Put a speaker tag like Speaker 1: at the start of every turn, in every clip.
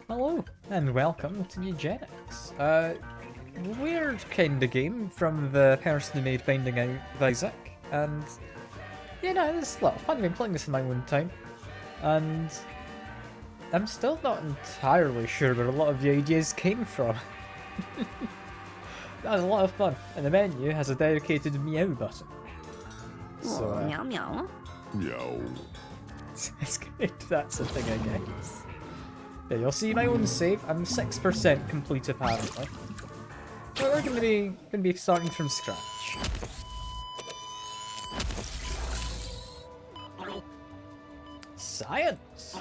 Speaker 1: Hello, and welcome to Mewgenics. Weird kind of game from the person who made Binding Out of Isaac, and yeah, no, it's a lot of fun. I've been playing this in my own time, and I'm still not entirely sure where a lot of the ideas came from. That was a lot of fun, and the menu has a dedicated meow button. So,
Speaker 2: meow meow.
Speaker 3: Meow.
Speaker 1: it's good, that's a thing, I guess. Yeah, you'll see my own save. I'm 6% complete apparently. But we're gonna be starting from scratch. Science!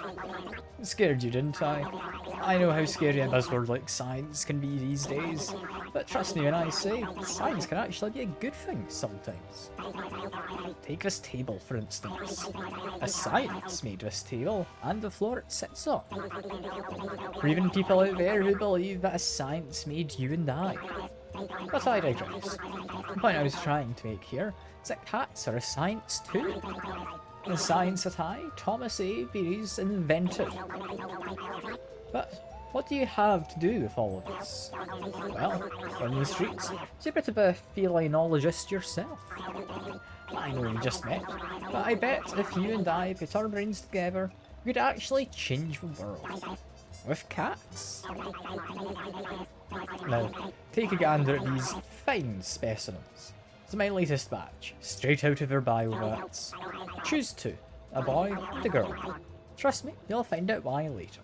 Speaker 1: Scared you, didn't I? I know how scary a buzzword like science can be these days, but trust me when I say, science can actually be a good thing sometimes. Take this table, for instance. A science made this table, and the floor it sits on. Or even people out there who believe that a science made you and I. But I digress. The point I was trying to make here is that cats are a science too. The science that I, Thomas A. Beery's, invented. But what do you have to do with all of this? Well, on the streets, you're a bit of a felinologist yourself. I know we just met, but I bet if you and I put our brains together, we could actually change the world. With cats. Now, take a gander at these fine specimens. It's my latest batch, straight out of their biovats. Choose two, a boy and a girl. Trust me, you'll find out why later.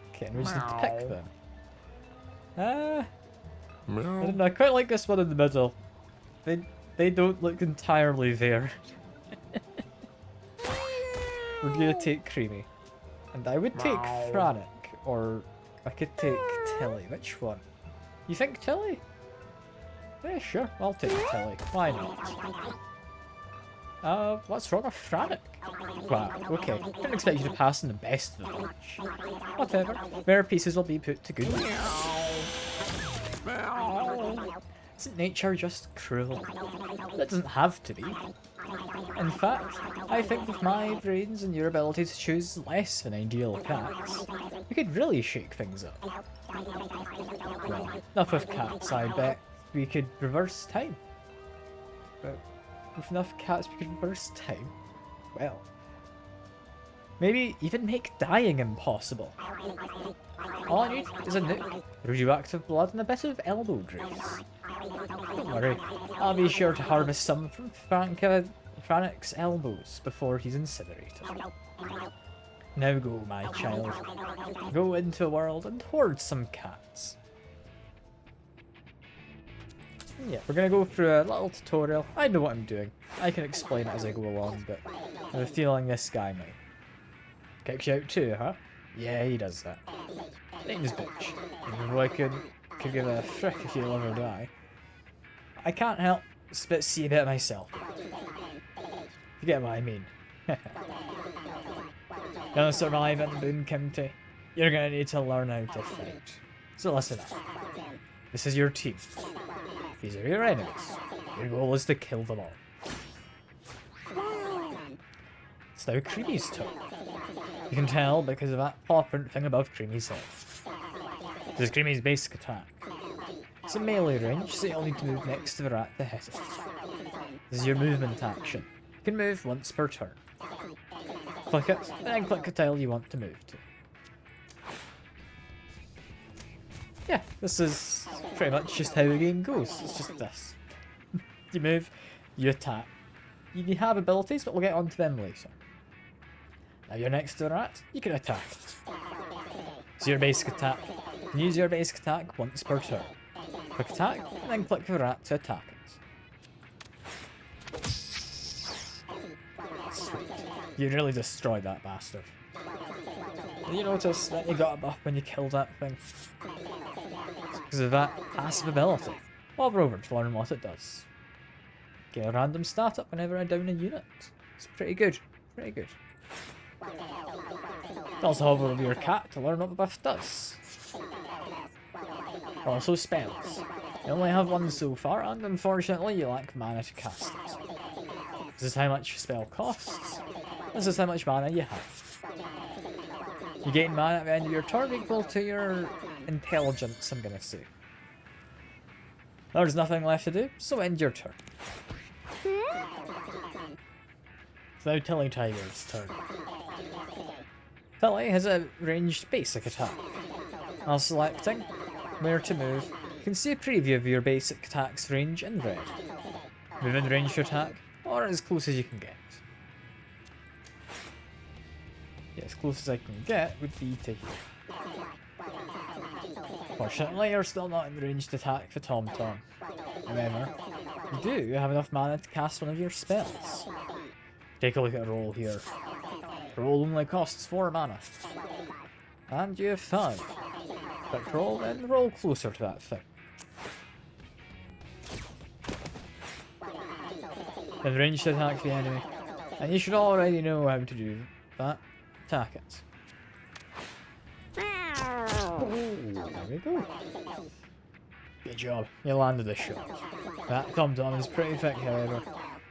Speaker 1: Okay, and we just need to pick them. I
Speaker 3: Meow.
Speaker 1: don't know, I quite like this one in the middle. They don't look entirely there. We're gonna take Creamy. And I would take Frantic, or I could take Tilly. Which one? You think Tilly? Yeah, sure, I'll take Tilly. Why not? What's wrong with Frantic? Wow, okay. Didn't expect you to pass in the best of the bunch. Whatever. Rare pieces will be put to good use. Isn't nature just cruel? That doesn't have to be. In fact, I think with my brains and your ability to choose less than ideal cats, we could really shake things up. Well, enough with cats, I bet we could reverse time. But with enough cats we could reverse time? Well, maybe even make dying impossible. All I need is a nuke, radioactive blood, and a bit of elbow grease. Don't worry, I'll be sure to harvest some from Frantic's elbows before he's incinerated. Now go, my child. Go into the world and hoard some cats. Yeah, we're gonna go through a little tutorial. I know what I'm doing. I can explain it as I go along, but I have a feeling this guy might. Kicks you out too, huh? Yeah, he does that. Name's bitch. Though I could give a frick if you'll ever die. I can't help but see a bit of myself. You get what I mean. Gonna survive in Boone County? You're gonna need to learn how to fight. So listen up. This is your team. These are your enemies. Your goal is to kill them all. It's now Creamy's turn. You can tell because of that paw print thing above Creamy's head. This is Creamy's basic attack. It's a melee range, so you'll need to move next to the rat to hit it. This is your movement action. You can move once per turn. Click it, then click the tile you want to move to. Yeah, this is pretty much just how the game goes. It's just this. You move, you attack. You have abilities, but we'll get onto them later. Now you're next to the rat, you can attack it. It's your basic attack. You can use your basic attack once per turn. Quick attack, and then click the rat to attack it. Sweet. You really destroyed that bastard. Did you notice that you got a buff when you killed that thing? It's because of that passive ability. Hover over to learn what it does. Get a random stat up whenever I down a unit. It's pretty good. Pretty good. Also hover over your cat to learn what the buff does. Also spells. You only have one so far, and unfortunately you lack mana to cast it. This is how much your spell costs. This is how much mana you have. You gain mana at the end of your turn equal to your intelligence, I'm gonna say. There's nothing left to do, so end your turn. It's now Tilly Tiger's turn. Tilly has a ranged basic attack. While selecting where to move, you can see a preview of your basic attack's range in red. Move in range to attack, or as close as you can get. Yeah, as close as I can get would be to here. Fortunately, you're still not in range to attack the Tom Tom. However, you do have enough mana to cast one of your spells. Take a look at a roll here. Roll only costs 4 mana. And you have 5. Quick roll, then roll closer to that thing. Then range to attack the enemy. And you should already know how to do that. Attack it. There we go. Good job, you landed the shot. That Tom Tom is pretty thick, however.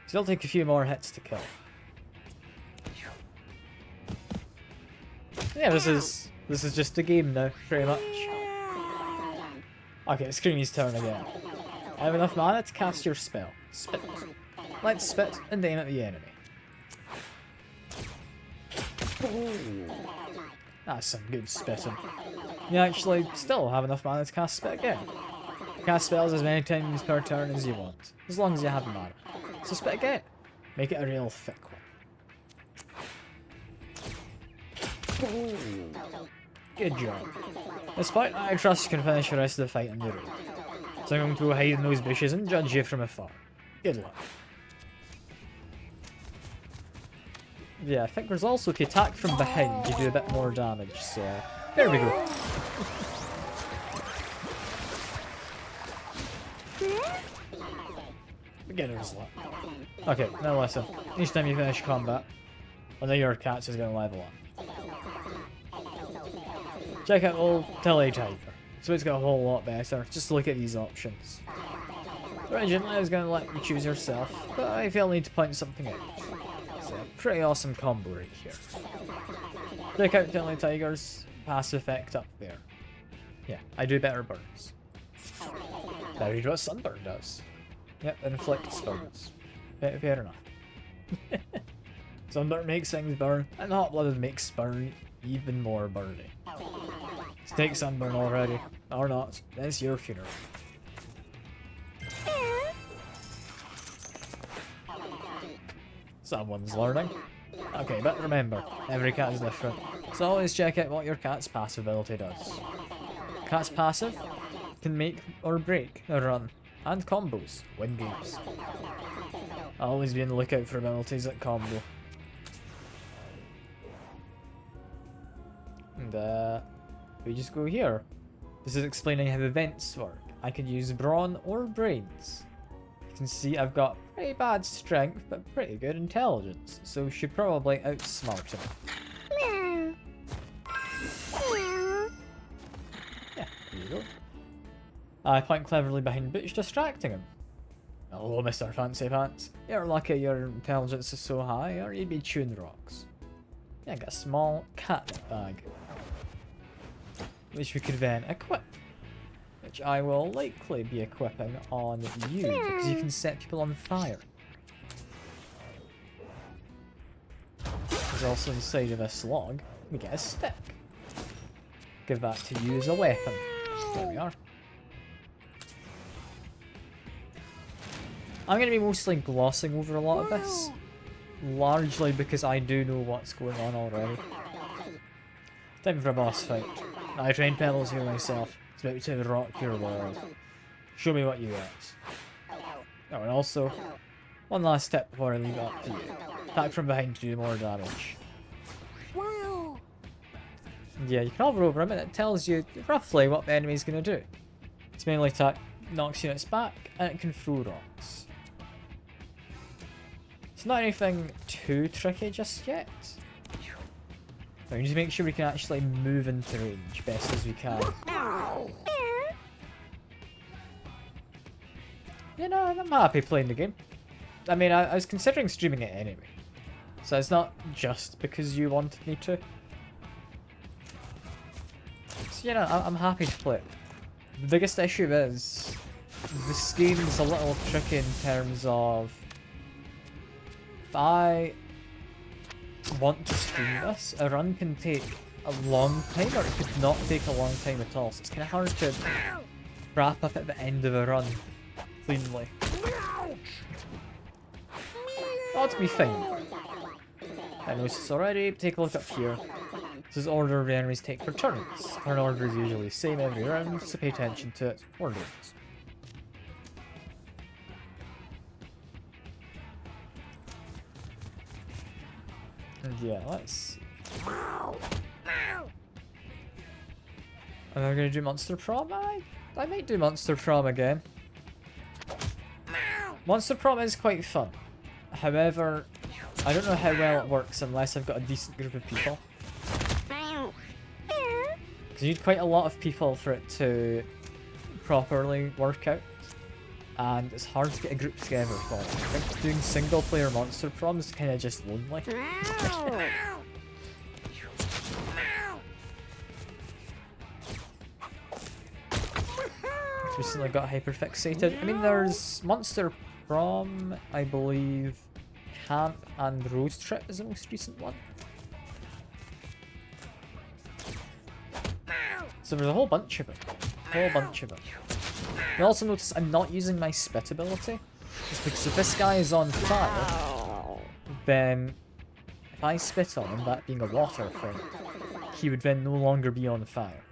Speaker 1: Still take a few more hits to kill. Yeah, this is just a game now, pretty much. Okay, it's Screamy's turn again. I have enough mana to cast your spell. Spit. Let's spit and aim at the enemy. That's some good spitting. You actually still have enough mana to cast spit again. Cast spells as many times per turn as you want, as long as you have mana. So spit again. Make it a real thick one. Good job. Despite that, I trust you can finish the rest of the fight on your own. So I'm going to go hide in those bushes and judge you from afar. Good luck. Yeah, I think there's also if you attack from behind, you do a bit more damage, so there we go. Beginner's luck. Okay, now listen. Each time you finish combat, one of your cats is going to level up. Check out old Tilly Tiger. So it's got a whole lot better. Just look at these options. Originally I was going to let you choose yourself, but I feel I need to point something out. It's a pretty awesome combo right here. Check out Tilly Tiger's passive effect up there. Yeah, I do better burns. Now read what Sunburn does. Yep, inflicts burns. Fair enough. Sunburn makes things burn, and Hot Blooded makes burn even more burny. So take Sunburn already. Or not. It's your funeral. Someone's learning. Okay, but remember, every cat is different. So always check out what your cat's passive ability does. Cat's passive can make or break a run, and combos win games. I'll always be on the lookout for abilities that combo. And we just go here. This is explaining how events work. I could use brawn or brains. You can see I've got pretty bad strength, but pretty good intelligence, so should probably outsmart him. Yeah, there you go. I point cleverly behind Butch, distracting him. Hello, Mr. Fancy Pants. You're lucky your intelligence is so high, or you'd be chewing rocks. Yeah, I got a small cat bag, which we could then equip. Which I will likely be equipping on you, because you can set people on fire. There's also inside of this log, we get a stick. Give that to you as a weapon. There we are. I'm going to be mostly glossing over a lot of this. Largely because I do know what's going on already. Time for a boss fight. I trained Pebbles here myself. It's about to rock your world. Show me what you got. Oh, and also, one last tip before I leave it up to you. Attack from behind to do more damage. Yeah, you can hover over him and it tells you roughly what the enemy's going to do. It's mainly attack, knocks units back, and it can throw rocks. It's not anything too tricky just yet. We need to make sure we can actually move into range best as we can. You know, I'm happy playing the game. I mean, I was considering streaming it anyway. So it's not just because you wanted me to. you know, I'm happy to play it. The biggest issue is this game's a little tricky in terms of if I want to stream this, a run can take a long time, or it could not take a long time at all. So it's kind of hard to wrap up at the end of a run cleanly. Ought to be fine. I know this already. Take a look up here. This is order the enemies take for turns. Turn order is usually the same every round, so pay attention to it. Orders. And yeah, let's see. Am I gonna do Monster Prom? I might do Monster Prom again. Monster Prom is quite fun. However, I don't know how well it works unless I've got a decent group of people. Because you need quite a lot of people for it to properly work out. And it's hard to get a group together for it. I think doing single player Monster Prom is kind of just lonely. Recently got hyperfixated. I mean, there's Monster Prom, I believe, Camp and Road Trip is the most recent one. So there's a whole bunch of it. You also notice I'm not using my spit ability. Just because if this guy is on fire, then if I spit on him, that being a water thing, he would then no longer be on fire.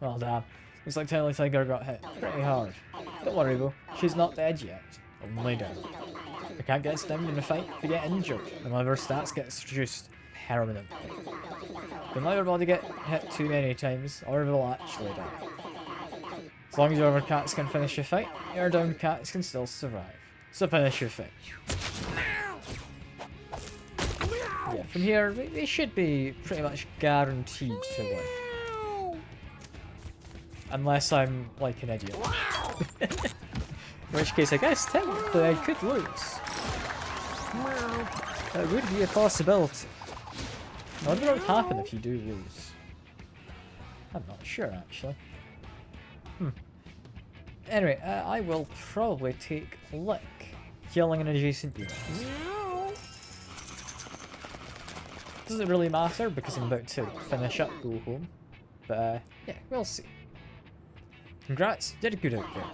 Speaker 1: Well damn. Looks like Tiny Tiger got hit pretty hard. Don't worry though, she's not dead yet. Only down. If a cat gets down in a fight, they get injured, and one of her stats gets reduced permanently. Don't let your body get hit too many times, or they'll actually die. As long as your other cats can finish your fight, your down cats can still survive. So finish your fight. Yeah, from here, they should be pretty much guaranteed to win. Unless I'm like an idiot. In which case I guess technically I could lose. That would be a possibility. I wonder what would happen if you do lose. I'm not sure actually. Anyway, I will probably take Lick, killing an adjacent unit. Doesn't really matter because I'm about to finish up Go Home. But yeah, we'll see. Congrats, you did good out there.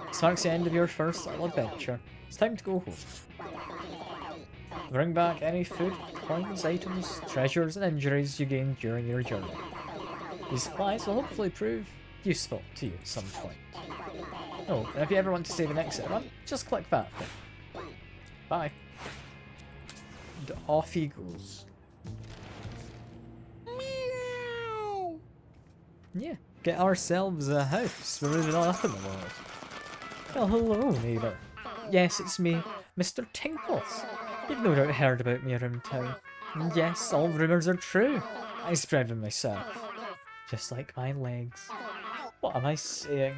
Speaker 1: This marks the end of your first little adventure. It's time to go home. Bring back any food, coins, items, treasures and injuries you gained during your journey. These supplies will hopefully prove useful to you at some point. Oh, and if you ever want to save an exit run, just click that thing. Bye. And off he goes. Yeah, get ourselves a house. We're moving on up in the world. Well, hello, neighbour. Yes, it's me, Mr. Tinkles. You've no doubt heard about me around town. And yes, all rumours are true. I spread them myself. Just like my legs. What am I saying?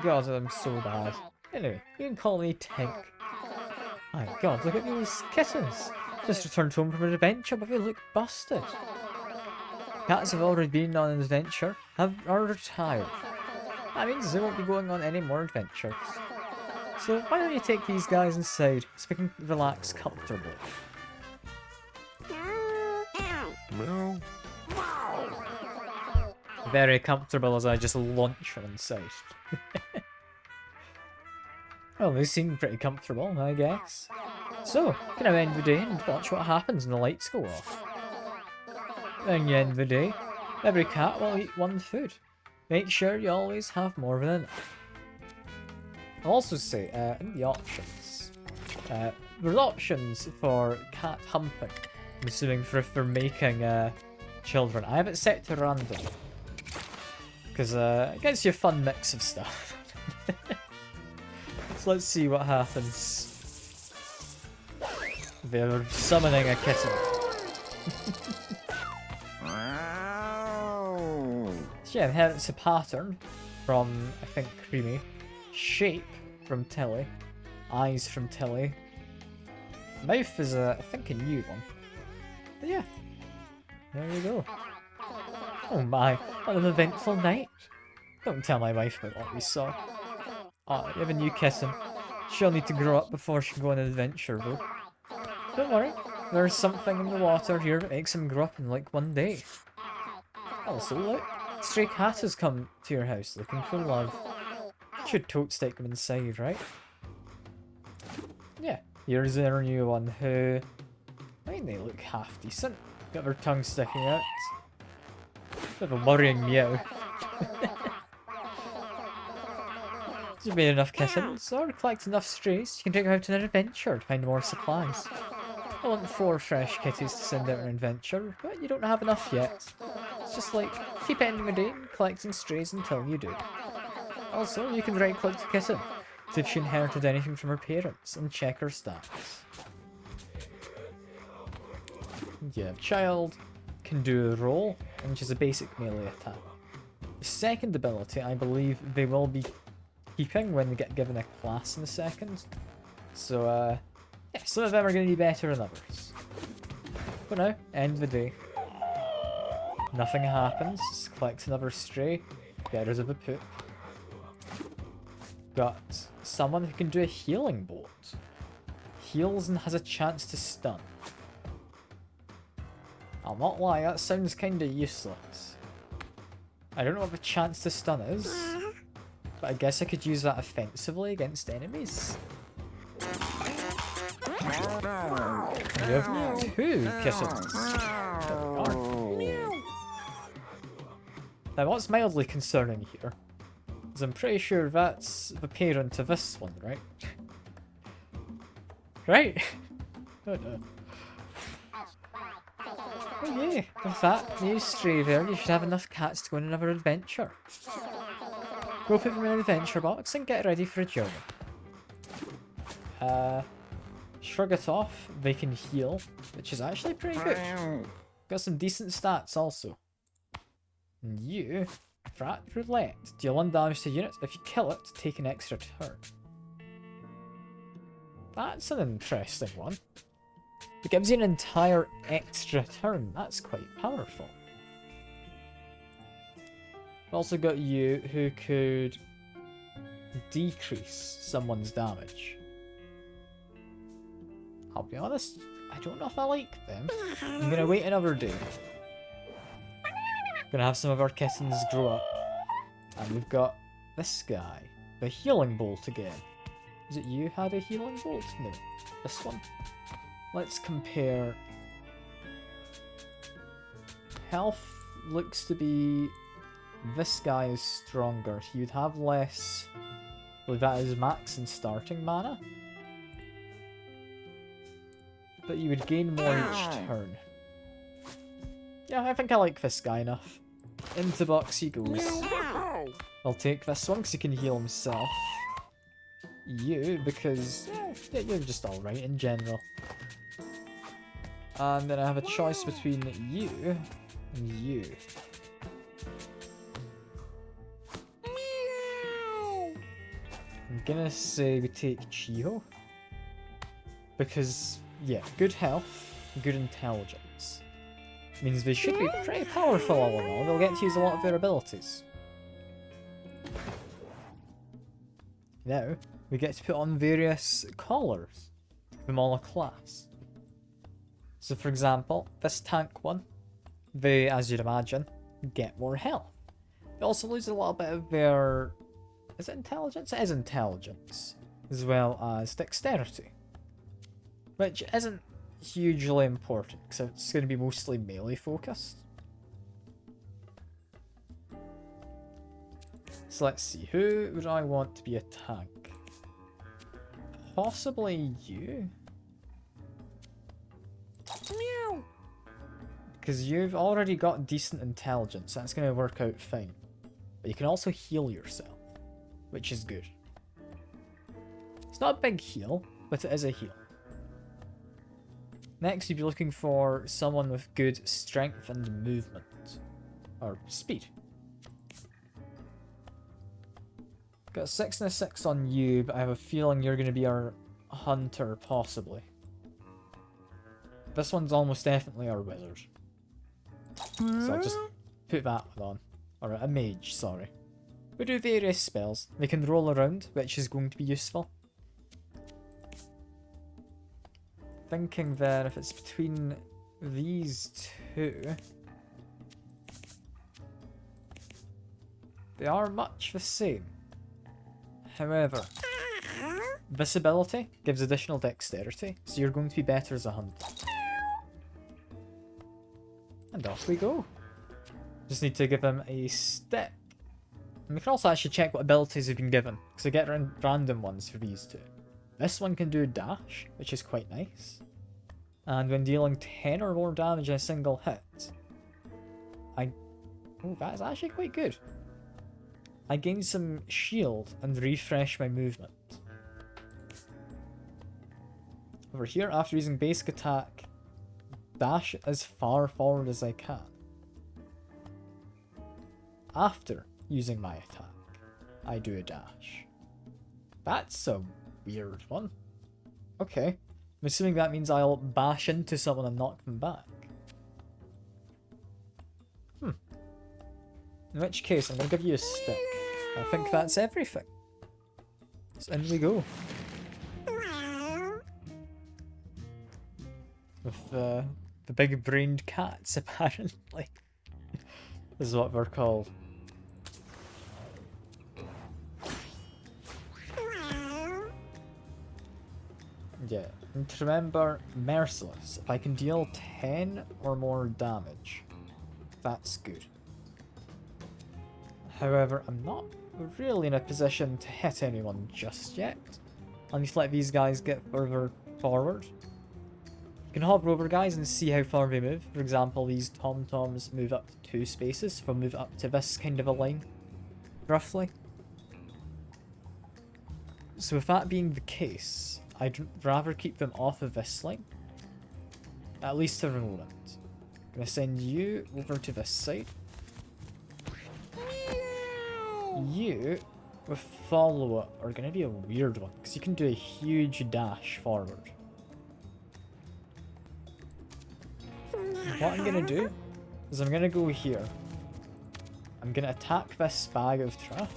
Speaker 1: God, I'm so bad. Anyway, you can call me Tink. My God, look at these kittens. Just returned home from an adventure, but they look busted. Cats have already been on an adventure, are retired. That means they won't be going on any more adventures. So why don't you take these guys inside so we can relax comfortably.
Speaker 3: Meow.
Speaker 1: Very comfortable as I just launch from inside. Well, they seem pretty comfortable, I guess. So, can I end the day and watch what happens when the lights go off? Then you end the day. Every cat will eat one food. Make sure you always have more than enough. I'll also say, in the options, there's options for cat humping. I'm assuming for making children. I have it set to random. Because it gets you a fun mix of stuff. So let's see what happens. They're summoning a kitten. So yeah, inherits a pattern from, I think, Creamy. Shape from Tilly. Eyes from Tilly. Mouth is, I think, a new one. But yeah, there you go. Oh my, what an eventful night. Don't tell my wife about what we saw. Oh, you have a new kitten. She'll need to grow up before she can go on an adventure, though. Don't worry, there's something in the water here that makes him grow up in like 1 day. Also, look, stray cat has come to your house looking for love. Should totes take him inside, right? Yeah, here's our new one who... I mean, they look half decent. Got their tongue sticking out. Bit of a worrying meow. You've made enough kittens, or collect enough strays, you can take them out on an adventure to find more supplies. I want 4 fresh kitties to send out on an adventure, but you don't have enough yet. It's just like, keep ending the day and collecting strays until you do. Also, you can right-click the kitten, see if she inherited anything from her parents, and check her stats. You have child, can do a roll, which is a basic melee attack. The second ability, I believe they will be keeping when they get given a class in a second. So, yeah, some of them are going to be better than others. But now, end of the day. Nothing happens, just collect another stray, get rid of the poop. Got someone who can do a healing bolt. Heals and has a chance to stun. I'll not lie, that sounds kinda useless. I don't know what the chance to stun is, but I guess I could use that offensively against enemies. You have 2 kittens. Now what's mildly concerning here is I'm pretty sure that's the parent of this one, right? Right? Oh no. Oh yeah, with that new stray there, you should have enough cats to go on another adventure. Go put them in an adventure box and get ready for a journey. Shrug it off, they can heal, which is actually pretty good. Got some decent stats also. And you, Frat Roulette, deal 1 damage to units. If you kill it, take an extra turn. That's an interesting one. It gives you an entire extra turn. That's quite powerful. We've also got you who could decrease someone's damage. I'll be honest, I don't know if I like them. I'm gonna wait another day. Gonna have some of our kittens grow up. And we've got this guy. The healing bolt again. Is it you had a healing bolt? No. This one. Let's compare. Health looks to be... This guy is stronger. He would have less... I believe that is max and starting mana. But you would gain more each turn. Yeah, I think I like this guy enough. Into box he goes. I'll take this one because he can heal himself. You, because yeah, you're just alright in general. And then I have a choice between you and you. I'm gonna say we take Chiho. Because, yeah, good health, good intelligence. Means they should be pretty powerful all in all. They'll get to use a lot of their abilities. Now, we get to put on various collars from all a class. So for example, this tank one, they, as you'd imagine, get more health. They also lose a little bit of their... Is it intelligence? It is intelligence. As well as dexterity. Which isn't hugely important, because it's going to be mostly melee focused. So let's see, who would I want to be a tank? Possibly you? Meow! Because you've already got decent intelligence, that's going to work out fine. But you can also heal yourself, which is good. It's not a big heal, but it is a heal. Next, you'd be looking for someone with good strength and movement. Or speed. Got a 6 and a 6 on you, but I have a feeling you're going to be our hunter, possibly. This one's almost definitely our wizard. So I'll just put that one on. Or a mage, sorry. We do various spells. They can roll around, which is going to be useful. Thinking then, if it's between these two... They are much the same. However, this ability gives additional dexterity, so you're going to be better as a hunter. And off we go. Just need to give him a stick. And we can also actually check what abilities have been given, because I get random ones for these two. This one can do dash, which is quite nice. And when dealing 10 or more damage in a single hit, oh, that's actually quite good. I gain some shield and refresh my movement. Over here, after using basic attack, dash as far forward as I can. After using my attack, I do a dash. That's a weird one. Okay, I'm assuming that means I'll bash into someone and knock them back. In which case, I'm going to give you a stick. I think that's everything. So in we go. With the big-brained cats, apparently. This is what they're called. Yeah, and to remember, merciless. If I can deal 10 or more damage, that's good. However, I'm not really in a position to hit anyone just yet. I'll need to let these guys get further forward. You can hover over guys and see how far they move. For example, these tom-toms move up 2 spaces, so they'll move up to this kind of a line, roughly. So with that being the case, I'd rather keep them off of this line, at least for the moment. I'm going to send you over to this side. You, with follow-up, are going to be a weird one, because you can do a huge dash forward. What I'm going to do is I'm going to go here. I'm going to attack this bag of trash.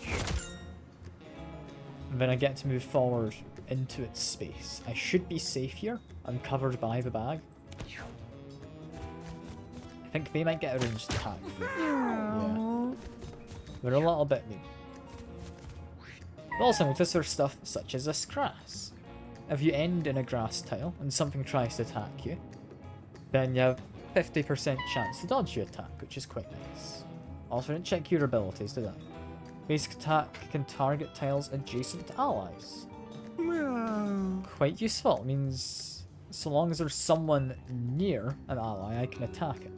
Speaker 1: And then I get to move forward into its space. I should be safe here. I'm covered by the bag. I think they might get a ranged attack. Yeah. They're a little bit mean. You'll also notice there's stuff such as this grass. If you end in a grass tile and something tries to attack you, then you have 50% chance to dodge your attack, which is quite nice. Also, didn't check your abilities, did I? Basic attack can target tiles adjacent to allies. Quite useful. It means so long as there's someone near an ally, I can attack it.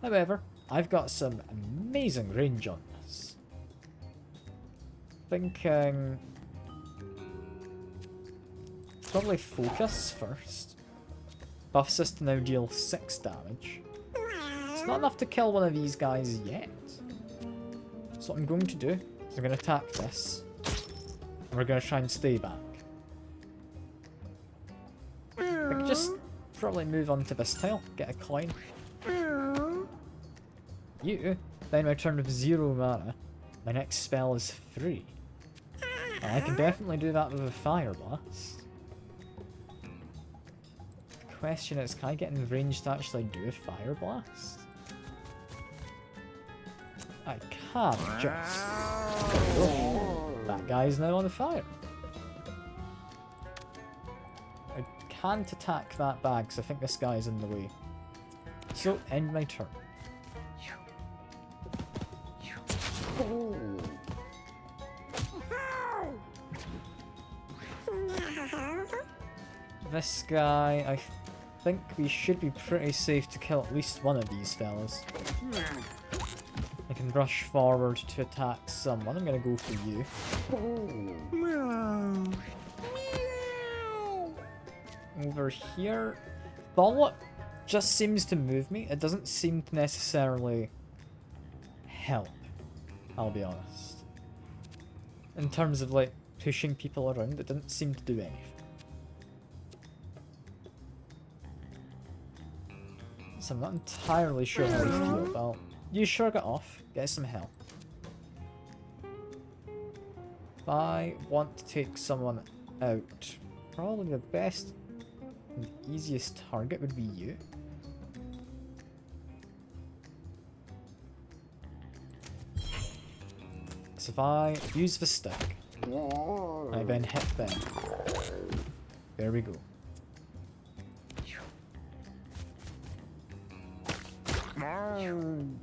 Speaker 1: However, I've got some amazing range on this. Thinking... probably focus first. Buff system now deals 6 damage. It's not enough to kill one of these guys yet. So what I'm going to do is I'm going to attack this. And we're going to try and stay back. I can just probably move on to this tile, get a coin. You, then my turn with 0 mana. My next spell is free. And I can definitely do that with a Fire Blast. The question is, can I get in range to actually do a Fire Blast? I can just. Oh, that guy's now on fire. I can't attack that bag because I think this guy's in the way. So, end my turn. This guy, I think we should be pretty safe to kill at least one of these fellas. I can rush forward to attack someone. I'm gonna go for you. Over here, Bullet just seems to move me. It doesn't seem to necessarily help, I'll be honest. In terms of like pushing people around, it didn't seem to do anything. So I'm not entirely sure how you feel, but you shrug it off, get some help. If I want to take someone out, probably the best and easiest target would be you. So if I use the stick, I then hit them. There we go. A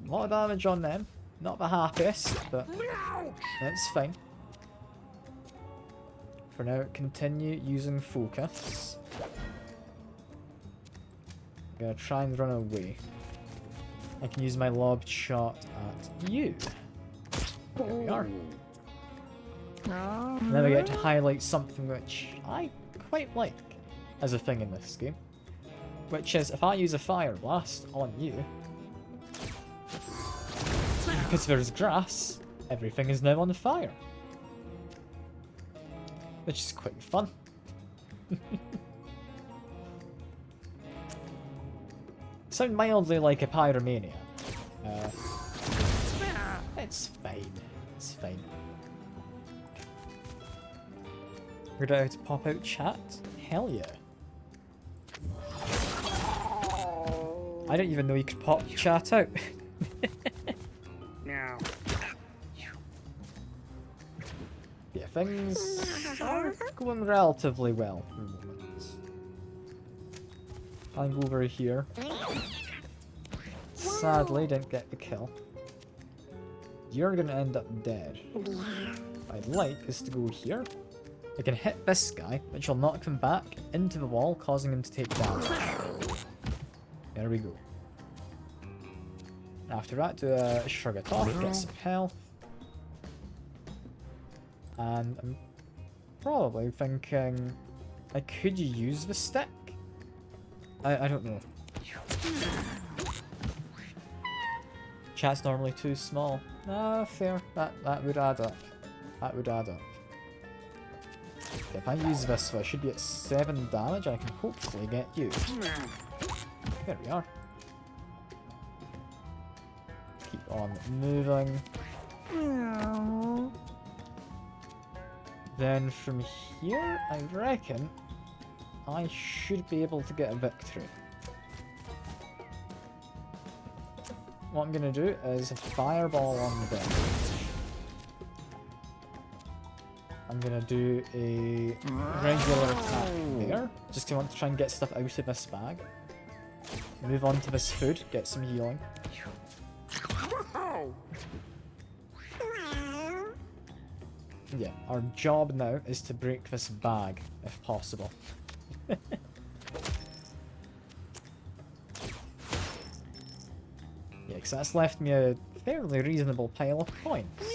Speaker 1: lot of damage on them. Not the happiest, but that's fine. For now, continue using focus. I'm gonna try and run away. I can use my lob shot at you. There we are. Now we get to highlight something which I quite like as a thing in this game. Which is, if I use a fire blast on you, because there's grass, everything is now on fire. Which is quite fun. Sound mildly like a pyromaniac. It's fine. It's fine. Figured out how to pop out chat? Hell yeah. I didn't even know you could pop chat out.
Speaker 3: No.
Speaker 1: Yeah, things are going relatively well for the moment. I'll go over here. Sadly, didn't get the kill. You're gonna end up dead. What I'd like is to go here. I can hit this guy, which will knock him back into the wall, causing him to take damage. There we go. After that, do a shrug it off, get some health. And I'm probably thinking I could use the stick? I don't know. Chat's normally too small. Ah, fair. That would add up. That would add up. Okay, if I use this, I should be at 7 damage. I can hopefully get you. There we are. Keep on moving. Then from here, I reckon I should be able to get a victory. What I'm going to do is a fireball on them. I'm going to do a regular attack there, just 'cause I want to try and get stuff out of this bag. Move on to this food, get some healing. Yeah, our job now is to break this bag, if possible. Yeah, because that's left me a fairly reasonable pile of points.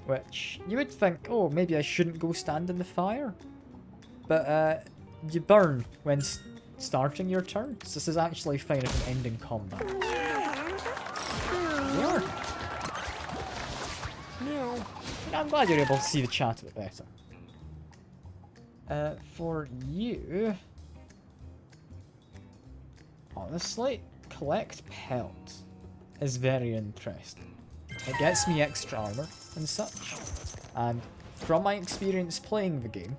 Speaker 1: Which, you would think, oh, maybe I shouldn't go stand in the fire. But, you burn when starting your turn, so this is actually fine if I'm ending combat. Yeah. No. I'm glad you're able to see the chat a bit better. For you... honestly, collect pelt is very interesting. It gets me extra armor and such. And from my experience playing the game,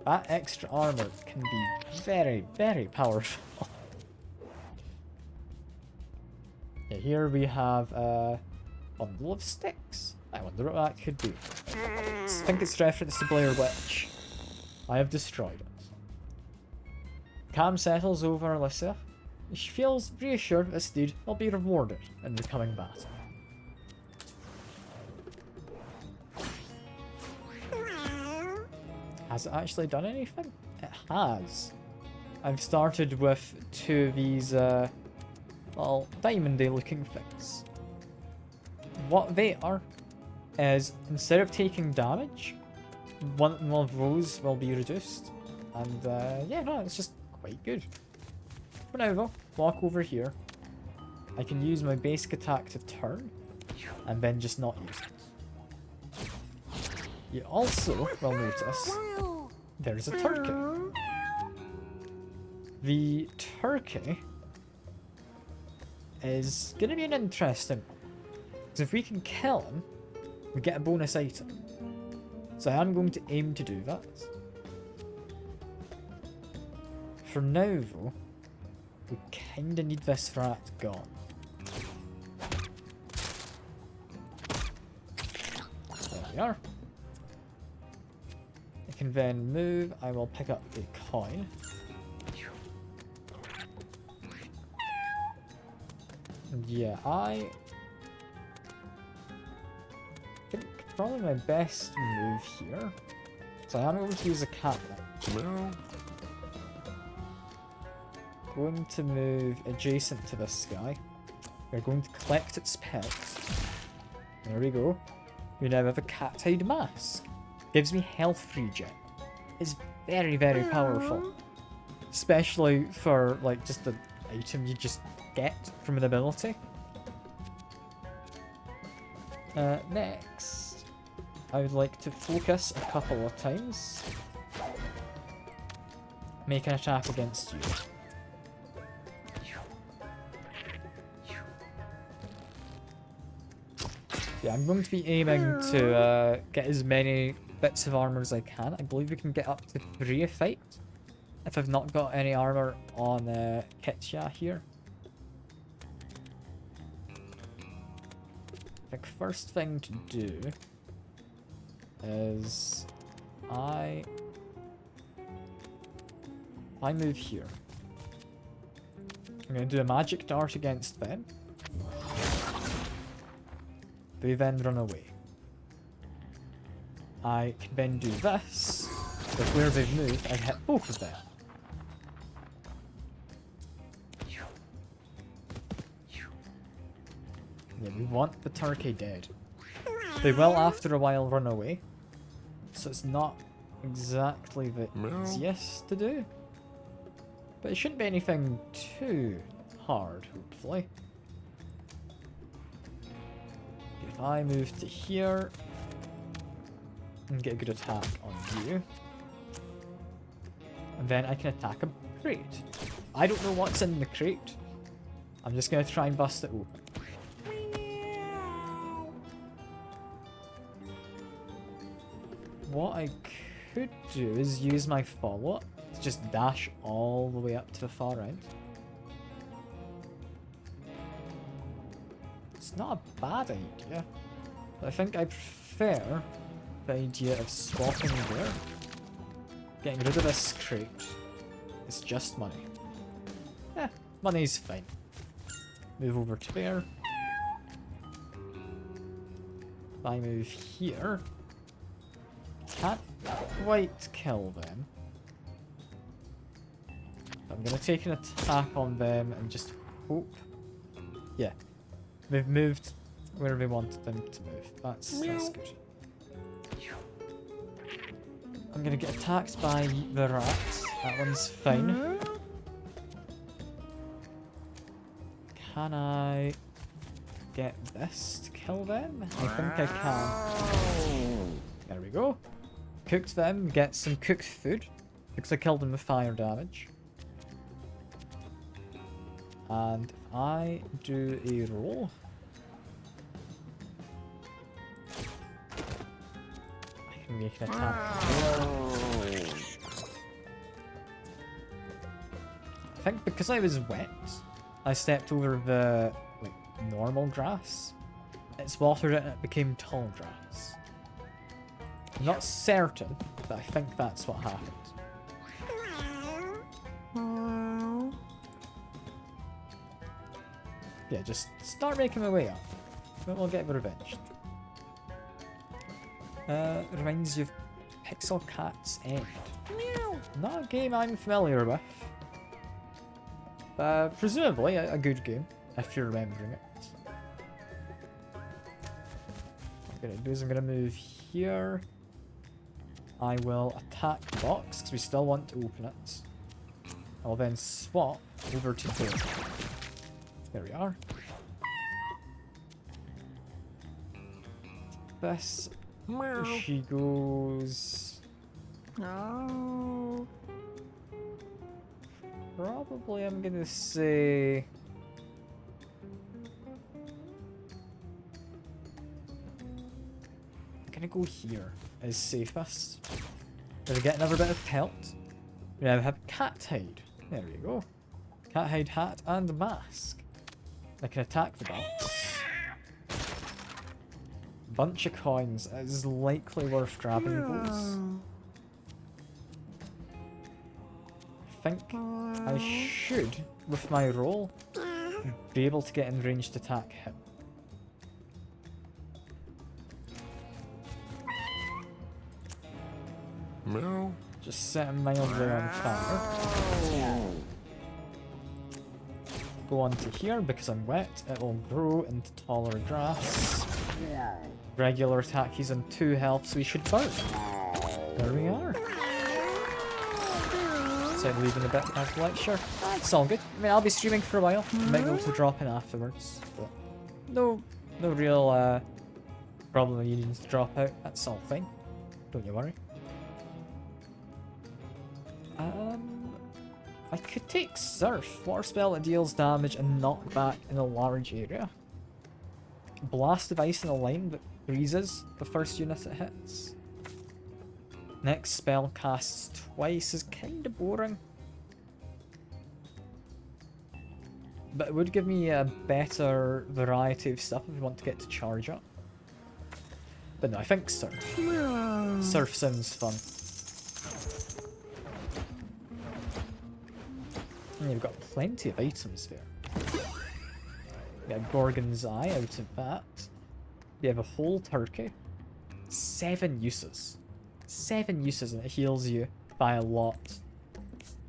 Speaker 1: that extra armor can be very, very powerful. Yeah, here we have a bundle of sticks. I wonder what that could be. I think it's reference to Blair Witch. I have destroyed it. Cam settles over Alyssa. She feels reassured this deed will be rewarded in the coming battle. Has it actually done anything? It has. I've started with 2 of these, well, diamondy looking things. What they are is, instead of taking damage, one of those will be reduced. And, yeah, no, it's just quite good. For now, though, walk over here. I can use my basic attack to turn, and then just not use it. You also will notice there's a turkey. The turkey is going to be an interesting one. Because if we can kill him, we get a bonus item. So I am going to aim to do that. For now, though, we kind of need this rat gone. There we are. I can then move. I will pick up a coin. And yeah, I think probably my best move here. So I am going to use a cat now.
Speaker 3: Meow.
Speaker 1: Going to move adjacent to this guy. We're going to collect its pets. There we go. We now have a cat hide mask. Gives me health regen. It's very, very powerful. Especially for like just the item you just get from an ability. Next, I would like to focus a couple of times. Make an attack against you. Yeah, I'm going to be aiming to get as many bits of armor as I can. I believe we can get up to 3 a fight. If I've not got any armor on Kitya here. I think first thing to do is I move here. I'm going to do a magic dart against them. They then run away. I can then do this. With where they've moved, I hit both of them. Yeah, we want the turkey dead. They will after a while run away. So it's not exactly the easiest to do. But it shouldn't be anything too hard, hopefully. If I move to here and get a good attack on you, and then I can attack a crate. I don't know what's in the crate. I'm just going to try and bust it open. What I could do is use my follow-up to just dash all the way up to the far end. It's not a bad idea, but I think I prefer the idea of swapping there. Getting rid of this crate. It's just money. Eh, money's fine. Move over to there. If I move here, can't quite kill them. I'm gonna take an attack on them and just hope. Yeah. They've moved where we wanted them to move. That's good. I'm gonna get attacked by the rats. That one's fine. Can I get this to kill them? I think I can. There we go. Cooked them, get some cooked food. Because I killed them with fire damage. And if I do a roll, I can make an attack. I think because I was wet, I stepped over the normal grass. It's watered it and it became tall grass. I'm not certain, but I think that's what happened. Yeah, just start making my way up. Then we'll get revenge. Reminds you of Pixel Cat's End. Not a game I'm familiar with. Presumably a good game, if you're remembering it. What I'm gonna do is I'm gonna move here. I will attack the box, because we still want to open it. I'll then swap over to there. There we are. This, she goes. Probably I'm gonna say... I'm gonna go here as safest. Gonna get another bit of pelt. We now have cat hide. There we go. Cat hide hat and mask. I can attack the box. Bunch of coins. It is likely worth grabbing those. I think I should, with my roll, be able to get in ranged attack hit.
Speaker 3: Meow.
Speaker 1: Just set him mildly on fire. Go on to here because I'm wet. It will grow into taller grass. Regular attack, he's on 2 health, so he should burn. There we are. So I'm leaving a bit of lecture. It's all good. I mean, I'll be streaming for a while. I might be able to drop in afterwards, but no real problem with you needing to drop out. That's all fine. Don't you worry. I could take Surf. Water spell that deals damage and knockback in a large area. Blast of Ice in a line that freezes the first unit it hits. Next spell casts twice is kinda boring. But it would give me a better variety of stuff if we want to get to charge up. But no, I think Surf. Surf sounds fun. And you've got plenty of items there. Get Gorgon's Eye out of that. You have a whole turkey. 7 uses. 7 uses and it heals you by a lot.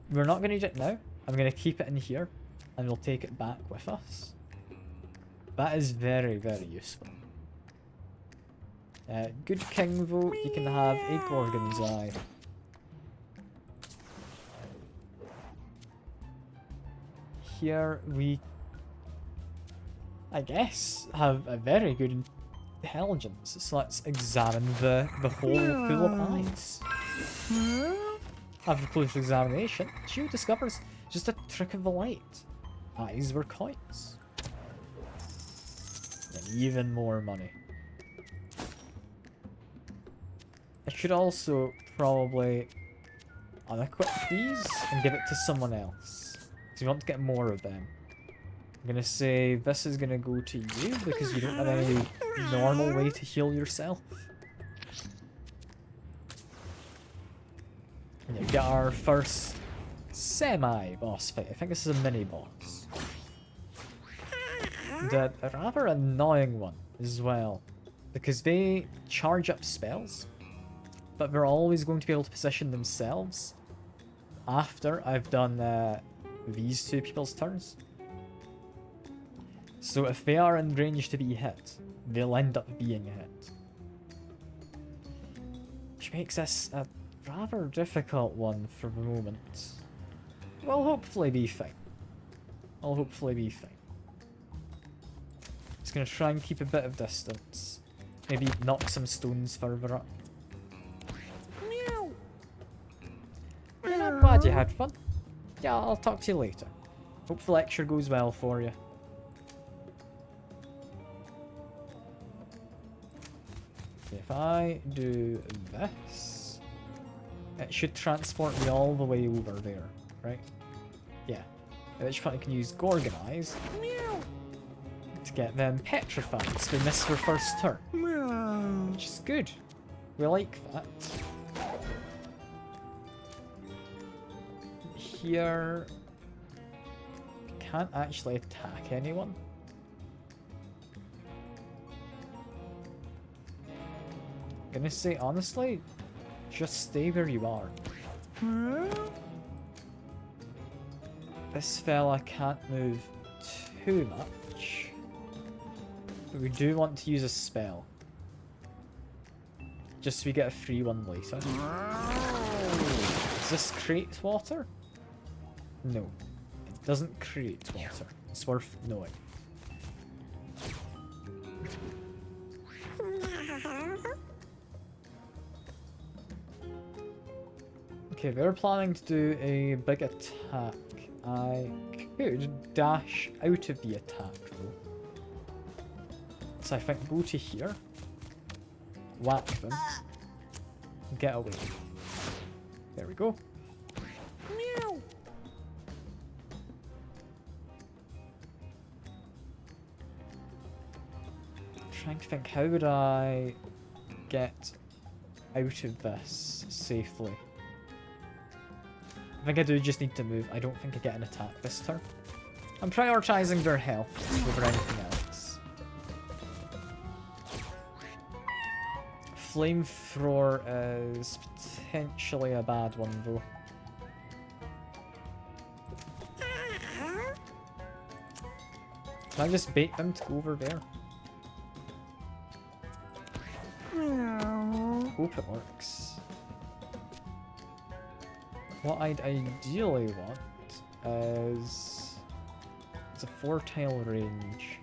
Speaker 1: We're not going to need it now. I'm going to keep it in here and we'll take it back with us. That is very, very useful. Good king vote, you can have a Gorgon's Eye. Here we, I guess, have a very good intelligence, so let's examine the whole pool of eyes. After close examination, Chiu discovers just a trick of the light. Eyes were coins. And even more money. I should also probably unequip these and give it to someone else. Because we want to get more of them. I'm gonna say this is gonna go to you because you don't have any normal way to heal yourself. And you get our first semi-boss fight. I think this is a mini-boss. And a rather annoying one as well. Because they charge up spells, but they're always going to be able to position themselves after I've done these 2 people's turns. So if they are in range to be hit, they'll end up being hit. Which makes this a rather difficult one for the moment. We'll hopefully be fine. I'll hopefully be fine. Just gonna try and keep a bit of distance. Maybe knock some stones further up. Yeah, not bad, you had fun. Yeah, I'll talk to you later. Hope the lecture goes well for you. If I do this, it should transport me all the way over there, right? Yeah. At which point I can use Gorgon Eyes to get them petrified so they miss their first turn. Which is good. We like that. Here, can't actually attack anyone. Gonna say honestly, just stay where you are. This fella can't move too much, but we do want to use a spell, just so we get a free one later. Does this create water? No, it doesn't create water. It's worth knowing. Okay, they're planning to do a big attack I could dash out of the attack though. So I think go to here, whack them, get away. There we go.
Speaker 3: Meow.
Speaker 1: Trying to think, how would I get out of this safely? I think I do just need to move. I don't think I get an attack this turn. I'm prioritizing their health over anything else. Flamethrower is potentially a bad one though. Can I just bait them to go over there? Hope it works. What I'd ideally want is it's a 4-tile range.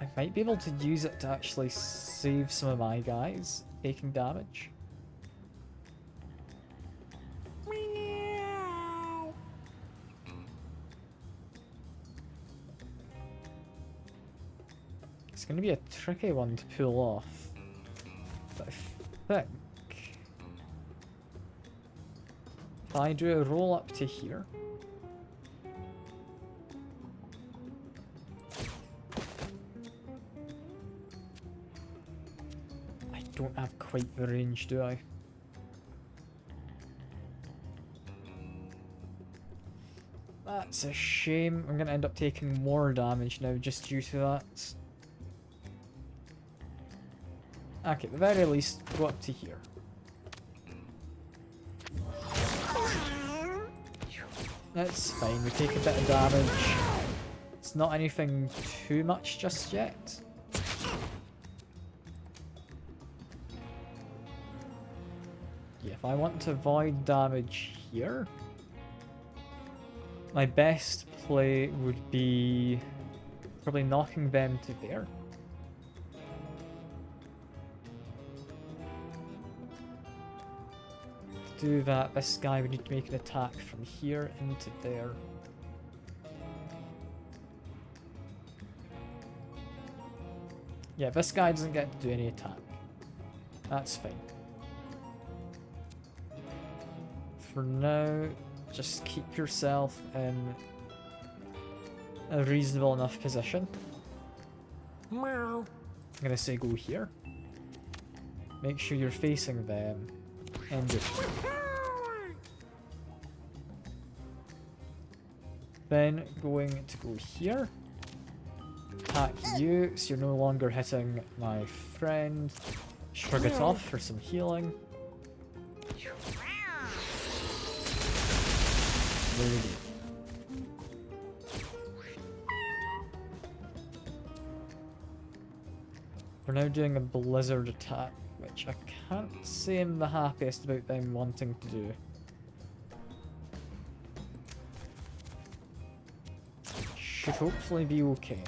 Speaker 1: I might be able to use it to actually save some of my guys taking damage. It's going to be a tricky one to pull off, but I think if I do a roll up to here, I don't have quite the range, do I? That's a shame. I'm going to end up taking more damage now just due to that. Okay, at the very least, go up to here. That's fine, we take a bit of damage. It's not anything too much just yet. Yeah, if I want to avoid damage here, my best play would be probably knocking them to there. To do that, this guy would need to make an attack from here into there. Yeah, this guy doesn't get to do any attack. That's fine. For now, just keep yourself in a reasonable enough position.
Speaker 3: Meow.
Speaker 1: I'm gonna say go here. Make sure you're facing them. And good. Then going to go here. Attack you, so you're no longer hitting my friend. Shrug it off for some healing. There we go. We're now doing a blizzard attack, which I can't say I'm the happiest about them wanting to do. Should hopefully be okay.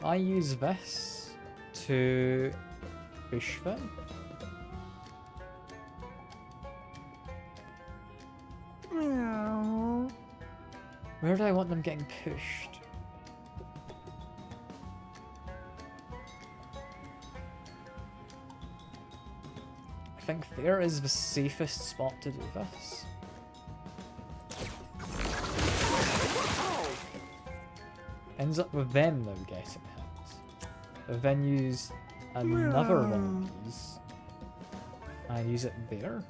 Speaker 1: I use this to push them. Where do I want them getting pushed? I think there is the safest spot to do this. Ends up with them though getting hit. But then use another one of these. And use it there.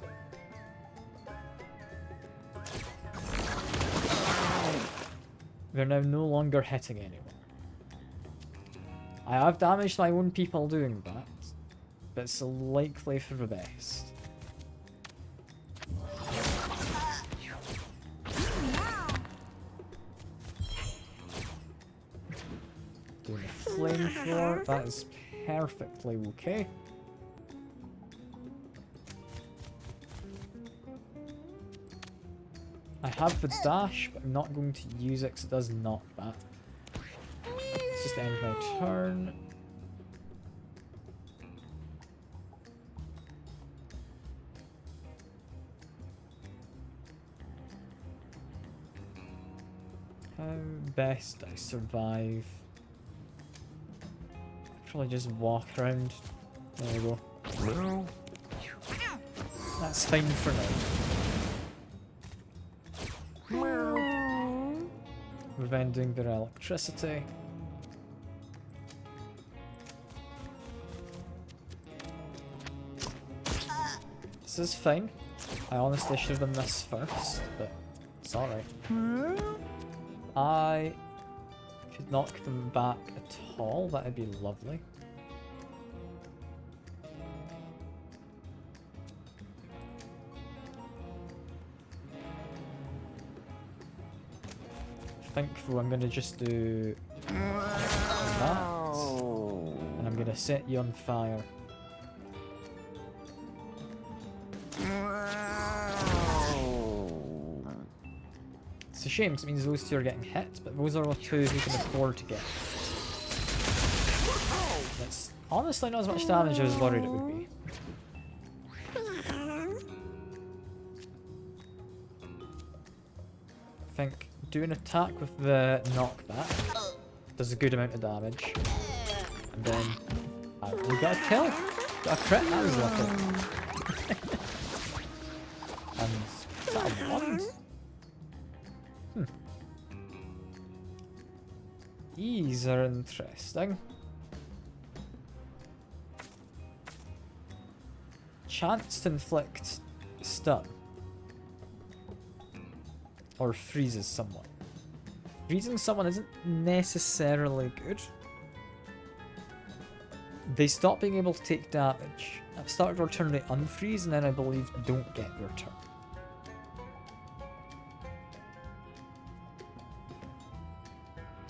Speaker 1: They're now no longer hitting anyone. I have damaged my own people doing that, but it's likely for the best. Doing a flamethrower, that is perfectly okay. I have the dash, but I'm not going to use it because it does knock back. Let's just end my turn. How best I survive? Probably just walk around. There we go.
Speaker 3: Meow.
Speaker 1: That's fine for now.
Speaker 3: Meow.
Speaker 1: We're vending their electricity. This is fine. I honestly should have done this first, but it's alright. I could knock them back at all, that'd be lovely. I think though I'm gonna just do that, and I'm gonna set you on fire. It's a shame because it means those two are getting hit, but those are the two who can afford to get hit. That's honestly not as much damage as I was worried it would be. I think do an attack with the knockback does a good amount of damage. And then we got a kill! Got a crit, that was lucky. And is that a 1? These are interesting. Chance to inflict stun. Or freezes someone. Freezing someone isn't necessarily good. They stop being able to take damage. At the start of their turn they unfreeze and then I believe don't get their turn.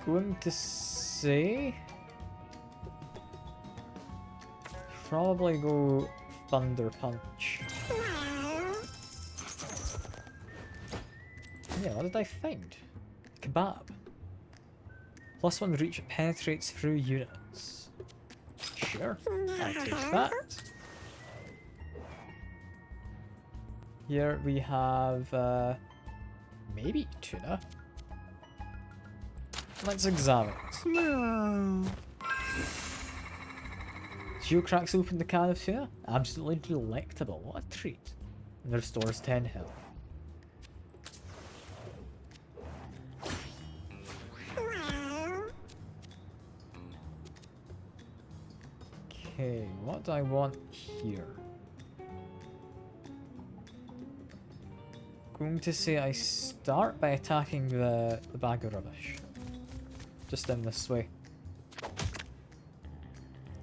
Speaker 1: Going to say probably go Thunder Punch. Yeah, what did I find? Kebab. +1 reach, it penetrates through units. Sure, I'll take that. Here we have maybe tuna. Let's examine it. Geo cracks open the can of tuna. Absolutely delectable. What a treat. And restores 10 health. Okay, what do I want here? Going to say I start by attacking the bag of rubbish. Just in this way.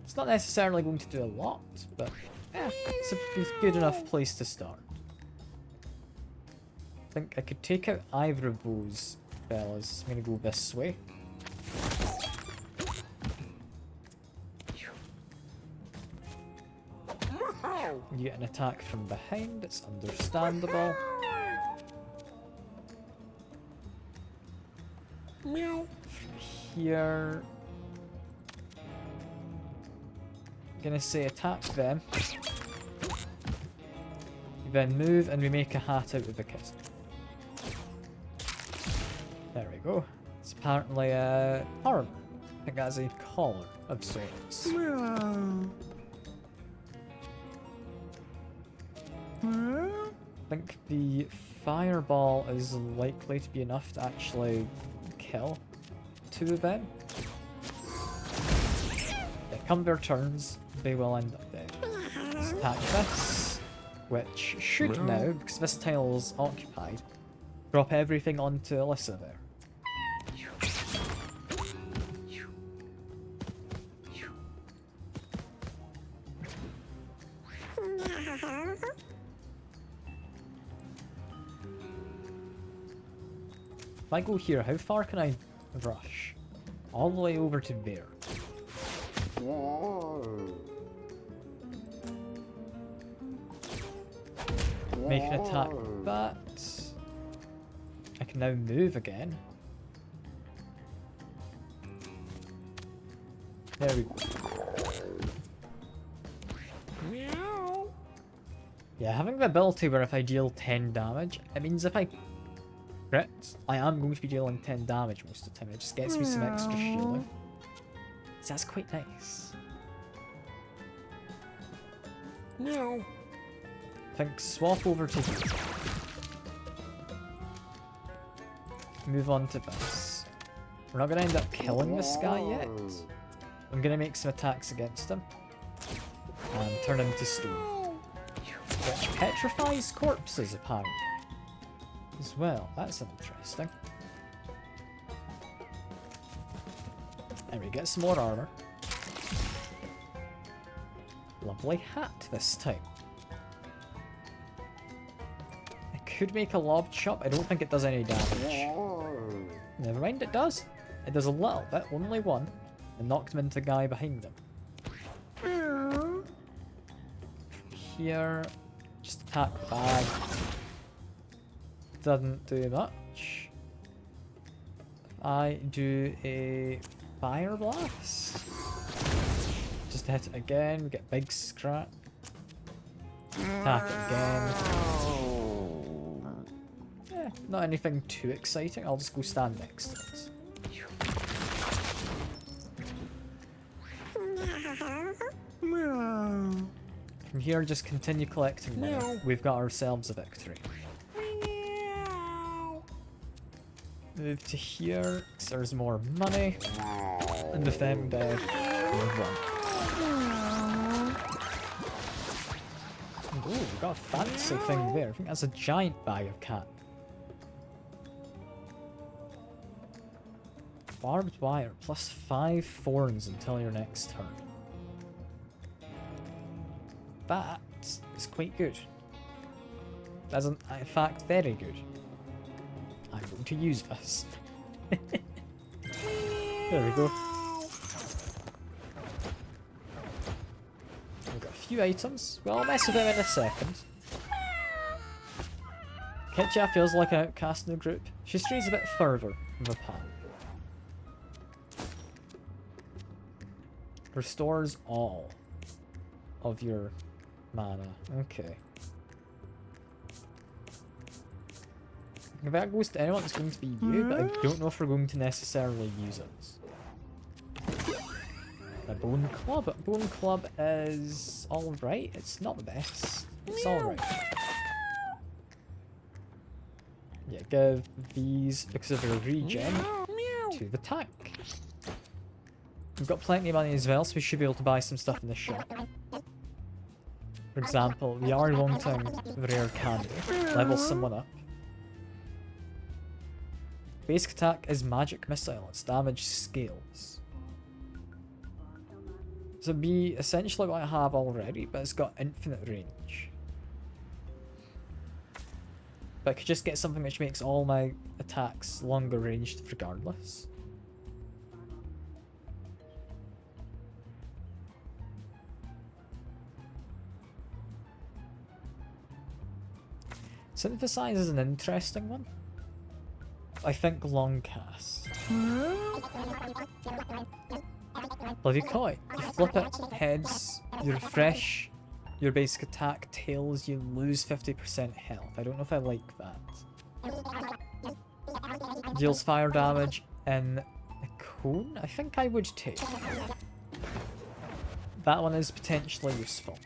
Speaker 1: It's not necessarily going to do a lot, but it's a good enough place to start. I think I could take out either of those fellas. I'm gonna go this way. You get an attack from behind, it's understandable.
Speaker 3: Meow.
Speaker 1: Here, I'm gonna say attack them. You then move and we make a hat out of the kit. There we go. It's apparently a armor. I think that's a collar of sorts. I think the fireball is likely to be enough to actually kill two of them. They come their turns, they will end up dead. Let's attack this, which should now, because this tile's occupied, drop everything onto Alyssa there. If I go here, how far can I rush? All the way over to there. Make an attack with that. can now move again. There we go.
Speaker 3: Meow.
Speaker 1: Yeah, having the ability where if I deal 10 damage, it means if I crit, I am going to be dealing 10 damage most of the time. It just gets me some extra shielding. So that's quite nice.
Speaker 3: Meow.
Speaker 1: I think swap over to you. Move on to this. We're not going to end up killing this guy yet. I'm going to make some attacks against him. And turn him to stone. Which petrifies corpses, apparently. As well. That's interesting. There we get some more armor. Lovely hat this time. I could make a lob chop. I don't think it does any damage. Never mind, it does. It does a little bit, only one, and knocked him into the guy behind him. Here, just attack the bag. Doesn't do much. I do a fire blast. Just hit it again, we get big scrap. Attack it again. Yeah, not anything too exciting. I'll just go stand next to it. From here, just continue collecting money. We've got ourselves a victory. Move to here, because there's more money. And with them dead, we've won. Ooh, we've got a fancy thing there. I think that's a giant bag of cat. Barbed wire, plus 5 thorns until your next turn. That is quite good. That's in fact very good. I'm going to use this. There we go. We've got a few items. Well, I'll mess with them in a second. Kitcha feels like an outcast in the group. She strays a bit further from the path. Restores all of your mana. Okay. If that goes to anyone, it's going to be you, but I don't know if we're going to necessarily use it. A bone club. A bone club is alright. It's not the best. It's alright. Yeah, give these, because of their regen, to the tank. We've got plenty of money as well, so we should be able to buy some stuff in the shop. For example, we are wanting the rare candy. Level someone up. Basic attack is magic missile. Its damage scales. So it'd be essentially what I have already, but it's got infinite range. But I could just get something which makes all my attacks longer ranged regardless. Synthesize is an interesting one. I think long cast. Bloody koi. You flip it, heads, you refresh your basic attack, tails, you lose 50% health. I don't know if I like that. Deals fire damage in a cone? I think I would take. That one is potentially useful.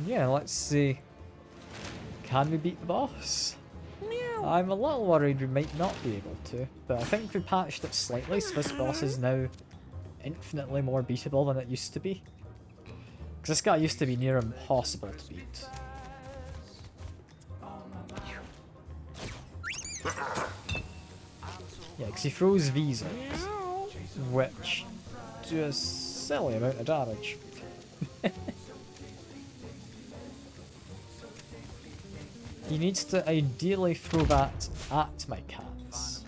Speaker 1: Yeah, let's see. Can we beat the boss? I'm a little worried we might not be able to, but I think we patched it slightly, so this boss is now infinitely more beatable than it used to be. Because this guy used to be near impossible to beat. Yeah, because he throws visas, which do a silly amount of damage. He needs to ideally throw that at my cats.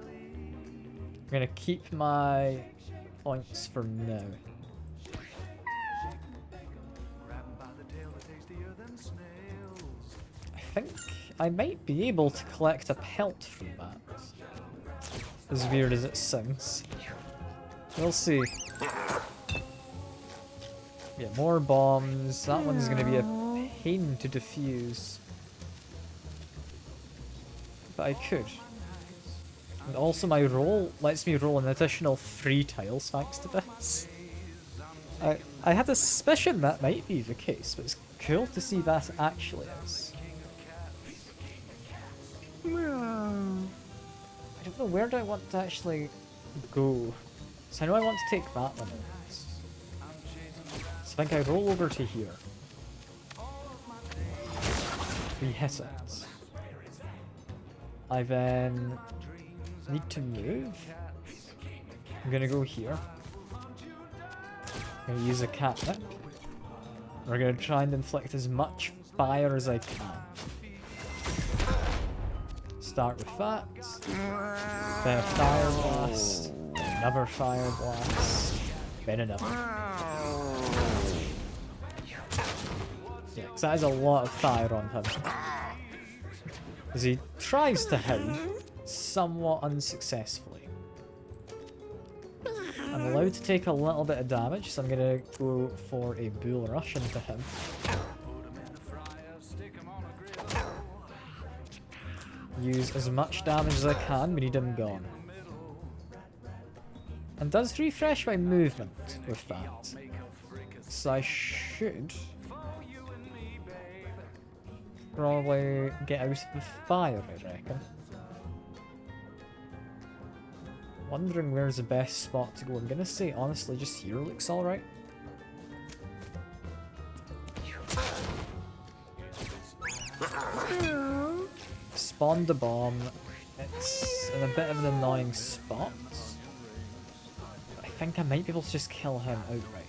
Speaker 1: I'm gonna keep my points for now. think I might be able to collect a pelt from that. As weird as it sounds. We'll see. Yeah, more bombs. That one's going to be a pain to defuse. But I could. And also my roll lets me roll an additional 3 tiles thanks to this. I had a suspicion that might be the case, but it's cool to see that actually is. I don't know, where do I want to actually go? So I know I want to take that one out. So I think I roll over to here. We hit it. I then need to move. I'm gonna go here. I'm gonna use a catnip. We're gonna try and inflict as much fire as I can. Start with that. Then a fire blast. Another fire blast. Then another. Yeah, because that is a lot of fire on him. As he tries to hide, somewhat unsuccessfully. I'm allowed to take a little bit of damage, so I'm gonna go for a bull rush into him. Use as much damage as I can, we need him gone. And does refresh my movement with that. So I should probably get out of the fire, I reckon. Wondering where's the best spot to go. I'm gonna say honestly just here looks alright. Spawned the bomb. It's in a bit of an annoying spot. But I think I might be able to just kill him outright.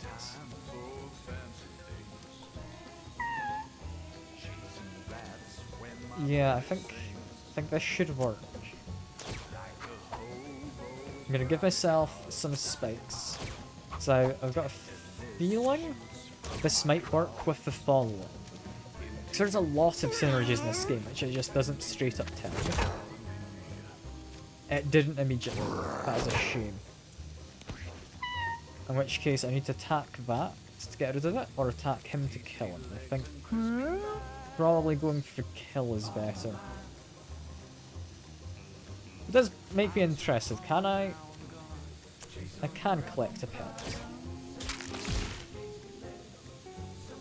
Speaker 1: Yeah, I think this should work. I'm gonna give myself some spikes. So I've got a feeling this might work with the follow-up. Because there's a lot of synergies in this game, which it just doesn't straight up tell you. It didn't immediately. That is a shame. In which case I need to attack that to get rid of it, or attack him to kill him. I think probably going for kill is better. It does make me interested. Can I? I can collect a pelt.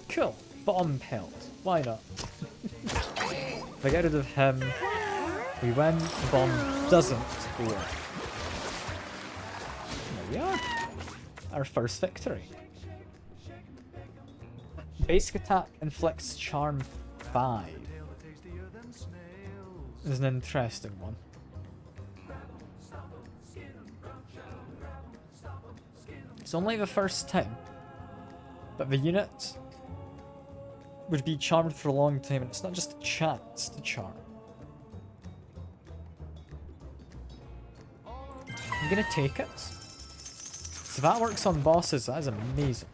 Speaker 1: Cool. Bomb pelt. Why not? If I get rid of him, we win. The bomb doesn't work. There we are. Our first victory. Basic attack inflicts charm 5. This is an interesting one. It's only the first time, but the unit would be charmed for a long time, and it's not just a chance to charm. I'm gonna take it. So that works on bosses, that is amazing.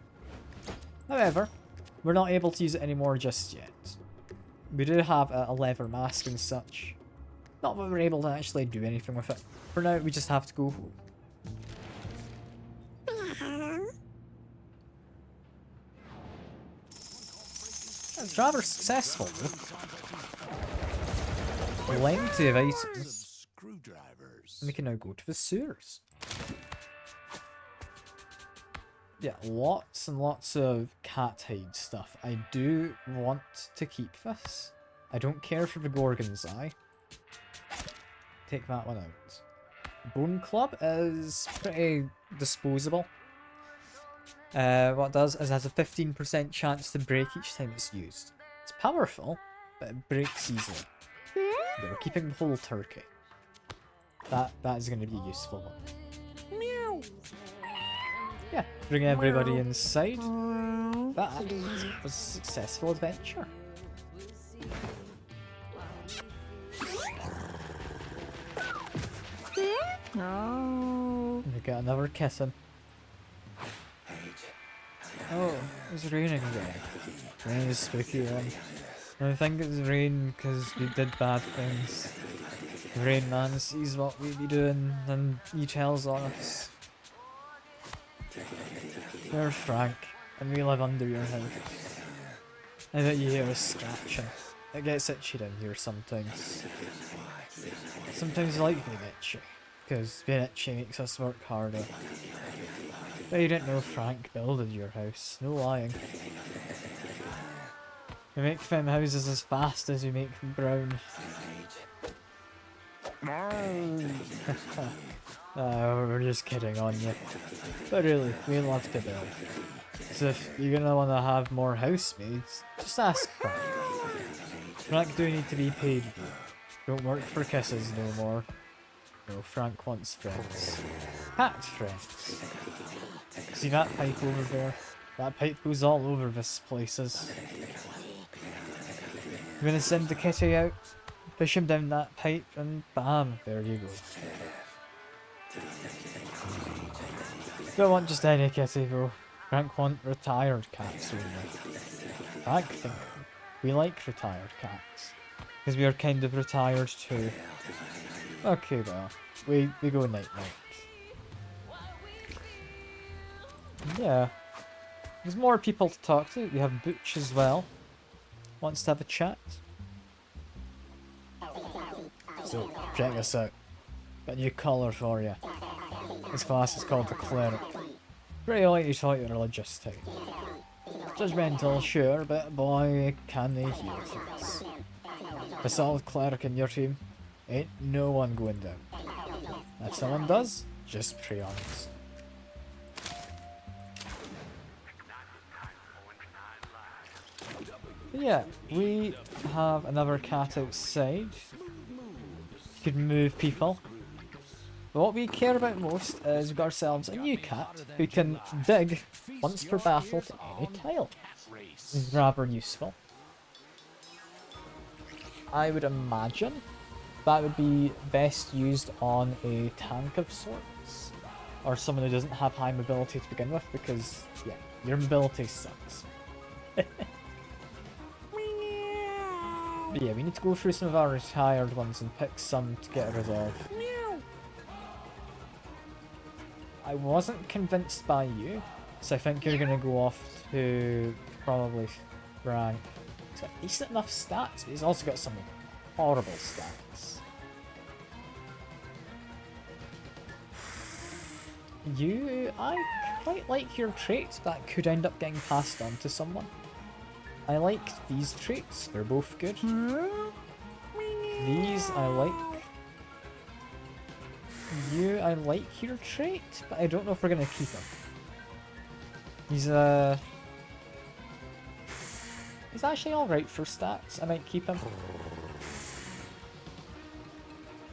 Speaker 1: However, we're not able to use it anymore just yet. We do have a leather mask and such. Not that we're able to actually do anything with it. For now, we just have to go home. It's rather successful, though. Plenty of items. And we can now go to the sewers. Yeah, lots and lots of cat hide stuff. I do want to keep this. I don't care for the Gorgon's Eye. Take that one out. Bone Club is pretty disposable. What it does is it has a 15% chance to break each time it's used. It's powerful, but it breaks easily. Yeah, we're keeping the whole turkey. That is going to be a useful one.
Speaker 3: Meow.
Speaker 1: Yeah, bring everybody inside. That was a successful adventure.
Speaker 3: No.
Speaker 1: We got another kissing. Oh, it's raining again. Rain is spooky one. I think it's Rain because we did bad things. Rain Man sees what we be doing and he tells on us. You're Frank, and we live under your house. I bet you hear us scratching. It gets itchy down here sometimes. Sometimes I like being itchy, because being itchy makes us work harder. But you didn't know Frank builded your house, no lying. We make them houses as fast as we make them brown. We're just kidding on you. But really, we love to build. So if you're gonna wanna have more housemaids, just ask Frank. Frank do need to be paid. Don't work for kisses no more. No, Frank wants friends. Cat friends. See that pipe over there? That pipe goes all over this places. I'm gonna send the kitty out, push him down that pipe, and bam, there you go. Don't want just any kitty though. Frank want retired cats only. Frank think we like retired cats. Because we are kind of retired too. Okay well, we go night night. Yeah. There's more people to talk to. We have Butch as well. Wants to have a chat. So, check this out. Got a new colour for you. This class is called the Cleric. Pretty likely to thought you're a religious type. Judgmental, sure, but boy, can they hear things. A solid Cleric in your team, ain't no one going down. If someone does, just pray on it. Yeah, we have another cat outside. You could move people. But what we care about most is we've got ourselves a new cat who can dig once per battle to any tile. This is rather useful. I would imagine that would be best used on a tank of sorts. Or someone who doesn't have high mobility to begin with because, yeah, your mobility sucks. But yeah, we need to go through some of our retired ones and pick some to get rid of. I wasn't convinced by you, so I think you're gonna go off to probably Frank. He's got decent enough stats, but he's also got some horrible stats. I quite like your traits that could end up getting passed on to someone. I like these traits, they're both good. These I like. I like your trait, but I don't know if we're gonna keep him. He's actually alright for stats, I might keep him.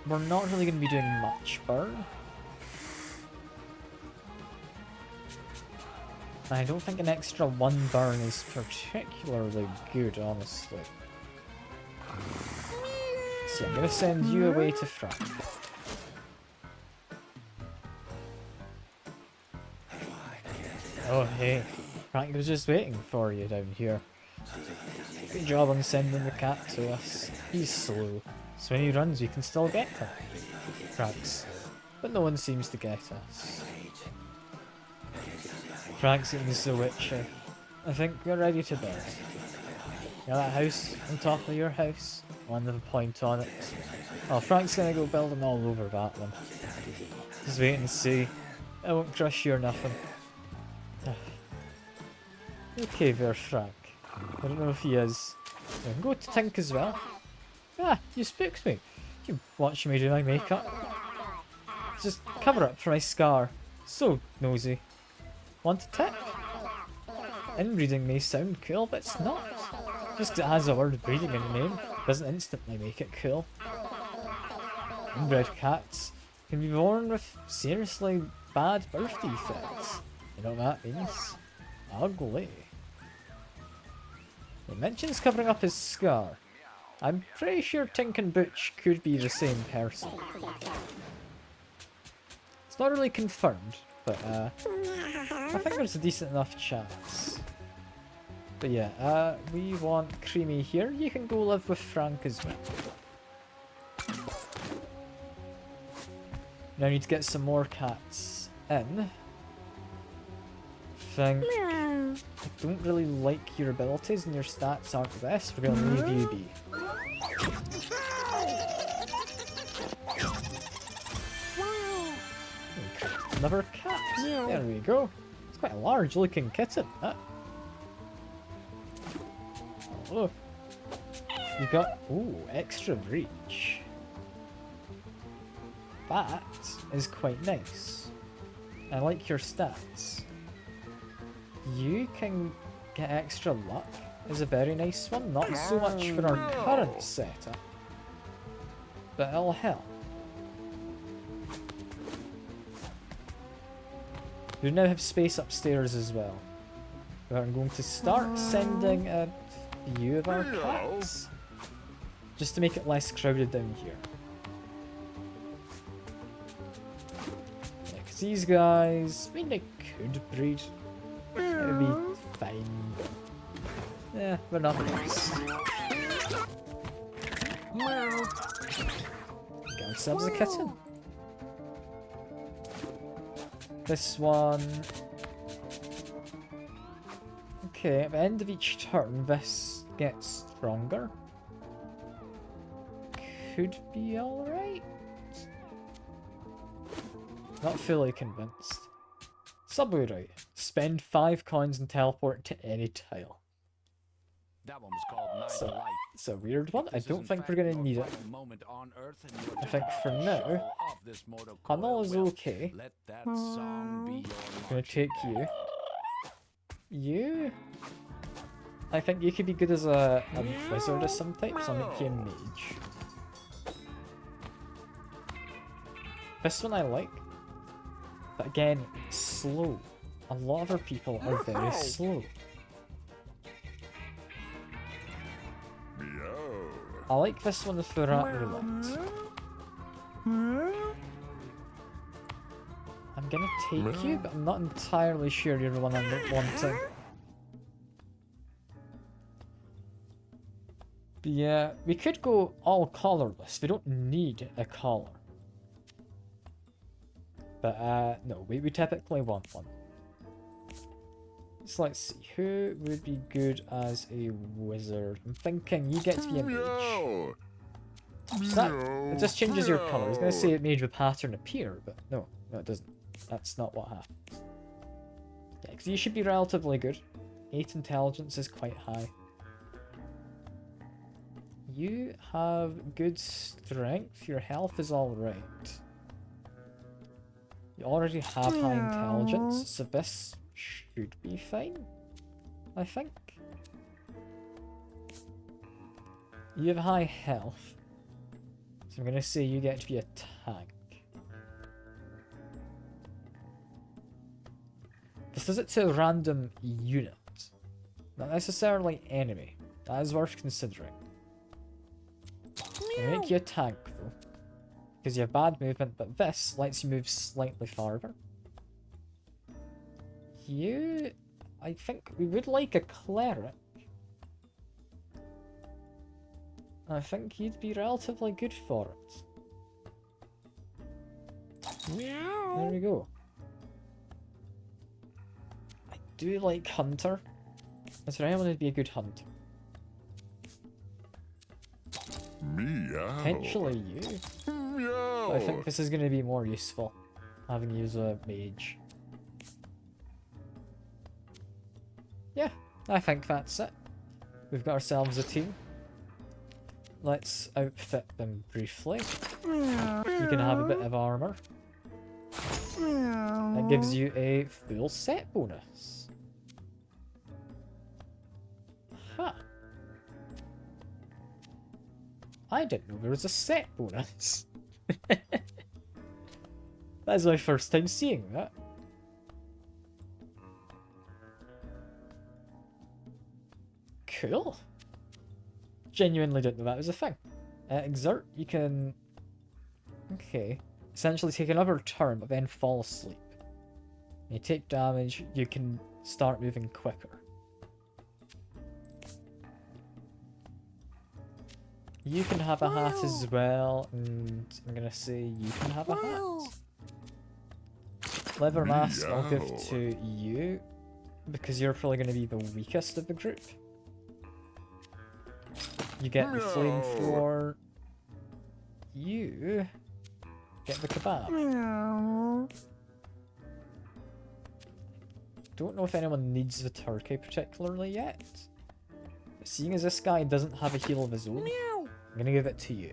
Speaker 1: We're not really gonna be doing much burn. I don't think an extra 1 burn is particularly good, honestly. So I'm gonna send you away to Frank. Oh hey, Frank was just waiting for you down here. Good job on sending the cat to us. He's slow, so when he runs we can still get him. Frank's slow, but no one seems to get us. Frank's getting so witchy. I think we're ready to build. Yeah, that house on top of your house, one with a point on it. Oh, Frank's gonna go building all over that one. Just wait and see. I won't crush you or nothing. Okay there, Frank. I don't know if he is. I can go to Tink as well. Ah, you spooked me. You watching me do my makeup. Just cover up for my scar. So nosy. Want a tip? Inbreeding may sound cool, but it's not. Just 'cause it has the word breeding in the name doesn't instantly make it cool. Inbred cats can be born with seriously bad birth defects. You know what that means? Ugly. It mentions covering up his scar. I'm pretty sure Tink and Butch could be the same person. It's not really confirmed, but I think there's a decent enough chance. But yeah, we want Creamy here. You can go live with Frank as well. Now I need to get some more cats in. Think
Speaker 3: Meow.
Speaker 1: I don't really like your abilities and your stats aren't the best. We're gonna leave you be. Another cat.
Speaker 3: Meow.
Speaker 1: There we go. It's quite a large looking kitten. That. Oh. You got extra reach. That is quite nice. I like your stats. You can get extra luck is a very nice one. Not so much for our current setup, but it'll help. We now have space upstairs as well. We're going to start sending a few of our cats, just to make it less crowded down here. Yeah, 'cause these guys, I mean, they could breed. It'd be fine. Yeah, we're not nice. Get ourselves a kitten. This one. Okay, at the end of each turn, this gets stronger. Could be alright. Not fully convinced. Subway right. Spend 5 coins and teleport to any tile.
Speaker 2: That one was called Night of Life.
Speaker 1: It's a weird one. I don't think we're gonna need it. I think for now, Hunnel is okay.
Speaker 2: Let that song be
Speaker 1: I'm gonna take you. You? I think you could be good as a wizard of some type, so I'll make you a mage. This one I like. But again, slow. A lot of our people are very slow. I like this one for that roulette. I'm gonna take you, but I'm not entirely sure you're the one I'm wanting. But yeah, we could go all colorless. We don't need a color. But no, we typically want one. So let's see, who would be good as a wizard? I'm thinking you get to be a mage. It just changes your colour. I was going to say it made the pattern appear, but no, it doesn't. That's not what happened. Yeah, because you should be relatively good. 8 intelligence is quite high. You have good strength. Your health is alright. You already have high intelligence, so this should be fine, I think. You have high health, so I'm gonna say you get to be a tank. This does it to a random unit, not necessarily enemy. That is worth considering. I'll make you a tank though, because you have bad movement, but this lets you move slightly farther. You... I think we would like a cleric. I think you'd be relatively good for it. There we go. I do like hunter. That's right, I want to be a good hunter. Potentially you. But I think this is going to be more useful, having you as a mage. Yeah, I think that's it. We've got ourselves a team. Let's outfit them briefly. You can have a bit of armor. That gives you a full set bonus. Huh. I didn't know there was a set bonus. That's my first time seeing that. Cool. Genuinely didn't know that was a thing. Exert, you can... Okay. Essentially take another turn, but then fall asleep. When you take damage, you can start moving quicker. You can have a hat as well, and I'm gonna say you can have a hat. Leather mask I'll give to you, because you're probably gonna be the weakest of the group. You get the flamethrower. You get the kebab. Don't know if anyone needs the turkey particularly yet. But seeing as this guy doesn't have a heal of his own, I'm gonna give it to you.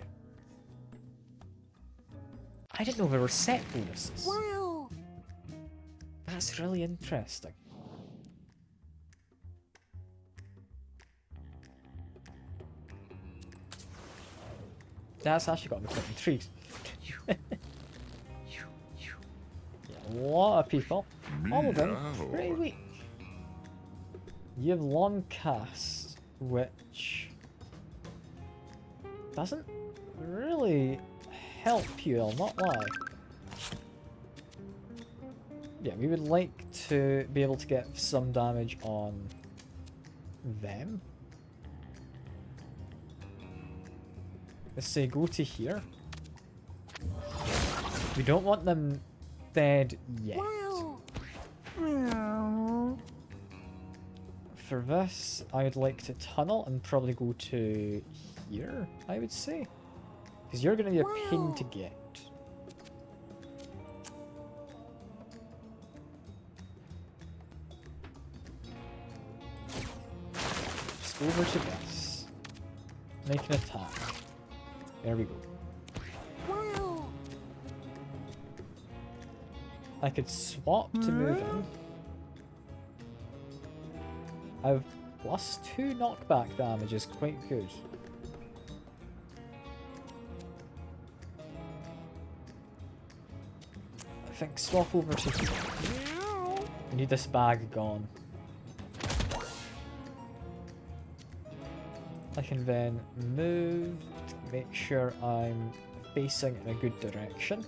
Speaker 1: I didn't know there were set bonuses. That's really interesting. That's actually got me quite intrigued. Yeah, a lot of people. All of them pretty weak. You have long cast, which doesn't really help you, I'll not lie. Yeah, we would like to be able to get some damage on them. Let's say go to here. We don't want them dead yet. For this, I'd like to tunnel and probably go to here, I would say. Because you're going to be a pain to get. Just over to this. Make an attack. There we go. I could swap to move in. I've +2 knockback damage is quite good. I think swap over to here. I need this bag gone. I can then move to make sure I'm facing in a good direction.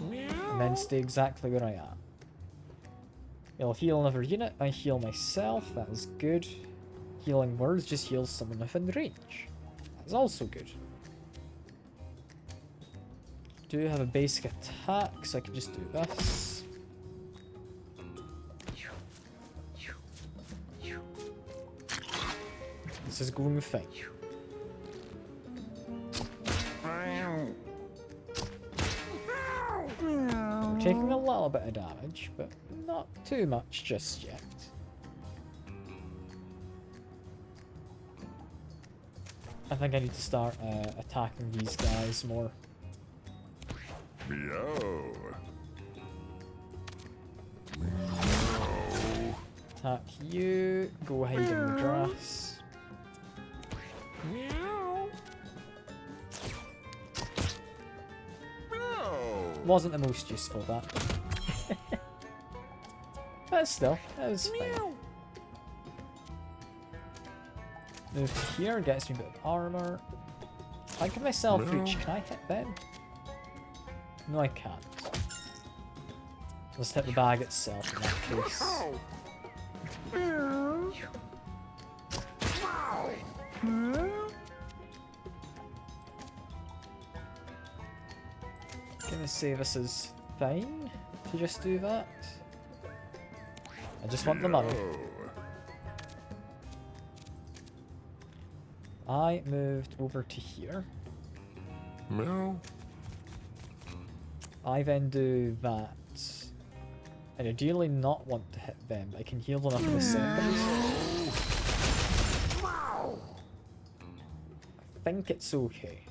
Speaker 1: And then stay exactly where I am. It'll heal another unit, I heal myself, that is good. Healing words just heals someone within range. That's also good. Do have a basic attack, so I can just do this. This is going fine. We're taking a little bit of damage, but not too much just yet. I think I need to start attacking these guys more.
Speaker 4: Meow.
Speaker 1: Attack you, go hide in the grass. Wasn't the most useful, that. But still, that was fine. Move to here, gets me a bit of armor. If I give myself reach, can I hit them? No, I can't. Let's hit the bag itself in that case. Gonna say this is fine to just do that. I just want the money. I moved over to here.
Speaker 4: Meow.
Speaker 1: I then do that. And ideally not want to hit them. I can heal them up in a second. I think it's okay.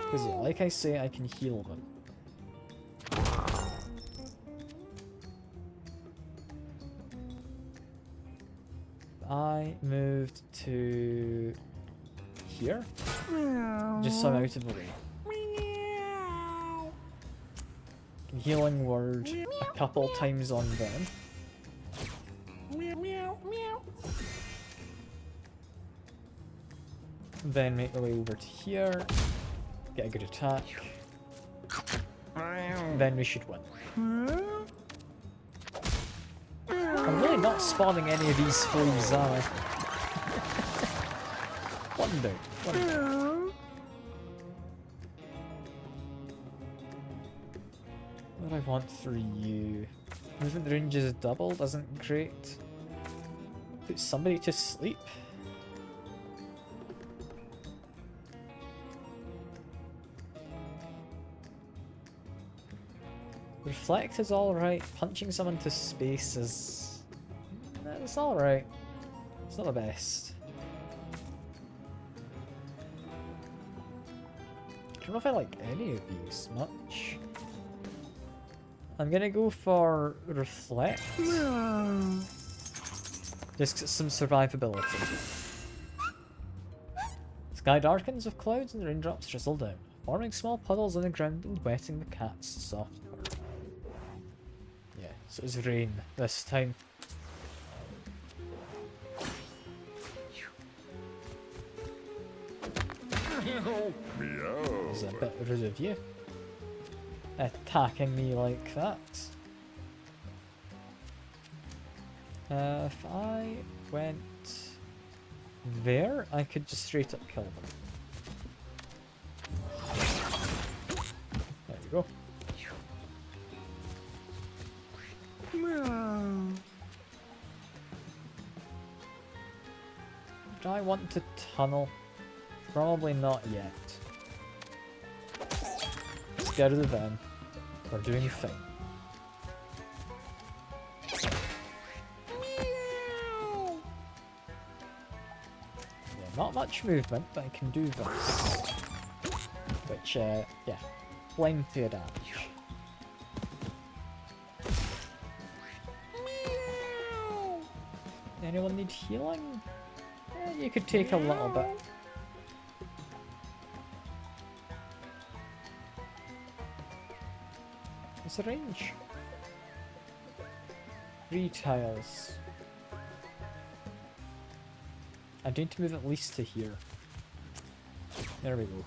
Speaker 1: Because yeah, like I say, I can heal them. I moved to here, just so I'm out of the way. Healing word a couple times on them. Then make my way over to here, get a good attack. Then we should win. I'm really not spawning any of these fleas, are I? One down. One down. What do I want for you? Movement range is doubled, isn't great. Put somebody to sleep. Reflect is alright. Punching someone to space is... it's alright. It's not the best. I don't know if I like any of these much. I'm gonna go for Reflect. Just some survivability. Sky darkens with clouds and raindrops drizzle down, forming small puddles on the ground and wetting the cat's soft fur. Yeah, so it's rain this time.
Speaker 4: Meow.
Speaker 1: Is a bit rude of you. Attacking me like that. If I went there, I could just straight up kill them. There we go. Do I want to tunnel? Probably not yet. Let's get rid of them. We're doing fine. Yeah, not much movement, but I can do this. Which, yeah, plenty of damage. Anyone need healing? You could take a little bit. What's the range? 3 tiles. I need to move at least to here. There we go.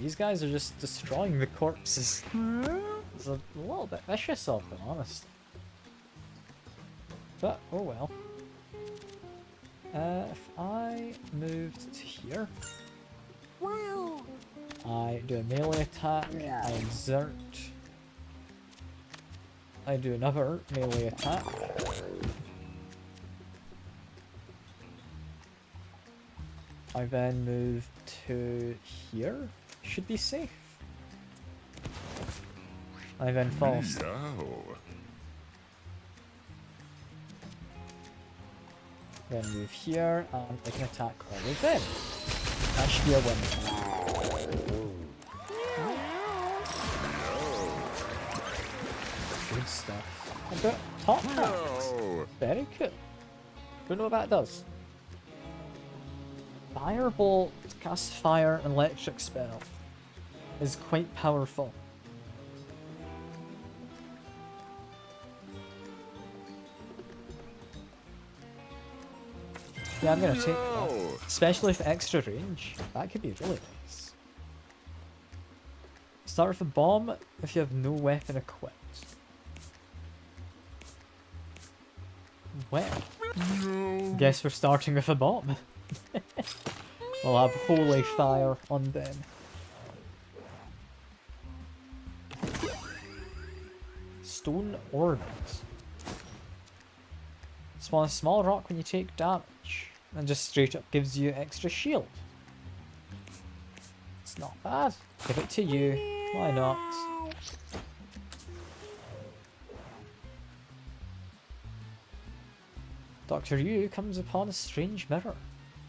Speaker 1: These guys are just destroying the corpses. It's a little bit vicious of them, honestly. But, oh well. If I moved to here, I do a melee attack, I exert, I do another melee attack, I then move to here, should be safe. I then fall asleep. Then move here, and I can attack all of them. That should be a win. Good stuff. I got top hat. Very cool. Don't know what that does. Firebolt casts fire and electric spell. Is quite powerful. Yeah, I'm gonna take that. Especially for extra range. That could be really nice. Start with a bomb if you have no weapon equipped. Well, guess we're starting with a bomb. We'll have holy fire on them. Stone ornament. Spawn a small rock when you take damage, and just straight up gives you extra shield. It's not bad. Give it to you. Why not? Dr. Yu comes upon a strange mirror.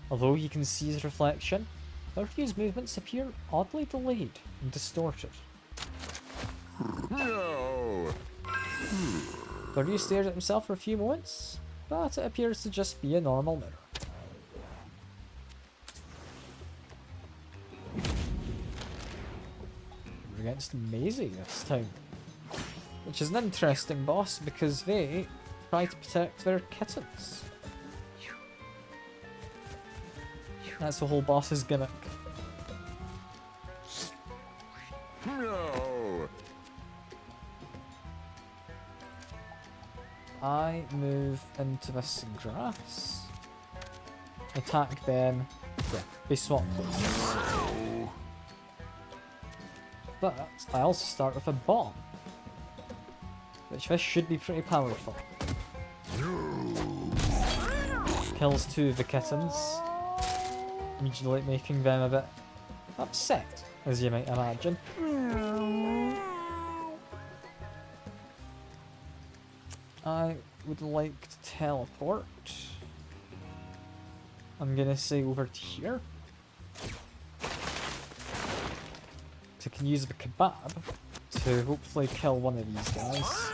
Speaker 1: Although he can see his reflection, Dr. Yu's movements appear oddly delayed and distorted. Dr. Yu stares at himself for a few moments, but it appears to just be a normal mirror. We're against Maisie this time, which is an interesting boss because they try to protect their kittens. That's the whole boss's gimmick.
Speaker 4: No.
Speaker 1: I move into this grass. Attack them. Yeah, they swap places. But I also start with a bomb. Which this should be pretty powerful. Kills 2 of the kittens. Immediately making them a bit upset, as you might imagine. I would like to teleport. I'm gonna say over to here. So I can use the kebab to hopefully kill one of these guys.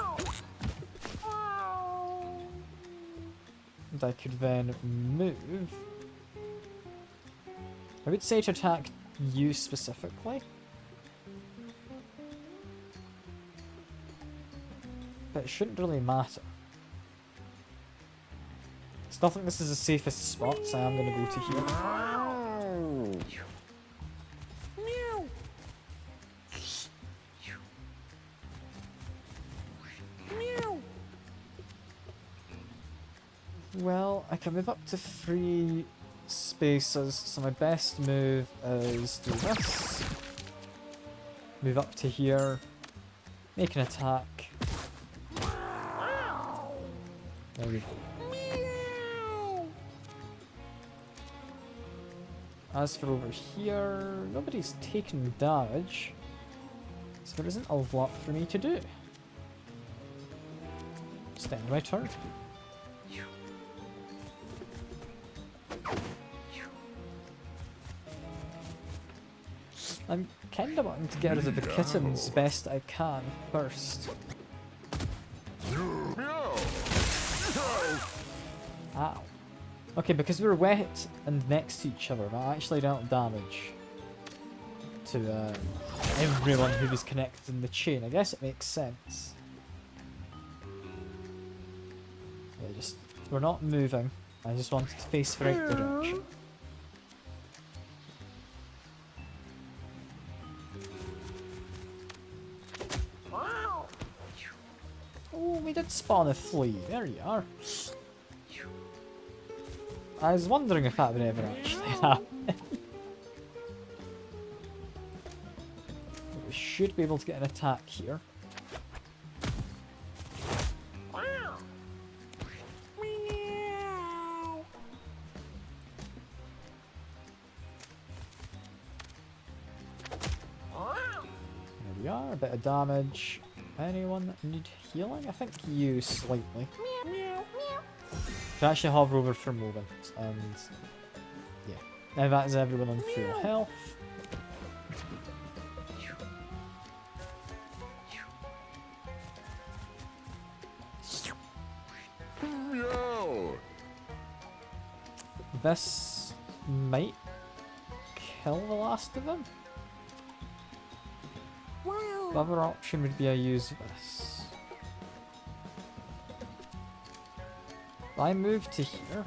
Speaker 1: And I could then move. I would say to attack you specifically. But it shouldn't really matter. I still think this is the safest spot, so I am going to go to here. Well, I can move up to 3 spaces, so my best move is do this. Move up to here. Make an attack. There we go. As for over here, nobody's taken damage, so there isn't a lot for me to do. Just end my turn. I'm kinda wanting to get rid of the kittens best I can first. Ow. Okay, because we're wet and next to each other, that actually dealt damage to everyone who was connected in the chain. I guess it makes sense. Yeah, we're not moving. I just wanted to face the right direction. Oh, we did spawn a flea. There you are. I was wondering if that would ever actually happen. We should be able to get an attack here. There we are, a bit of damage. Anyone need healing? I think you slightly. Can actually hover over for a moment, and yeah. Now that is everyone on full health. This might kill the last of them. The other option would be I use this. I move to here.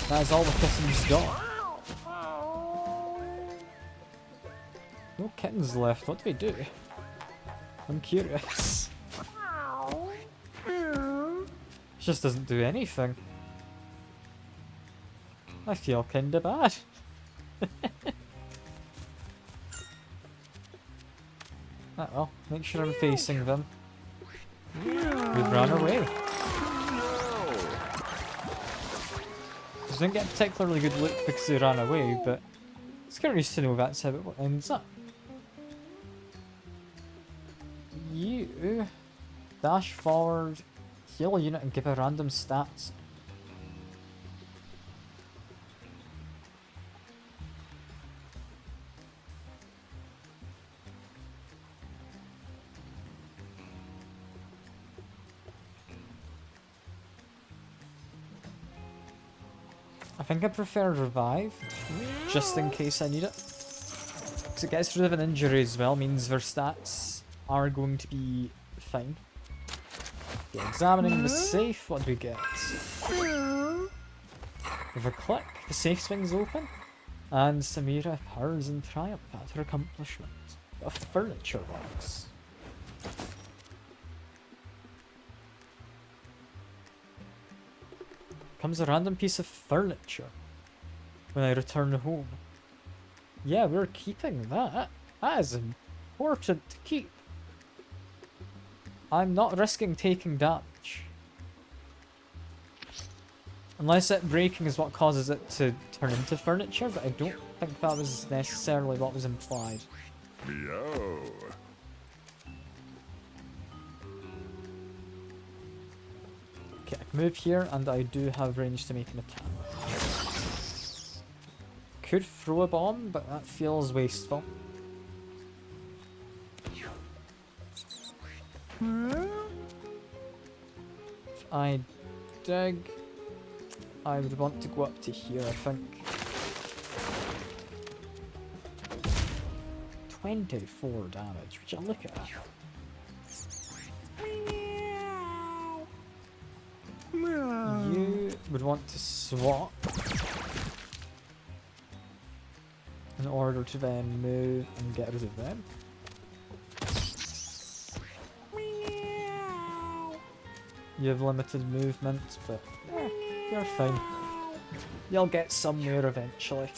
Speaker 1: That is all the kittens got. No kittens left. What do we do? I'm curious. It just doesn't do anything. I feel kinda bad. Oh well, make sure I'm facing them. We've run away. I didn't get a particularly good look because they ran away, but it's curious to know that's how it ends up. You dash forward, heal a unit and give a random stats. I think I prefer revive, just in case I need it. Because it gets rid of an injury as well, means their stats are going to be fine. Okay, examining the safe, what do we get? With a click, the safe swings open, and Samira purrs in triumph at her accomplishment. A furniture box. Comes a random piece of furniture when I return home. Yeah, we're keeping that. That is important to keep. I'm not risking taking damage. Unless it breaking is what causes it to turn into furniture, but I don't think that was necessarily what was implied.
Speaker 4: Meow.
Speaker 1: Okay, I can move here, and I do have range to make an attack. Could throw a bomb, but that feels wasteful. If I dig, I would want to go up to here, I think. 24 damage, would you look at that? You would want to swap in order to then move and get rid of them. You have limited movement, but you're fine. You'll get somewhere eventually.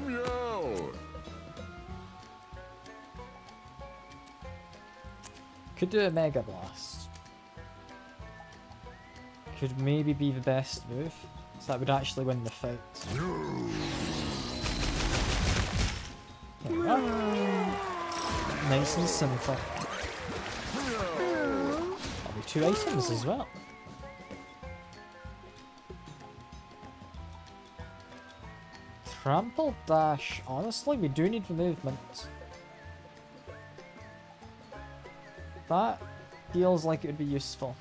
Speaker 4: Meow.
Speaker 1: Could do a Mega Blast. Could maybe be the best move, so that would actually win the fight. There we are. Nice and simple. That'll be 2 items as well. Trample dash. Honestly, we do need the movement. That feels like it would be useful.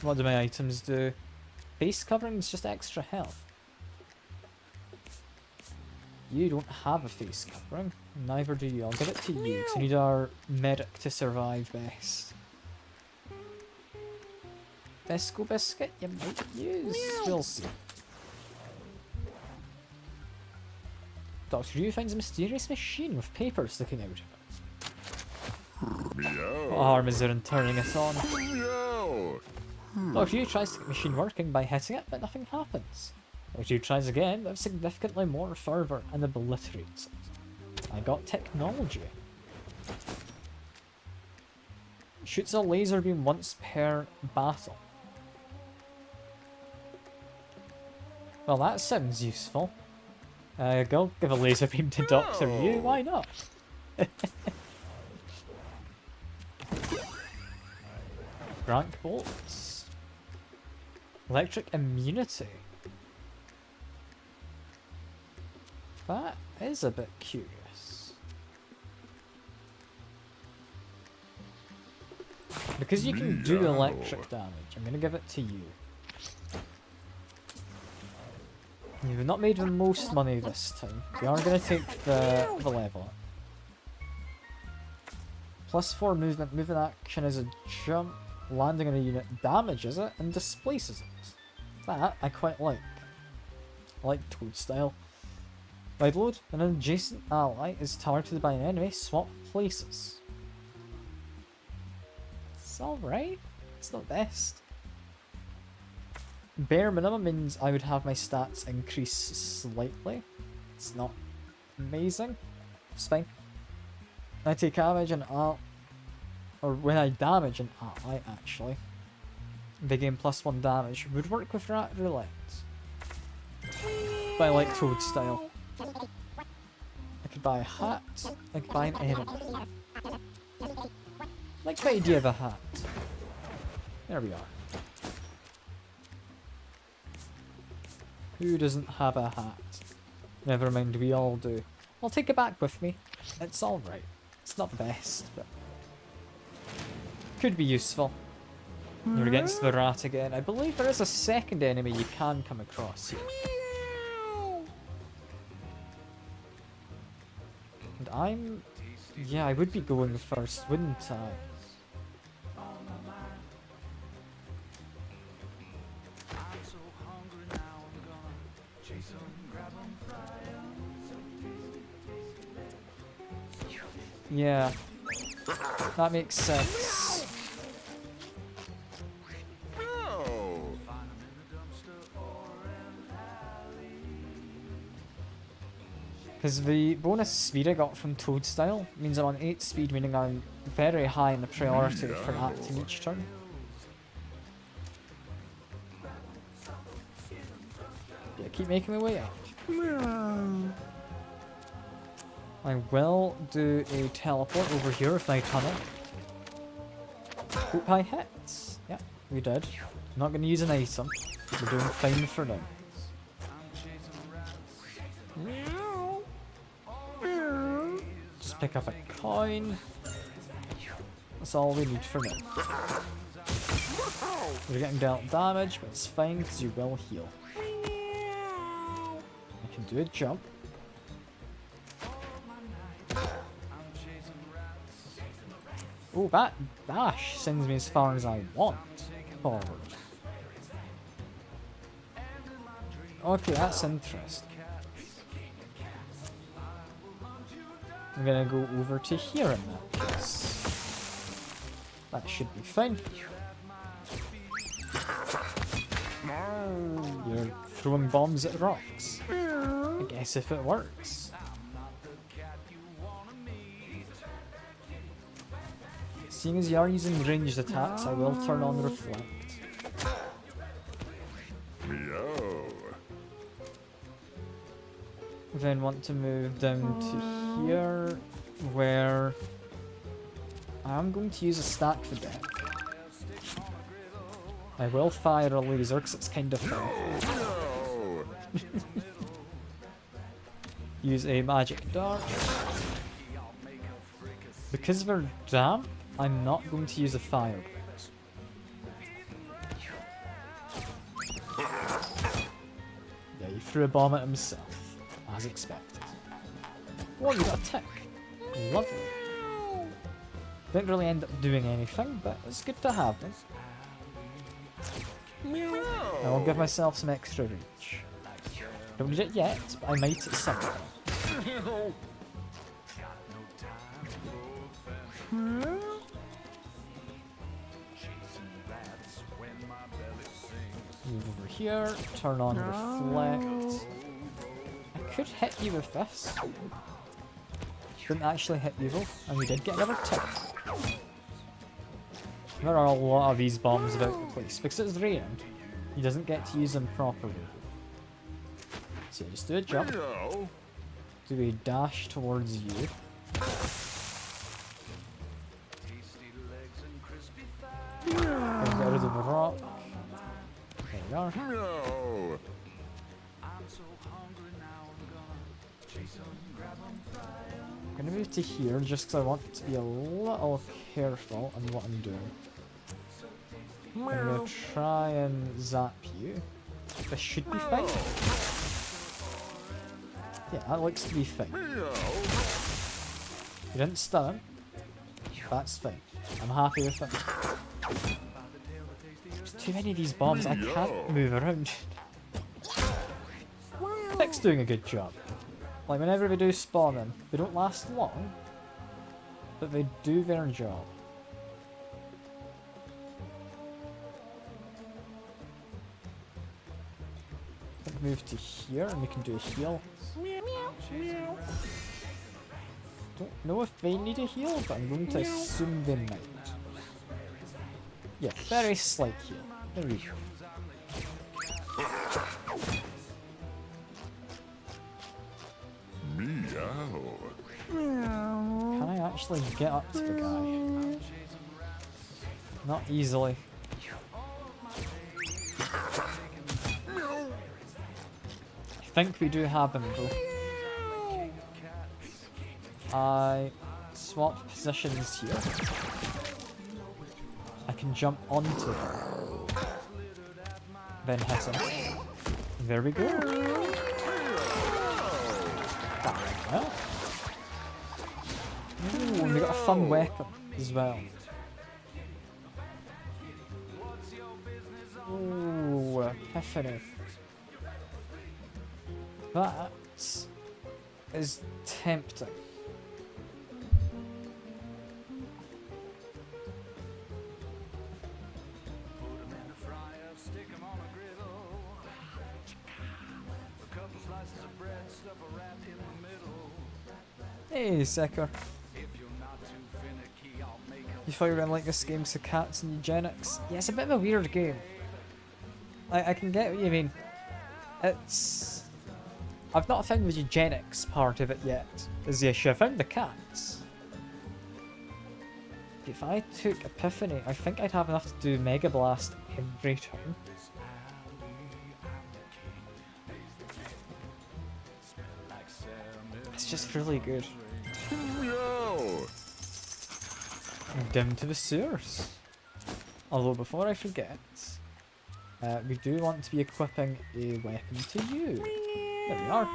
Speaker 1: What do my items do? Face covering is just extra health. You don't have a face covering. Neither do you. I'll give it to you, because you need our medic to survive best. Disco biscuit you might use. We'll see. Doctor Yu finds a mysterious machine with paper sticking out of it.
Speaker 4: Meow.
Speaker 1: What harm is there in turning it on?
Speaker 4: Meow.
Speaker 1: Doctor Yu tries to get the machine working by hitting it, but nothing happens. Doctor Yu tries again, but with significantly more fervor and obliterates it. I got technology. Shoots a laser beam once per battle. Well, that sounds useful. Go give a laser beam to Doctor Yu, why not? Rank bolts. Electric immunity. That is a bit curious. Because you can do electric damage, I'm gonna give it to you. You've not made the most money this time. We are going to take the level up. +4 movement. Moving action is a jump. Landing on a unit damages it and displaces it. That I quite like. I like Toadstyle. Wide load. An adjacent ally is targeted by an enemy. Swap places. It's alright. It's not best. Bare minimum means I would have my stats increase slightly. It's not amazing. It's fine. I take damage and or when I damage an ally, actually, they gain +1 damage. Would work with Rat Roulette. But I like Toadstyle. I could buy a hat. I could buy an enemy. Like the idea of a hat. There we are. Who doesn't have a hat? Never mind, we all do. I'll take it back with me. It's alright. It's not the best, but could be useful. You're against the rat again. I believe there is a second enemy you can come across here. And I'm... yeah, I would be going first, wouldn't I? Yeah. That makes sense.
Speaker 4: No.
Speaker 1: Because the bonus speed I got from Toadstyle means I'm on 8 speed, meaning I'm very high in the priority for acting each turn. Yeah, keep making my way up. I will do a teleport over here with my tunnel. Hope I hit. Yeah, we did. I'm not going to use an item. We're doing fine for now. Just pick up a coin. That's all we need for now. We're getting dealt damage, but it's fine because you will heal. I can do a jump. Oh, that dash sends me as far as I want forward. Okay, that's interesting. I'm gonna go over to here in that case. That should be fine. You're throwing bombs at rocks. I guess if it works. Seeing as you are using ranged attacks, I will turn on Reflect.
Speaker 4: Meow.
Speaker 1: Then want to move down to here, where I'm going to use a stack for death. I will fire a laser because it's kind of fun.
Speaker 4: No.
Speaker 1: Use a magic dart. Because they're damp, I'm not going to use a fire. Yeah, he threw a bomb at himself, as expected. Oh, you got a tick. Lovely. Didn't really end up doing anything, but it's good to have them. I will give myself some extra reach. Don't need it yet, but I might at some point. Move over here, turn on Reflect. I could hit you with this. Didn't actually hit you though, and we did get another tick. There are a lot of these bombs about the place. Because it's raining, he doesn't get to use them properly. So just do a jump,
Speaker 4: No.
Speaker 1: do a dash towards you. Get rid of the rock. There we are.
Speaker 4: No.
Speaker 1: I'm gonna move to here just because I want to be a little careful on what I'm doing. I'm gonna try and zap you. This should be fine. Yeah, that looks to be fine.
Speaker 4: Meow.
Speaker 1: You didn't stun him. That's fine. I'm happy with it. There's too many of these bombs, I can't move around. Thick's doing a good job. Like, whenever they do spawn in, they don't last long, but they do their job. Let's move to here and we can do a heal. Don't know if they need a heal, but I'm going to assume they might. Yeah, very slight heal. There we go.
Speaker 4: Meow.
Speaker 1: Can I actually get up to the guy? Not easily. I think we do have him though. I swap positions here. I can jump onto him. Then hit him. There we go. That went well. Ooh, and we got a fun weapon as well. Ooh, Epiphany. That is tempting. Hey, Secker. You thought you were gonna like this game, so Cats and Eugenics? Yeah, it's a bit of a weird game. I can get what you mean. It's... I've not found the eugenics part of it yet, is the issue. I found the cats. If I took Epiphany, I think I'd have enough to do Mega Blast every turn. It's just really good.
Speaker 4: Meow.
Speaker 1: Down to the sewers. Although before I forget, we do want to be equipping a weapon to you. There we are.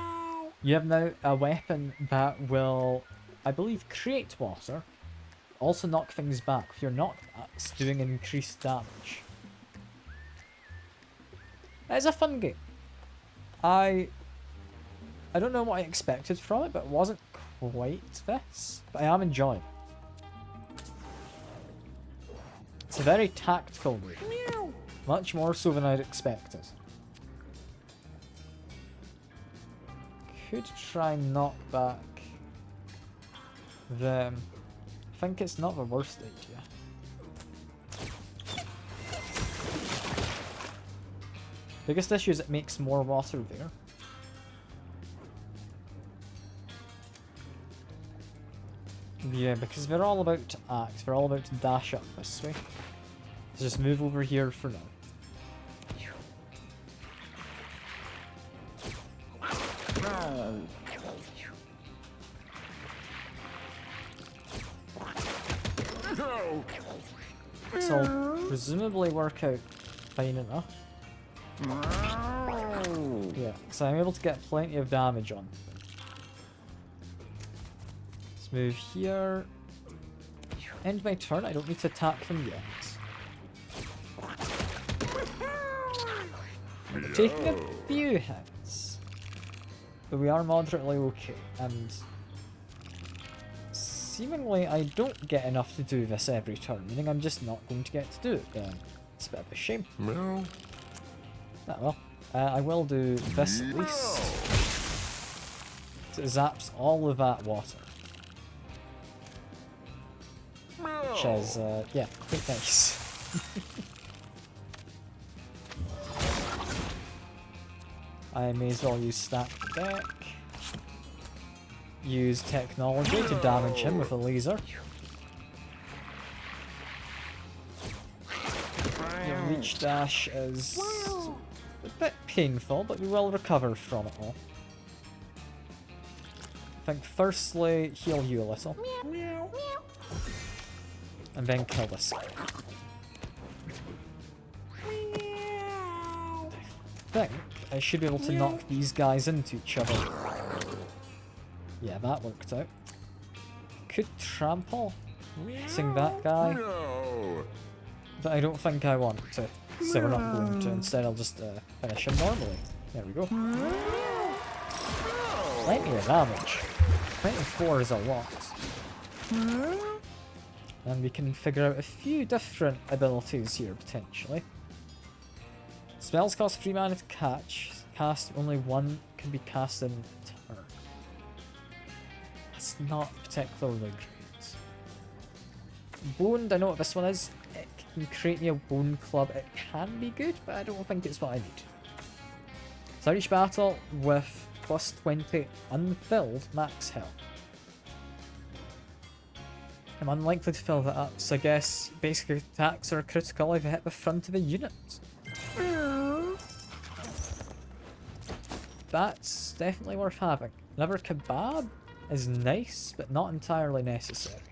Speaker 1: You have now a weapon that will, I believe, create water. Also knock things back. With your knockbacks doing increased damage. It's a fun game. I don't know what I expected from it, but it wasn't quite this. But I am enjoying it. It's a very tactical game. Much more so than I'd expected. Could try and knock back them. I think it's not the worst idea. Biggest issue is it makes more water there. Yeah, because they're all about to act. They're all about to dash up this way. Let's just move over here for now.
Speaker 4: No.
Speaker 1: This will presumably work out fine enough. Yeah, so I'm able to get plenty of damage on. Let's move here. End my turn, I don't need to attack them yet. We're taking a few hits, but we are moderately okay, and seemingly I don't get enough to do this every turn, meaning I'm just not going to get to do it then. It's a bit of a shame.
Speaker 4: Meow.
Speaker 1: Ah well, I will do this at least. So it zaps all of that water. Which is, yeah, quite nice. I may as well use Stack Deck. Use technology to damage him with a laser. Your reach dash is a bit painful, but we will recover from it all. I think firstly heal you a little. And then kill this guy. I think I should be able to knock these guys into each other. Yeah, that worked out. Could trample, sing that guy,
Speaker 4: No.
Speaker 1: but I don't think I want to, so we're not going to. Instead, I'll just finish him normally. There we go. Plenty of damage. 24 is a lot. And we can figure out a few different abilities here, potentially. Spells cost 3 mana to cast, only one can be cast in a turn. That's not particularly great. Boned, I know what this one is. It can create me a bone club. It can be good, but I don't think it's what I need. So I reach battle with plus 20 unfilled max health. I'm unlikely to fill that up, so I guess basic attacks are critical if I hit the front of a unit. That's definitely worth having. Another kebab is nice, but not entirely necessary.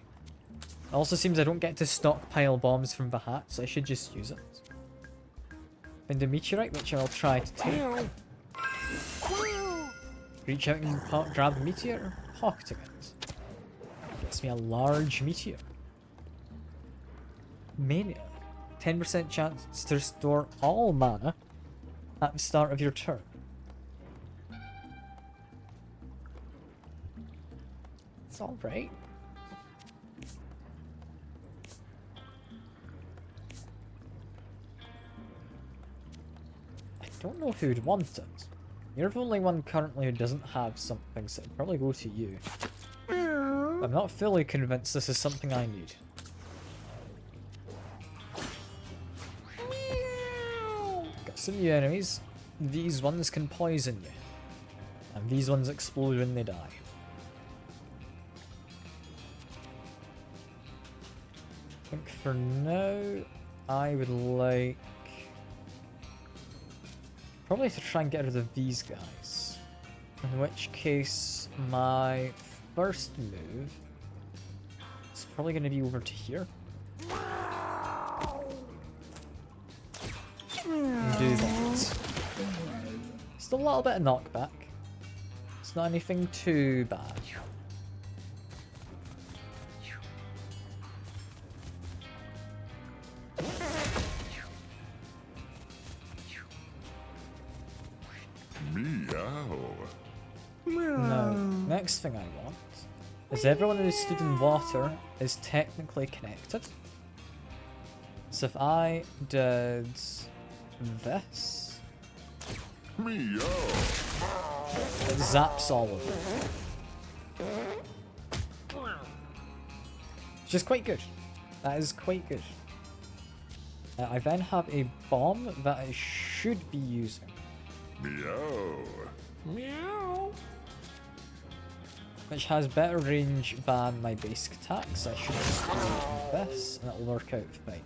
Speaker 1: It also seems I don't get to stockpile bombs from the hat, so I should just use it. Find a meteorite, which I'll try to take. Reach out and grab the meteor, pocketing it. Gets me a large meteor. Mania. 10% chance to restore all mana at the start of your turn. It's alright. I don't know who'd want it. You're the only one currently who doesn't have something, so I'd probably go to you. I'm not fully convinced this is something I need. Got some new enemies. These ones can poison you. And these ones explode when they die. I think for now, I would like... probably to try and get rid of these guys. In which case, my first move is probably going to be over to here. And do that. Still a little bit of knockback. It's not anything too bad.
Speaker 4: Meow.
Speaker 1: Now, next thing I want is everyone who stood in water is technically connected. So if I did this,
Speaker 4: Meow.
Speaker 1: it zaps all of them. Which is quite good. That is quite good. I then have a bomb that I should be using.
Speaker 4: Meow.
Speaker 3: Meow.
Speaker 1: Which has better range than my basic attacks. I should just do this and it'll work out fine.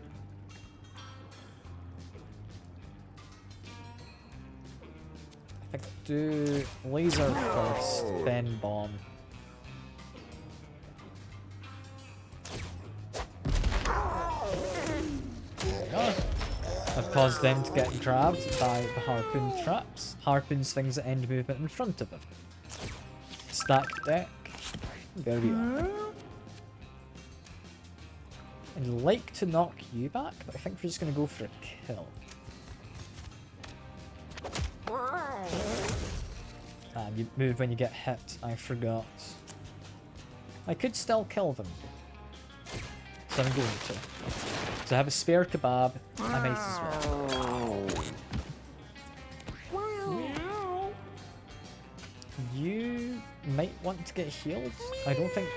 Speaker 1: I think I'll do laser first, then bomb. There we go. I've caused them to get grabbed by the harpoon traps. Harpoons things that end movement in front of them. Stack deck. There we are. I'd like to knock you back, but I think we're just going to go for a kill. You move when you get hit, I forgot. I could still kill them. So I'm going to. So I have a spare kebab, I might as well. You might want to get healed. I don't think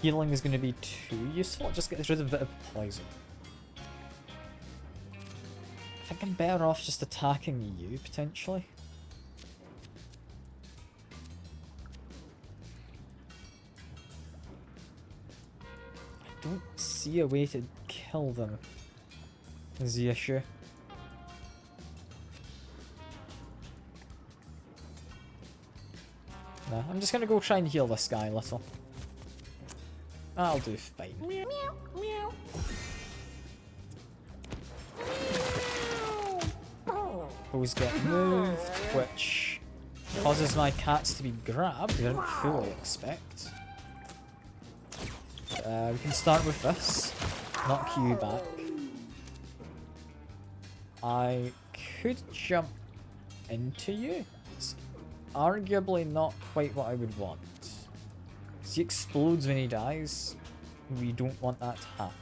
Speaker 1: healing is going to be too useful. It just gets rid of a bit of poison. I think I'm better off just attacking you, potentially. I don't see a way to kill them, is the issue. Nah, I'm just gonna go try and heal this guy a little. I'll do fine.
Speaker 3: Meow. Meow.
Speaker 1: Those get moved, which causes my cats to be grabbed, I didn't fully expect. We can start with this. Knock you back. I could jump into you. It's arguably not quite what I would want. He explodes when he dies. We don't want that to happen.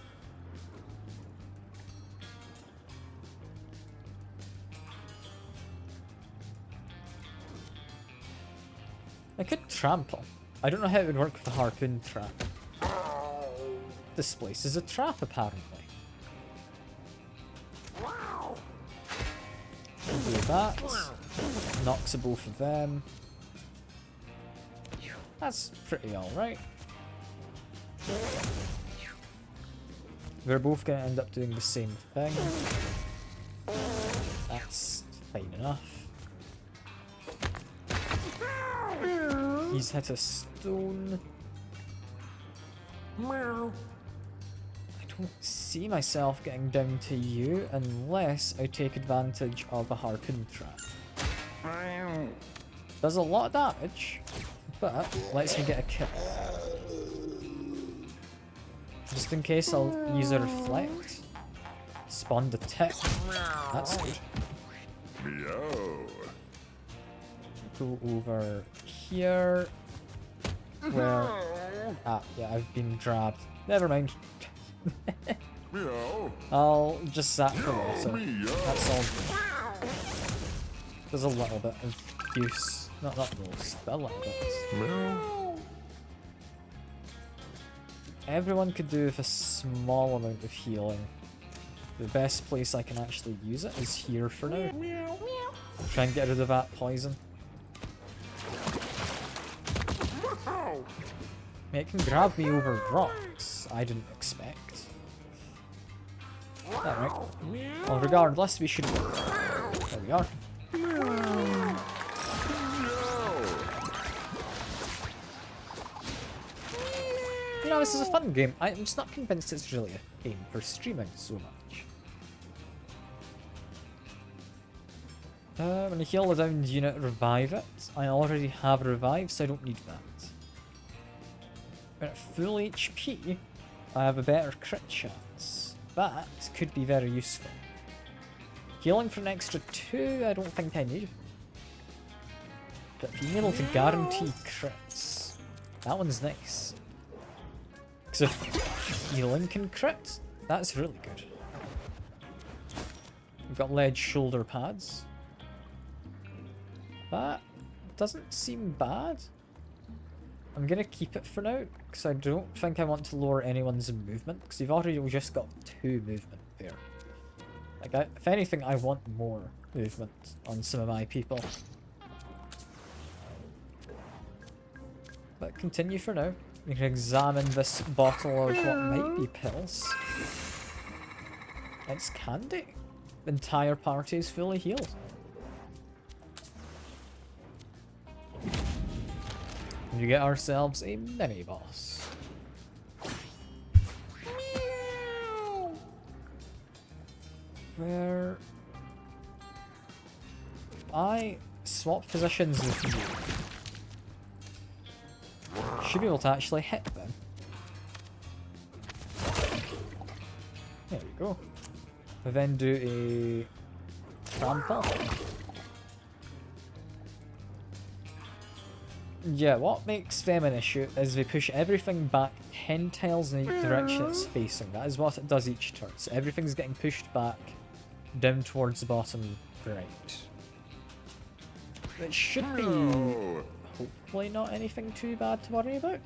Speaker 1: I could trample. I don't know how it would work with the harpoon trap. This place is a trap, apparently. Do that. Knocks both of them. That's pretty alright. We're both going to end up doing the same thing. That's fine enough. He's hit a stone.
Speaker 3: Meow.
Speaker 1: I don't see myself getting down to you unless I take advantage of a harpoon trap. Does a lot of damage, but lets me get a kill. Just in case, I'll use a reflect. Spawned a tick. That's good.
Speaker 4: Meow.
Speaker 1: Go over here. Where... Ah, yeah, I've been grabbed. Never mind.
Speaker 4: Meow.
Speaker 1: I'll just zap the water.
Speaker 4: Meow.
Speaker 1: That's all good. There's a little bit of use. Not most, but a little bit.
Speaker 4: Meow.
Speaker 1: Everyone could do with a small amount of healing. The best place I can actually use it is here for now. Try and get rid of that poison. It can grab me over rocks. I didn't expect. Alright. Well, regardless, we should... There we are. You know, this is a fun game. I'm just not convinced it's really a game for streaming so much. When you heal a downed unit, revive it. I already have revive, so I don't need that. When at full HP, I have a better crit chance. That could be very useful. Healing for an extra 2, I don't think I need. But being able to guarantee crits, that one's nice. Because if healing can crit, that's really good. We've got lead shoulder pads. That doesn't seem bad. I'm gonna keep it for now, because I don't think I want to lower anyone's movement, because you've already just got 2 movement there. Like, if anything, I want more movement on some of my people. But continue for now. You can examine this bottle of what might be pills. It's candy. The entire party is fully healed. And you get ourselves a mini boss. Where if I swap positions with you, should be able to actually hit them. There we go. We then do a trample. Yeah, what makes them an issue is we push everything back 10 tiles in each direction it's facing. That is what it does each turn. So everything's getting pushed back down towards the bottom right. It should be hopefully not anything too bad to worry about.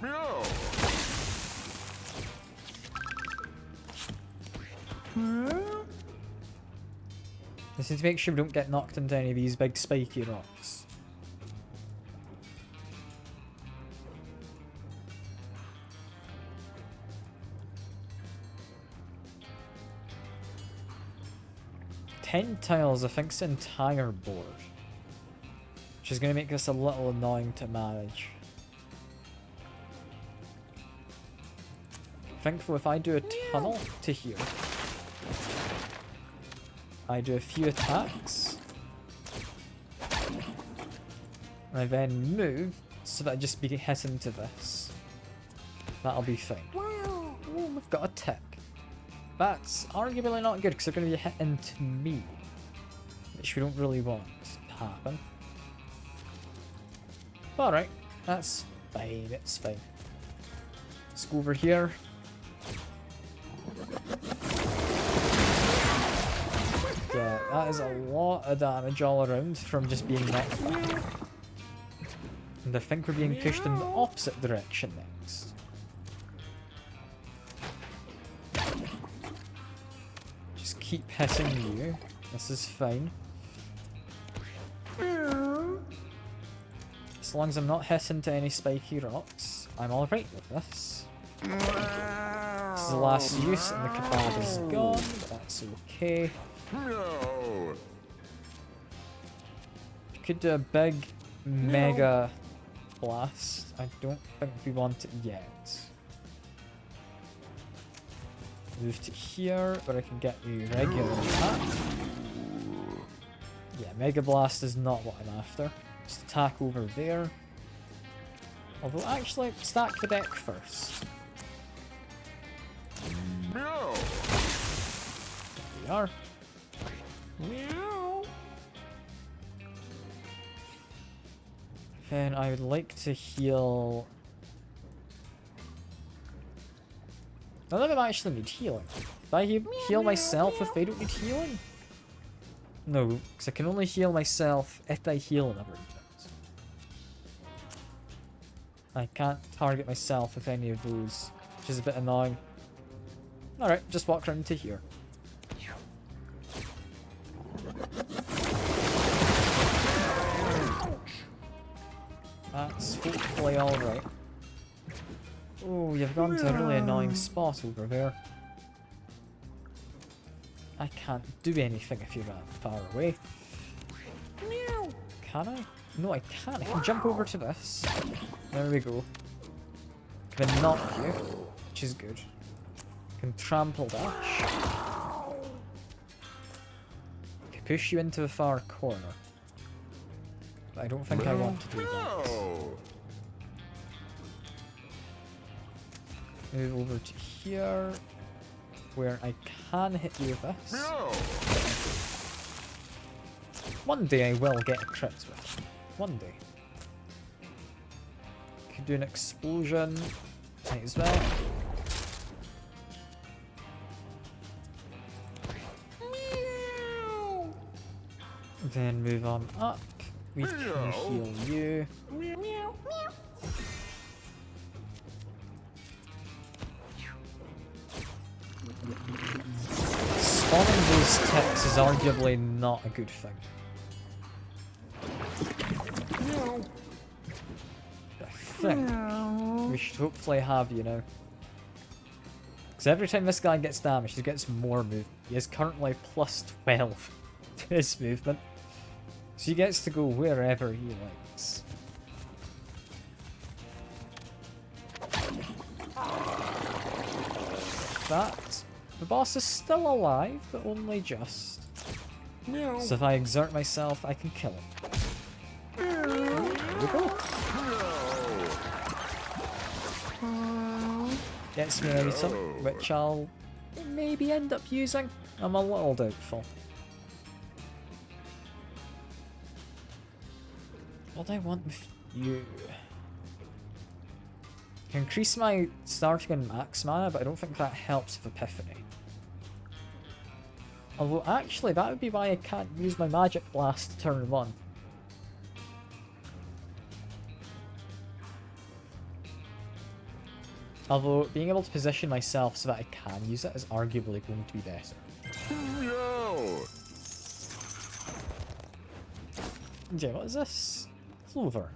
Speaker 4: Meow.
Speaker 1: Just need to make sure we don't get knocked into any of these big spiky rocks. Ten tiles, I think it's the entire board. Which is going to make this a little annoying to manage. Thankfully, if I do a tunnel to here, I do a few attacks, and I then move so that I just be hit into this. That'll be fine. Ooh, we've got a tick. That's arguably not good because they're going to be hit into me, which we don't really want to happen. Alright, that's fine, it's fine. Let's go over here. Yeah, that is a lot of damage all around from just being knocked back. And I think we're being pushed in the opposite direction next. Just keep hitting you. This is fine. As long as I'm not hitting to any spiky rocks, I'm alright with this. This is the last use and the kebab is gone, but that's okay.
Speaker 4: No.
Speaker 1: You could do a big mega blast. I don't think we want it yet. Move to here where I can get a regular attack. Yeah, mega blast is not what I'm after. Just attack over there. Although actually, stack the deck first.
Speaker 4: Meow.
Speaker 1: There we are.
Speaker 3: Meow.
Speaker 1: Then I would like to heal None of them actually need healing. Do I heal myself if they don't need healing? No, because I can only heal myself if I heal another unit. I can't target myself with any of those, which is a bit annoying. Alright, just walk around to here. That's hopefully alright. Oh, you've gone to a really annoying spot over there. I can't do anything if you're that far away. Can I? No, I can't. I can jump over to this. There we go. Can knock you, which is good. Can trample dash. Can push you into the far corner. But I don't think I want to do that. Move over to here, where I can hit you with this. One day I will get a crit with you. One day. Could do an explosion. Might as well. Then move on up. We can heal you. Spawning those ticks is arguably not a good thing. I think we should hopefully have you now. Because every time this guy gets damaged, he gets more movement. He is currently plus 12 to his movement. So he gets to go wherever he likes. That. The boss is still alive, but only just. So if I exert myself, I can kill him. There we go. Gets me an item, which I'll maybe end up using. I'm a little doubtful. What do I want with you? I can increase my starting and max mana, but I don't think that helps with Epiphany. Although actually, that would be why I can't use my Magic Blast turn 1. Although, being able to position myself so that I can use it is arguably going to be better. Yeah, what is this? Clover.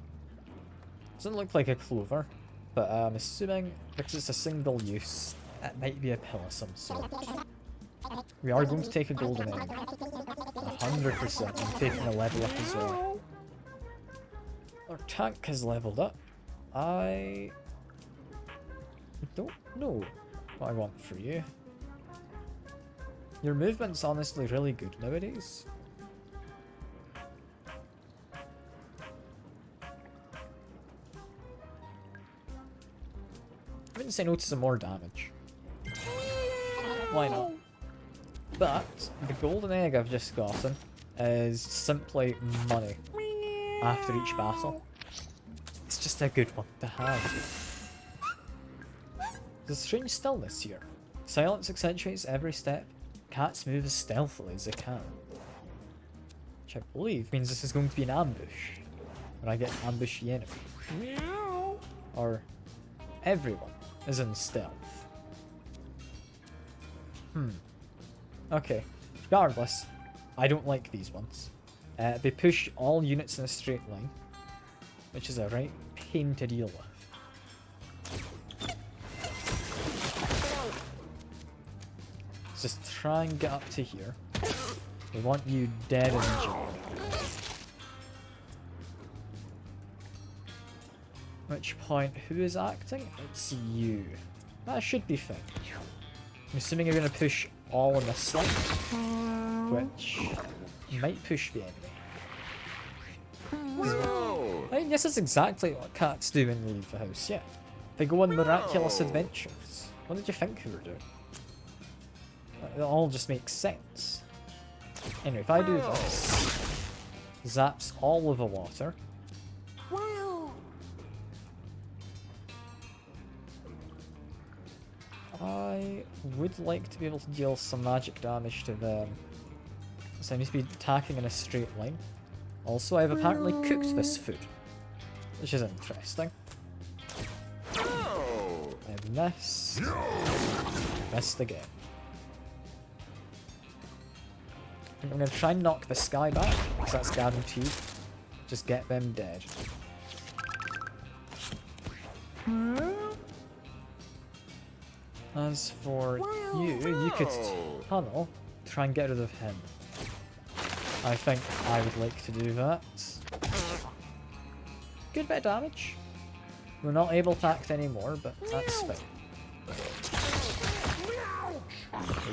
Speaker 1: Doesn't look like a clover, but I'm assuming because it's a single use, it might be a pill of some sort. We are going to take a golden egg. 100%. I'm taking a level up as well. Our tank has leveled up. I don't know what I want for you. Your movement's honestly really good nowadays. I wouldn't say no to some more damage. Why not? But the golden egg I've just gotten is simply money after each battle. It's just a good one to have. There's a strange stillness here. Silence accentuates every step. Cats move as stealthily as they can. Which I believe means this is going to be an ambush. When I get to ambush the enemy.
Speaker 3: Meow.
Speaker 1: Or everyone is in stealth. Okay. Regardless, I don't like these ones. They push all units in a straight line, which is a right pain to deal with. Let's just try and get up to here. We want you dead and injured. At which point, who is acting? It's you. That should be fine. I'm assuming you're going to push all in this line, which might push the enemy. I mean, this is exactly what cats do when they leave the house, yeah. They go on miraculous adventures. What did you think we were doing? It all just makes sense. Anyway, if I do this, zaps all of the water. I would like to be able to deal some magic damage to them. So I need to be attacking in a straight line. Also, I've apparently cooked this food, which is interesting.
Speaker 4: No.
Speaker 1: I missed. Missed again. I think I'm going to try and knock this guy back, because that's guaranteed. Just get them dead. As for you, you could tunnel, try and get rid of him. I think I would like to do that. Good bit of damage. We're not able to act anymore, but that's fine.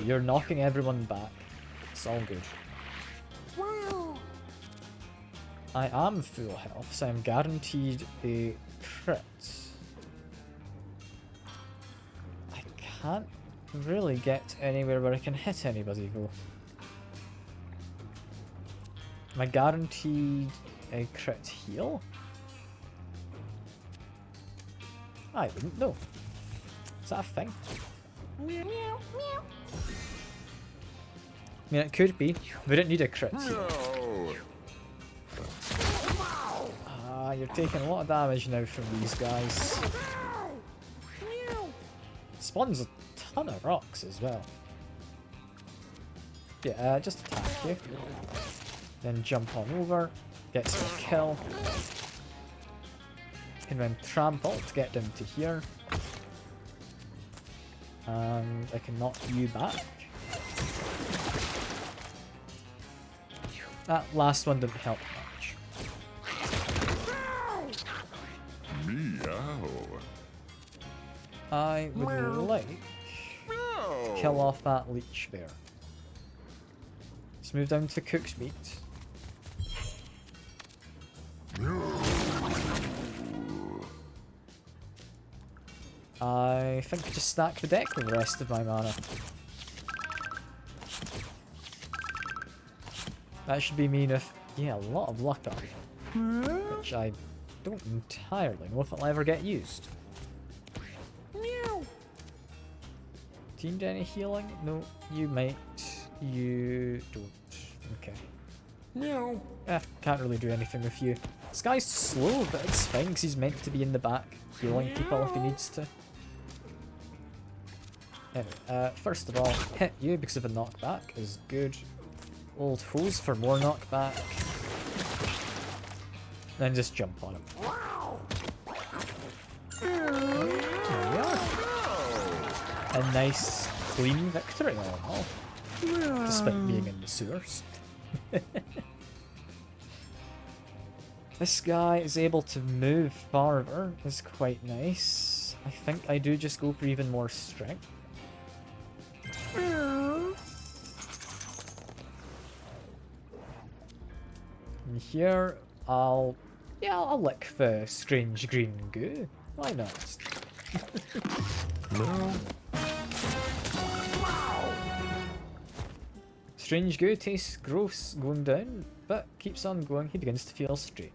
Speaker 1: You're knocking everyone back. It's all good. I am full health, so I'm guaranteed a crit. I can't really get anywhere where I can hit anybody though. Am I guaranteed a crit heal? I wouldn't know. Is that a thing? I mean, it could be. We didn't need a crit heal.
Speaker 4: No.
Speaker 1: Ah, you're taking a lot of damage now from these guys. Spawns a ton of rocks as well. Yeah, just attack you. Then jump on over, get some kill. Can then trample to get down to here. And I can knock you back. That last one didn't help much.
Speaker 4: Meow.
Speaker 1: I would like to kill off that leech there. Let's move down to cooked meat. I think I just stack the deck with the rest of my mana. That should be me with, yeah, a lot of luck on it. Which I don't entirely know if it'll ever get used. Do you need any healing? No, you might. You don't. Okay.
Speaker 3: Meow.
Speaker 1: Can't really do anything with you. This guy's slow, but it's fine because he's meant to be in the back, healing people if he needs to. Anyway, first of all, hit you because of a knockback is good. Old hose for more knockback. Then just jump on him. There we are. A nice, clean victory all in all. Despite being in the sewers. This guy is able to move farther, is quite nice. I think I do just go for even more strength. And here, I'll lick the strange green goo. Why not? Strange goo tastes gross going down, but keeps on going. He begins to feel straight.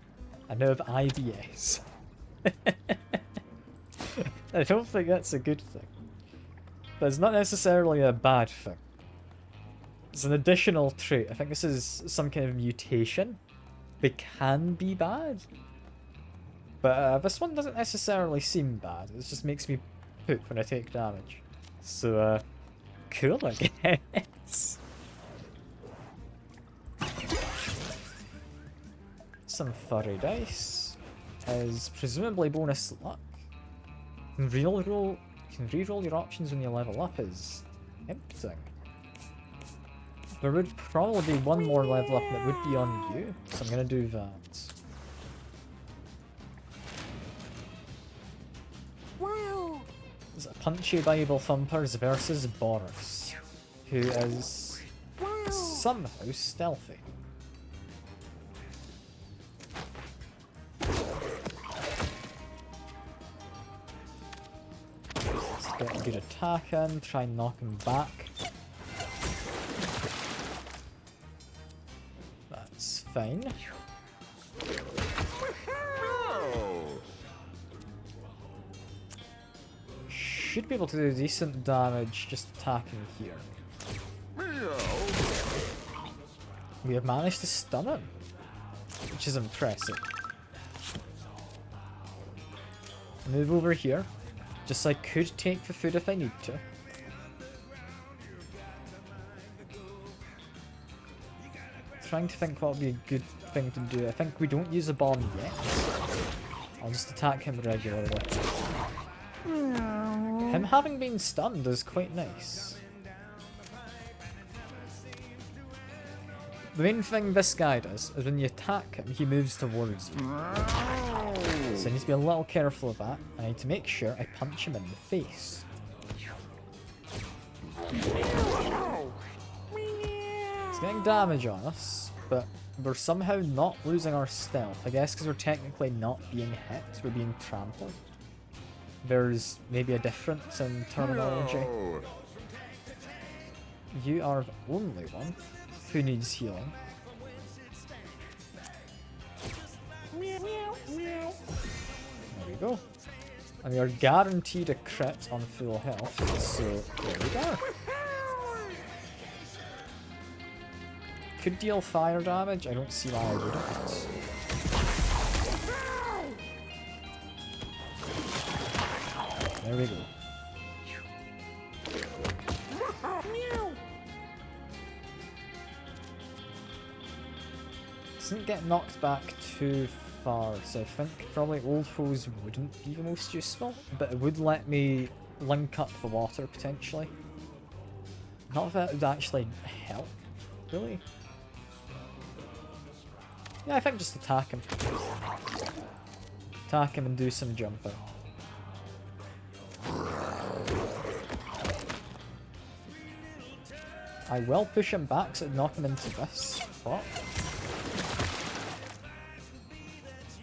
Speaker 1: I know of IBS. I don't think that's a good thing. But it's not necessarily a bad thing. It's an additional trait. I think this is some kind of mutation. They can be bad. But this one doesn't necessarily seem bad. It just makes me poop when I take damage. So, cool, I guess. Some furry dice is presumably bonus luck. Can reroll your options when you level up is tempting. There would probably be one more level up and it would be on you, so I'm gonna do that. Is it Punchy Bible Thumpers versus Boris, who is somehow stealthy. Let's get a good attack in, try and knock him back. That's fine. should be able to do decent damage just attacking here.
Speaker 4: Meow.
Speaker 1: We have managed to stun him, which is impressive. Move over here, just so I could take the food if I need to. Trying to think what would be a good thing to do. I think we don't use a bomb yet. I'll just attack him regularly. Him having been stunned is quite nice. The main thing this guy does is when you attack him, he moves towards you. So I need to be a little careful of that. I need to make sure I punch him in the face. He's getting damage on us, but we're somehow not losing our stealth. I guess because we're technically not being hit, we're being trampled. There's maybe a difference in terminology.
Speaker 4: Meow.
Speaker 1: You are the only one who needs healing.
Speaker 3: Meow, meow, meow.
Speaker 1: There we go. And we are guaranteed a crit on full health, so there we go. Could deal fire damage, I don't see why I wouldn't. There we go.
Speaker 3: Meow.
Speaker 1: Doesn't get knocked back too far, so I think probably old foes wouldn't be the most useful, but it would let me link up the water potentially. Not that it would actually help, really. Yeah, I think just attack him. Attack him and do some jumping. I will push him back so knock him into this spot.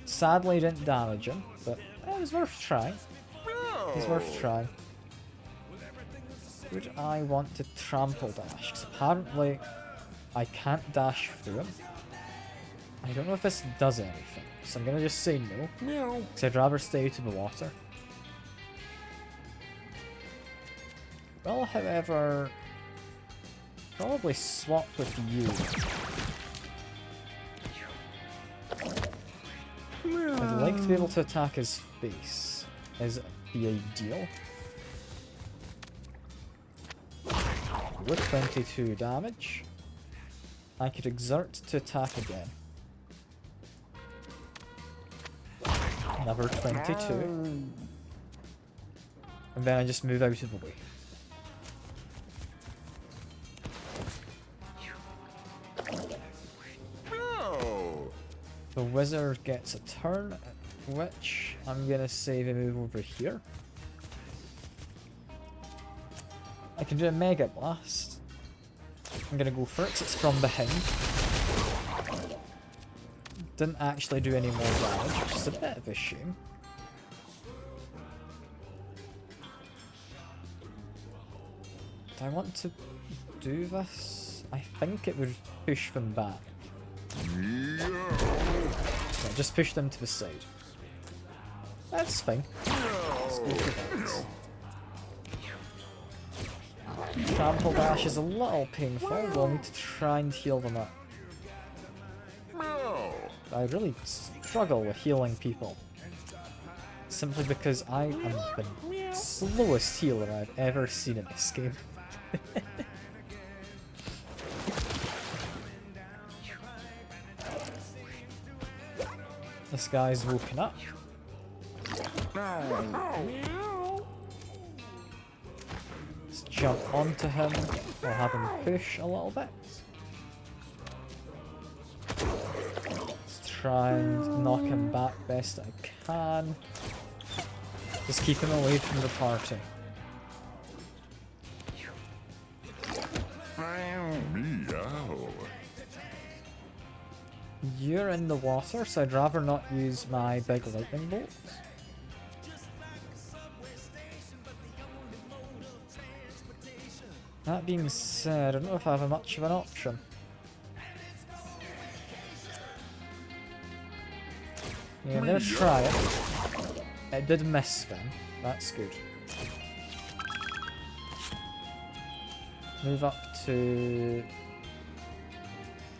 Speaker 1: Sadly didn't damage him, but it was worth trying. It was worth trying. Would I want to trample dash? Because apparently I can't dash through him. I don't know if this does anything, so I'm gonna just say no.
Speaker 3: Meow.
Speaker 1: Because I'd rather stay to the water. Well, however, probably swap with you. I'd like to be able to attack his face, is the ideal. With 22 damage, I could exert to attack again. Another 22. And then I just move out of the way.
Speaker 4: Meow.
Speaker 1: The wizard gets a turn, which I'm gonna save a move over here. I can do a Mega Blast. I'm gonna go for it 'cause it's from behind. Didn't actually do any more damage, which is a bit of a shame. Do I want to do this? I think it would push them back.
Speaker 4: Meow.
Speaker 1: Yeah, just push them to the side. That's fine. Let's go for that. Trample dash is a little painful, we'll need to try and heal them up.
Speaker 4: Meow.
Speaker 1: I really struggle with healing people. Simply because I am the slowest healer I've ever seen in this game. This guy's woken up.
Speaker 3: Meow.
Speaker 1: Let's jump onto him. We'll have him push a little bit. Let's try and knock him back best I can. Just keep him away from the party.
Speaker 4: Meow.
Speaker 1: You're in the water, so I'd rather not use my big lightning bolts. That being said, I don't know if I have much of an option. Yeah, I'm gonna try it. It did miss then. That's good. move up to...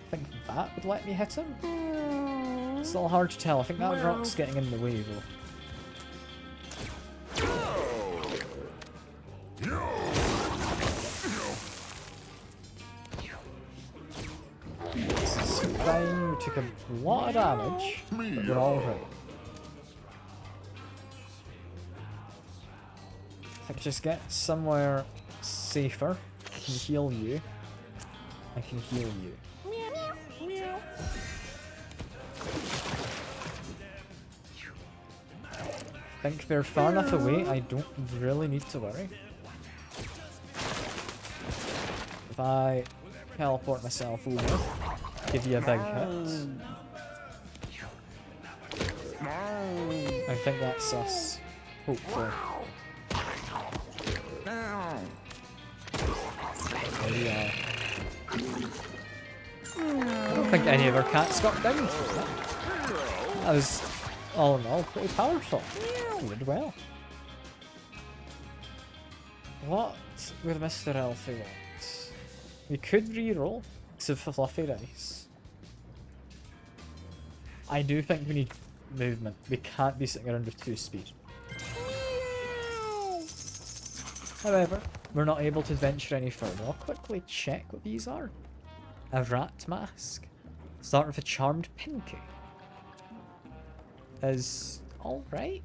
Speaker 1: I think that would let me hit him? It's a little hard to tell. I think that rock's getting in the way though. This is fine. We took a lot of damage, but we're alright. If I could just get somewhere safer, I can heal you. I can heal you. I think they're far enough away, I don't really need to worry. If I teleport myself over, give you a big hit. I think that's us. Hopefully. There we are. I don't think any of our cats got down for that. That was, all in all, pretty powerful. We did well. What would Mr. Elfie want? We could reroll to Fluffy Rice. I do think we need movement. We can't be sitting around with 2 speed. However, we're not able to venture any further. I'll quickly check what these are. A rat mask. Start with a charmed pinky. Is alright.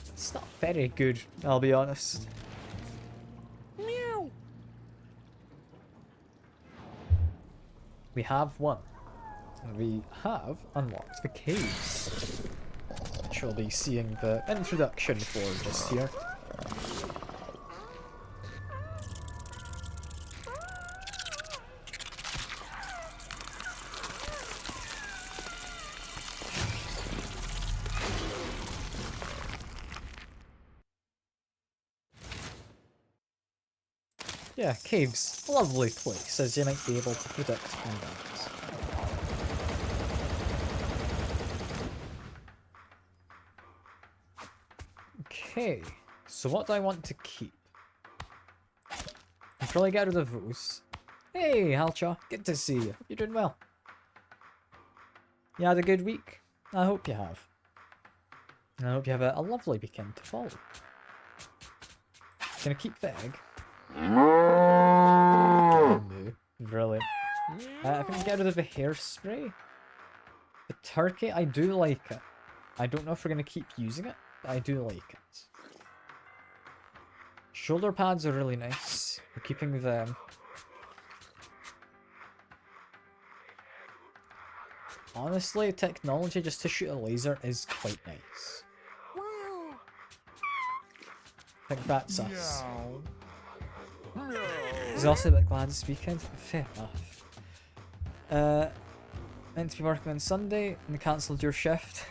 Speaker 1: It's not very good, I'll be honest.
Speaker 3: Meow.
Speaker 1: We have one. And we have unlocked the caves. Which we'll be seeing the introduction for just here. Yeah, caves. Lovely place, as you might be able to predict from that. Okay, so what do I want to keep? I'll probably get rid of those. Hey, Halcha, good to see you. You're doing well. You had a good week? I hope you have. And I hope you have a lovely weekend to follow. Gonna keep the egg. Oh, no. Brilliant. I can get rid of the hairspray. The turkey, I do like it. I don't know if we're going to keep using it, but I do like it. Shoulder pads are really nice. We're keeping them. Honestly, technology just to shoot a laser is quite nice. I think that's us. He's also a bit glad this weekend. Fair enough. Meant to be working on Sunday and cancelled your shift.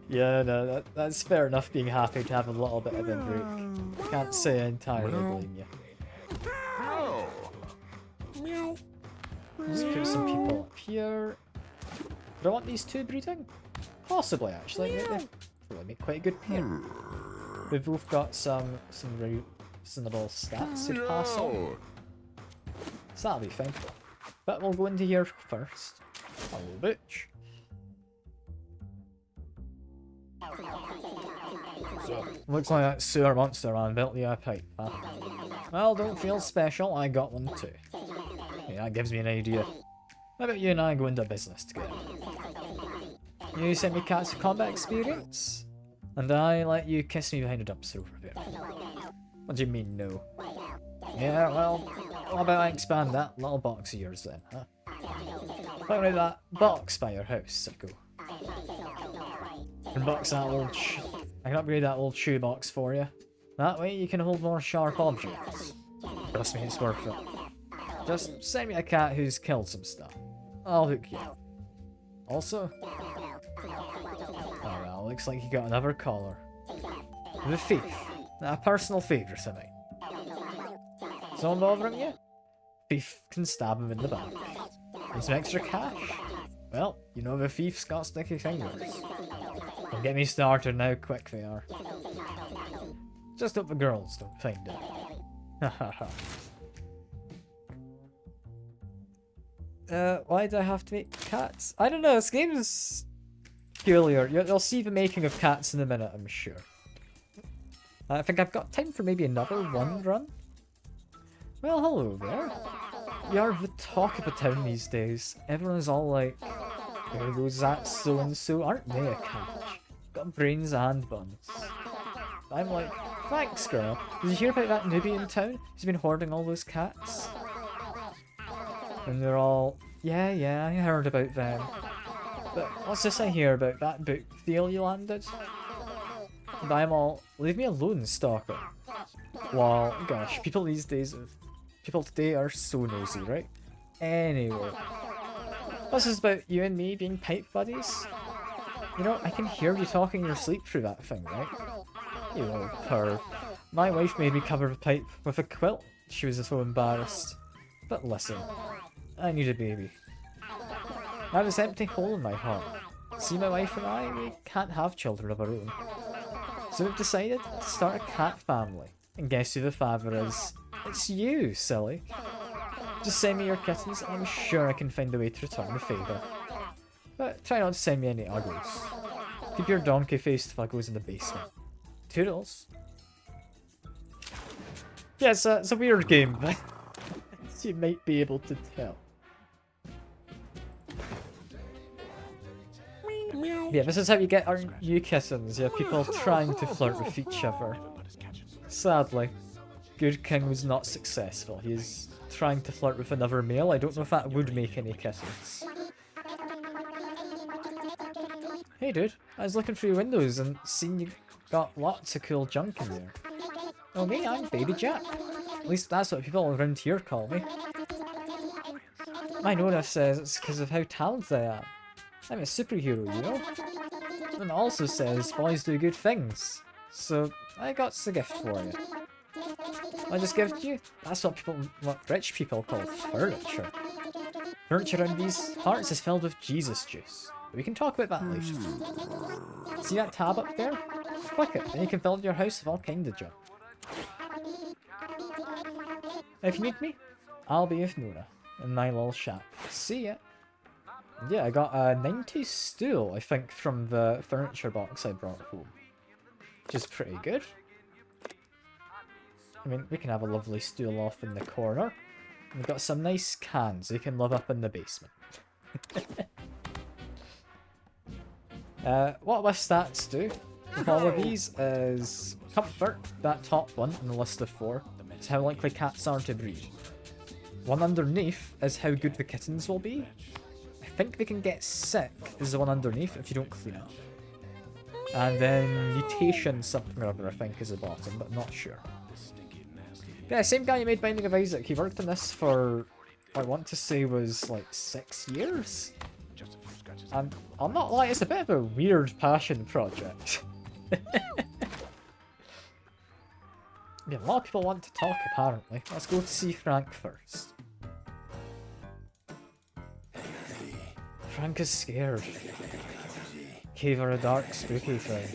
Speaker 1: Yeah, no, that's fair enough being happy to have a little bit of a break. Can't say I entirely blame you.
Speaker 3: Meow.
Speaker 1: Just put some people up here. Do I want these 2 breeding? Possibly, actually. They really make quite a good pair. We've both got some reasonable stats to pass on. So that'll be fine. But we'll go into here first. Hello, bitch. So, looks like that sewer monster man built you a pipe, huh? Well, don't feel special, I got one too. Yeah, that gives me an idea. How about you and I go into business together? You sent me Cats of Combat experience? And I let you kiss me behind a dumpster over there. What do you mean, no? Yeah, well, how about I expand that little box of yours then, huh? Look at that box by your house, sicko. I can upgrade that old shoe box for you. That way you can hold more sharp objects. Trust me, it's worth it. Just send me a cat who's killed some stuff. I'll hook you up. Also... oh well, looks like you got another caller. The thief. A personal favourite of mine. Someone bothering you? Thief can stab him in the back. Need some extra cash? Well, you know the thief's got sticky fingers. Don't get me started now, quick they are. Just hope the girls don't find it. Hahaha. Why do I have to make cats? I don't know, this game is peculiar. You'll see the making of cats in a minute, I'm sure. I think I've got time for maybe another one run. Well, hello there. You are the talk of the town these days. Everyone's all like, there goes that so-and-so, aren't they a catch? Got brains and buns. I'm like, thanks girl. Did you hear about that newbie in town? He's been hoarding all those cats. And they're all, yeah, I heard about them. But what's this I hear about that book deal you landed? And I'm all, leave me alone, stalker. Wow, gosh, people today are so nosy, right? Anyway. This is about you and me being pipe buddies. You know, I can hear you talking in your sleep through that thing, right? You old perv. My wife made me cover the pipe with a quilt. She was so embarrassed. But listen, I need a baby. I have this empty hole in my heart. See, my wife and I, we can't have children of our own. So we've decided to start a cat family. And guess who the father is? It's you, silly. Just send me your kittens and I'm sure I can find a way to return the favour. But try not to send me any uggles. Keep your donkey-faced fuggles in the basement. Toodles. Yeah, it's a weird game, but as you might be able to tell. Yeah, this is how you get our new kittens. You have people trying to flirt with each other. Sadly, Good King was not successful. He's trying to flirt with another male. I don't know if that would make any kittens. Hey dude, I was looking through your windows and seen you got lots of cool junk in there. Oh me, I'm Baby Jack. At least that's what people around here call me. My Nona says it's because of how talented I am. I'm a superhero, you know? And also says boys do good things. So I got a gift for you. I just gifted you? That's what rich people call furniture. Furniture around these parts is filled with Jesus juice. We can talk about that later. See that tab up there? Click it, and you can fill your house with all kinds of junk. If you need me, I'll be with Nora in my little shack. See ya. And yeah, I got a 90s stool, I think, from the furniture box I brought home. Which is pretty good. I mean, we can have a lovely stool off in the corner. And we've got some nice cans you can live up in the basement. What my stats do with all of these is comfort, that top one in the list of 4, is how likely cats are to breed. One underneath is how good the kittens will be. I think they can get sick is the one underneath if you don't clean up. And then mutation something or other I think is the bottom, but not sure. But yeah, same guy who made Binding of Isaac, he worked on this for, I want to say was like 6 years? And I'm not lying, it's a bit of a weird passion project. Yeah, a lot of people want to talk apparently. Let's go to see Frank first. Frank is scared. Cave are a dark, spooky thing.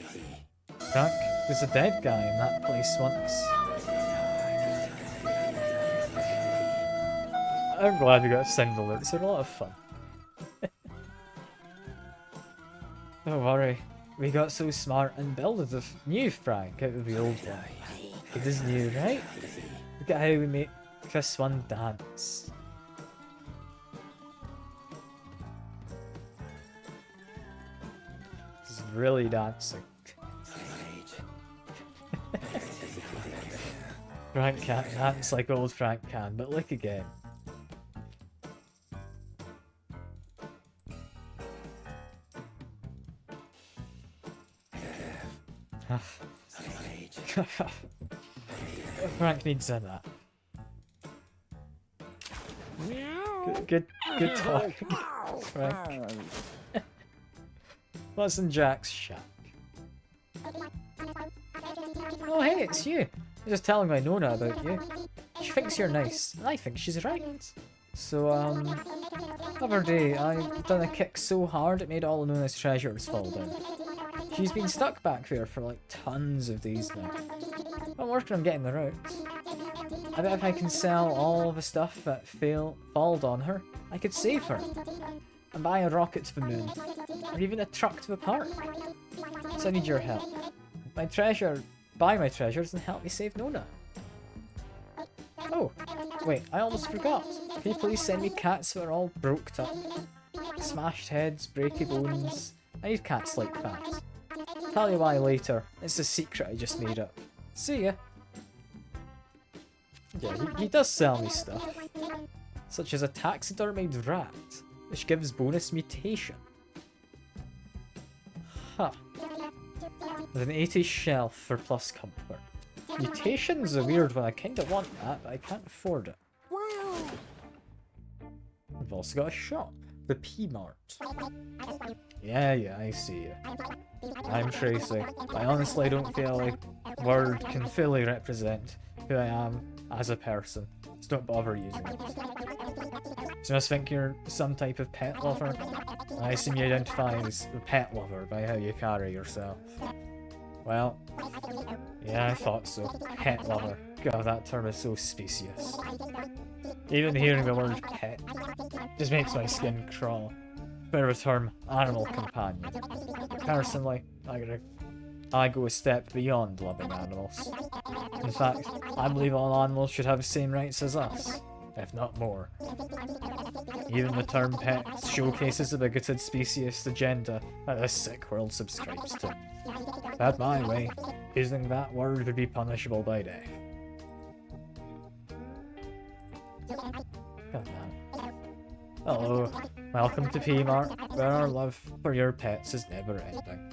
Speaker 1: Frank, there's a dead guy in that place once. I'm glad we got sound alerts, they're a lot of fun. Don't worry, we got so smart and built a new Frank out of the old one. It is new, right? Look at how we make this one dance. This is really dancing. Frank can't dance like old Frank can, but look again. Frank needs a nap. Good talk, Frank. What's in Jack's shack? Oh hey, it's you. I'm just telling my Nona about you. She thinks you're nice, and I think she's right. So, the other day, I done a kick so hard it made all of Nona's treasures fall down. She's been stuck back there for like tons of days now. I'm working on getting her out. I bet if I can sell all the stuff that falled on her, I could save her. And buy a rocket to the moon. Or even a truck to the park. So I need your help. Buy my treasures and help me save Nona. Oh, wait, I almost forgot. Can you please send me cats that are all broked up? Smashed heads, breaky bones. I need cats like that. Tell you why later. It's a secret I just made up. See ya. Yeah, he does sell me stuff. Such as a taxidermied rat, which gives bonus mutation. Huh. With an 80 shelf for plus comfort. Mutation's a weird one, I kinda want that, but I can't afford it.
Speaker 3: Wow.
Speaker 1: We've also got a shop. The P-Mart. Yeah, I see you. I'm Tracy. I honestly don't feel like word can fully represent who I am as a person. So don't bother using it. So you must think you're some type of pet lover? I assume you identify as a pet lover by how you carry yourself. Well, yeah, I thought so. Pet lover. God, that term is so specious. Even hearing the word pet just makes my skin crawl. Better term, animal companion. Personally, I go a step beyond loving animals. In fact, I believe all animals should have the same rights as us, if not more. Even the term pet showcases the bigoted speciesist agenda that this sick world subscribes to. Had my way, using that word would be punishable by death. God man. Hello, welcome to P-Mart, where our love for your pets is never ending.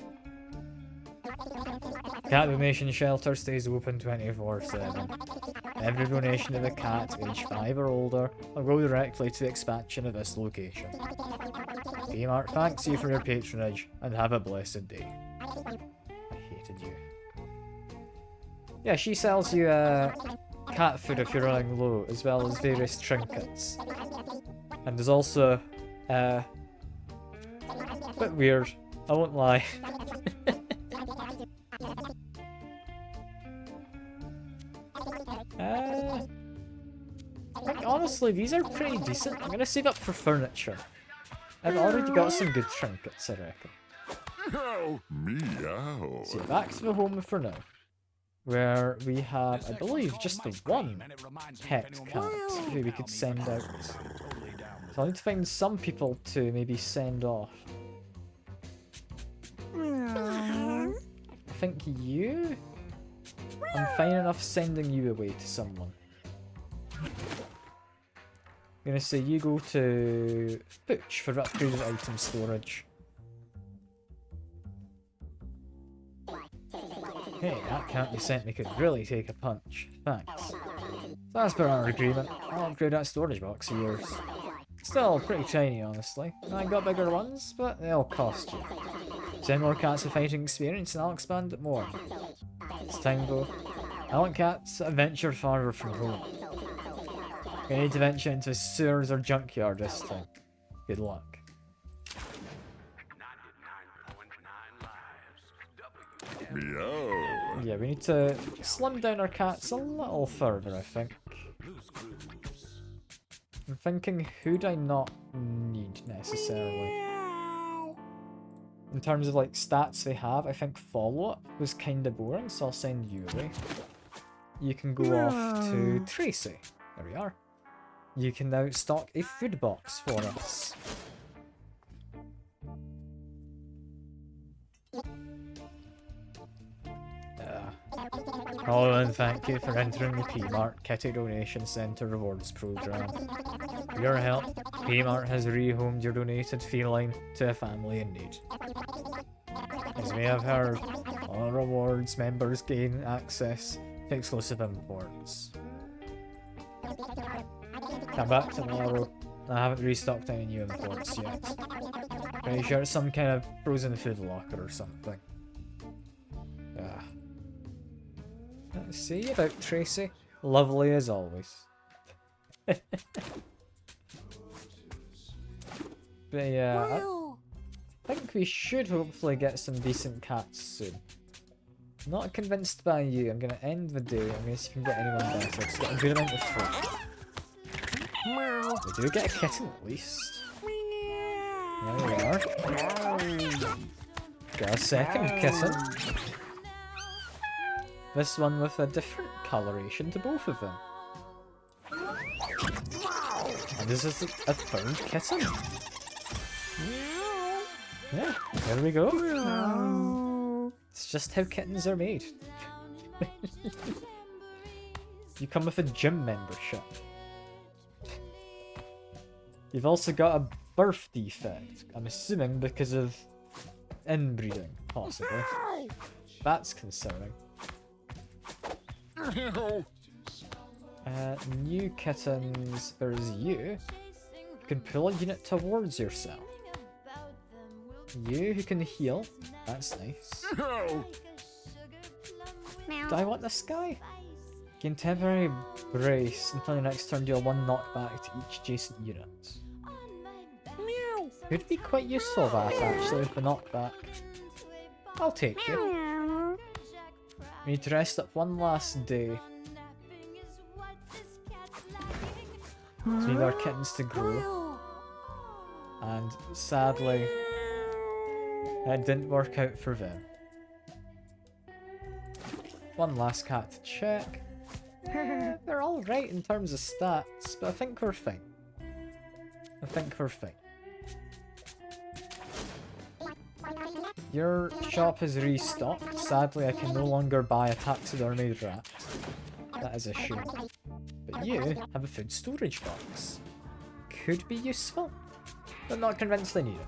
Speaker 1: Cat donation shelter stays open 24/7. Every donation of a cat aged 5 or older will go directly to the expansion of this location. P-Mart thanks you for your patronage and have a blessed day. I hated you. Yeah, she sells you cat food if you're running low, as well as various trinkets. And there's also a bit weird, I won't lie. I think honestly these are pretty decent. I'm gonna save up for furniture. I've already got some good trinkets, I reckon.
Speaker 4: Meow.
Speaker 1: So back to the home for now, where we have, I believe, just the one pet cat who we could send out. So I need to find some people to maybe send off. I think you? I'm fine enough sending you away to someone. I'm gonna say you go to Butch for upgraded item storage. Hey, that cat you sent me could really take a punch. Thanks. So as per our agreement, I'll upgrade that storage box of yours. Still pretty tiny, honestly. I got bigger ones, but they'll cost you. 10 more cats of fighting experience and I'll expand it more. It's time though. I want cats that venture farther from home. I need to venture into sewers or junkyard this time. Good luck.
Speaker 4: Meow.
Speaker 1: Yeah, we need to slim down our cats a little further, I think. I'm thinking, who do I not need necessarily? In terms of like stats they have, I think follow-up was kinda boring, so I'll send you away. You can go off to Tracy. There we are. You can now stock a food box for us. Oh, and thank you for entering the P-Mart Kitty Donation Centre Rewards Programme. With your help, P-Mart has rehomed your donated feline to a family in need. As you may have heard, all rewards members gain access to exclusive imports. Come back tomorrow. I haven't restocked any new imports yet. Pretty sure it's some kind of frozen food locker or something. Let's see about Tracy. Lovely as always. But yeah, I think we should hopefully get some decent cats soon. Not convinced by you. I'm gonna end the day. I'm gonna see if we can get anyone better. Let's get a good amount of food.
Speaker 3: Meow.
Speaker 1: We do get a kitten at least. There we are. Got a second kitten. This one with a different coloration to both of them. And this is a third kitten. Yeah, there we go. It's just how kittens are made. You come with a gym membership. You've also got a birth defect. I'm assuming because of inbreeding, possibly. That's concerning. New kittens. There's you. You can pull a unit towards yourself. You who can heal. That's nice. Do I want this guy? Gain temporary brace until your next turn. Deal 1 knockback to each adjacent unit.
Speaker 3: Meow.
Speaker 1: Could be quite useful that actually with the knockback. I'll take you. We need to rest up one last day. So we need our kittens to grow. And sadly, it didn't work out for them. One last cat to check. They're alright in terms of stats, but I think we're fine. I think we're fine. Your shop is restocked. Sadly, I can no longer buy a taxidermied rat. That is a shame. But you have a food storage box. Could be useful, but not convinced I need it.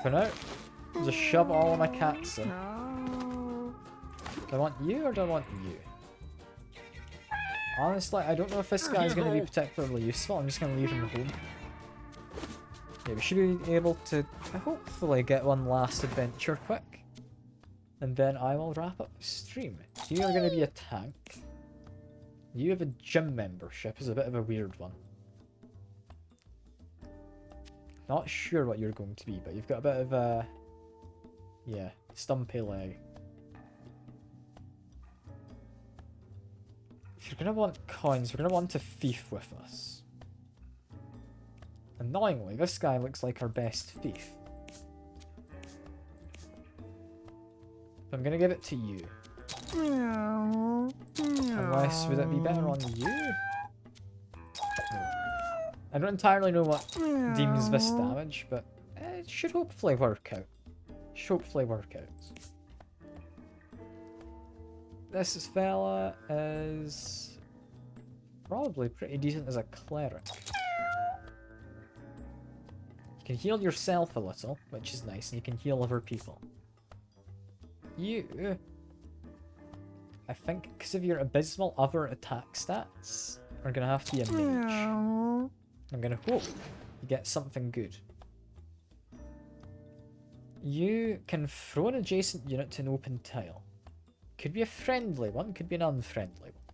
Speaker 1: For now, just shove all of my cats in. Do I want you or do I want you? Honestly, I don't know if this guy's going to be particularly useful. I'm just going to leave him home. Yeah, we should be able to hopefully get one last adventure quick. And then I will wrap up the stream. You are going to be a tank. You have a gym membership, is a bit of a weird one. Not sure what you're going to be, but you've got a bit of a... yeah, stumpy leg. If you're going to want coins, we're going to want a thief with us. Annoyingly, this guy looks like our best thief. I'm going to give it to you. Unless, would it be better on you? No. I don't entirely know what deems this damage, but it should hopefully work out. Should hopefully work out. This fella is probably pretty decent as a cleric. You can heal yourself a little, which is nice, and you can heal other people. You, I think, because of your abysmal other attack stats, are going to have to be a mage. I'm going to hope you get something good. You can throw an adjacent unit to an open tile. Could be a friendly one, could be an unfriendly one.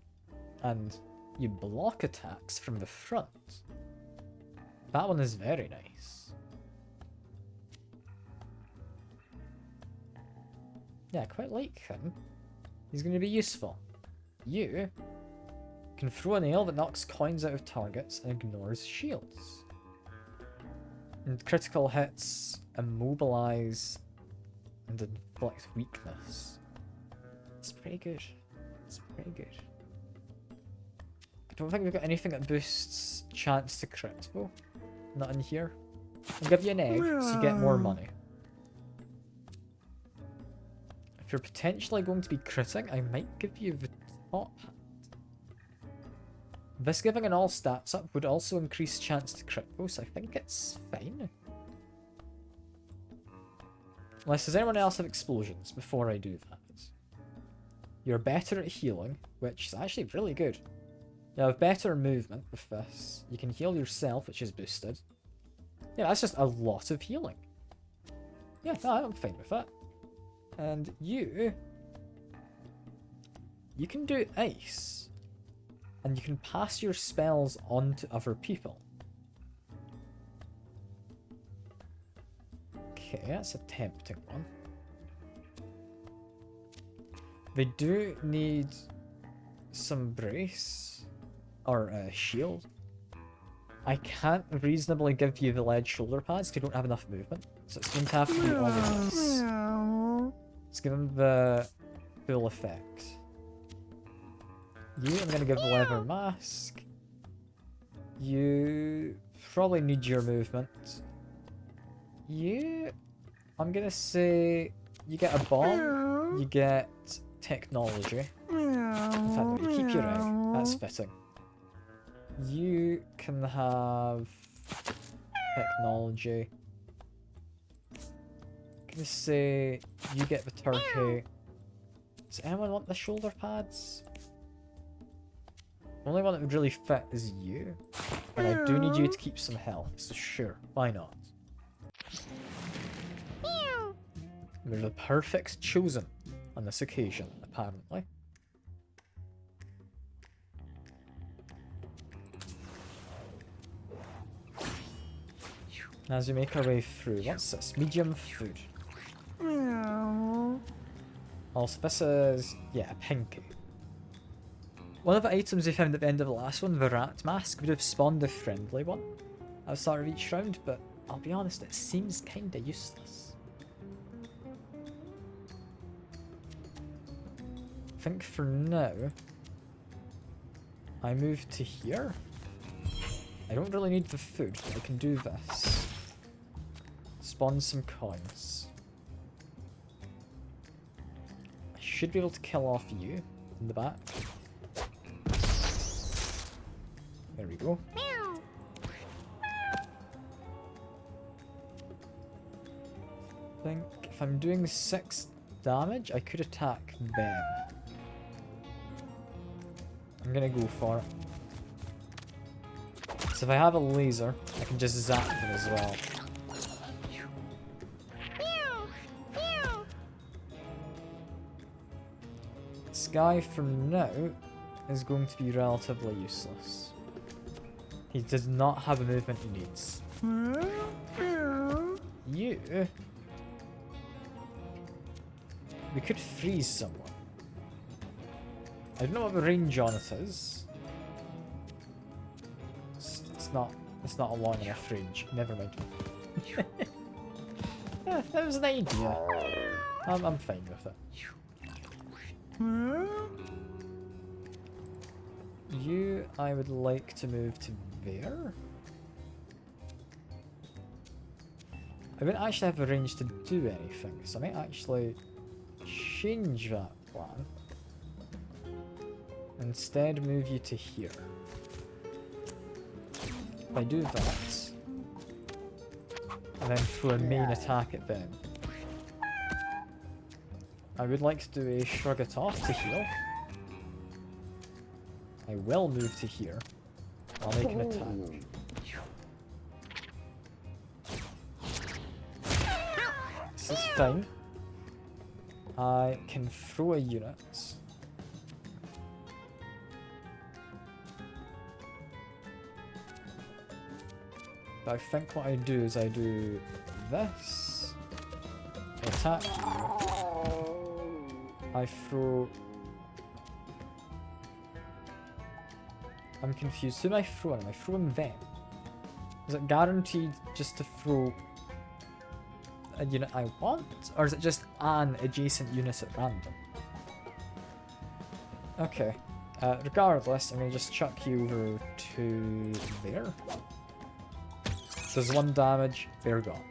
Speaker 1: And you block attacks from the front. That one is very nice. Yeah, I quite like him. He's going to be useful. You can throw a nail that knocks coins out of targets and ignores shields. And critical hits immobilize and inflict weakness. It's pretty good. It's pretty good. I don't think we've got anything that boosts chance to crit though. Not in here. I'll give you an egg so you get more money. If you're potentially going to be critting, I might give you the top hat. This giving an all stats up would also increase chance to crit though, so I think it's fine. Unless does anyone else have explosions before I do that? You're better at healing, which is actually really good. You have better movement with this. You can heal yourself, which is boosted. Yeah, that's just a lot of healing. Yeah, no, I'm fine with that. And you can do ice. And you can pass your spells on to other people. Okay, that's a tempting one. They do need some brace or shield. I can't reasonably give you the lead shoulder pads because you don't have enough movement, so it's going to have to be all of this. Let's give them the full effect. You, I'm going to give the leather mask. You probably need your movement. You, I'm going to say you get a bomb, you get technology. In fact, no, you keep your egg. That's fitting. You can have technology. I'm gonna say you get the turkey. Does anyone want the shoulder pads? The only one that would really fit is you. And I do need you to keep some health, so sure, why not? We're the perfect chosen on this occasion, apparently. As we make our way through, what's this? Medium food. Also, this is, yeah, a pinky. One of the items we found at the end of the last one, the rat mask, would have spawned a friendly one at the start of each round, but I'll be honest, it seems kinda useless. I think for now, I move to here. I don't really need the food, but I can do this. Spawn some coins. I should be able to kill off you in the back. There we go. I think if I'm doing 6 damage, I could attack them. I'm gonna go for it. So if I have a laser, I can just zap them as well. This guy for now is going to be relatively useless. He does not have the movement he needs. You... We could freeze someone. I don't know what the range on it is. It's not a long enough range. Never mind. Yeah, that was an idea. I'm fine with it. You, I would like to move to there. I wouldn't actually have a range to do anything, so I might actually change that plan. Instead, move you to here. If I do that, and then throw a main attack at them, I would like to do a shrug it off to heal. I will move to here. I'll make an attack. This is fine. I can throw a unit. But I think what I do is I do this. I attack you. I throw... I'm confused. Who am I throwing? Am I throwing them? Is it guaranteed just to throw a unit I want? Or is it just an adjacent unit at random? Okay. Regardless, I'm going to just chuck you over to there. Does 1 damage, they're gone.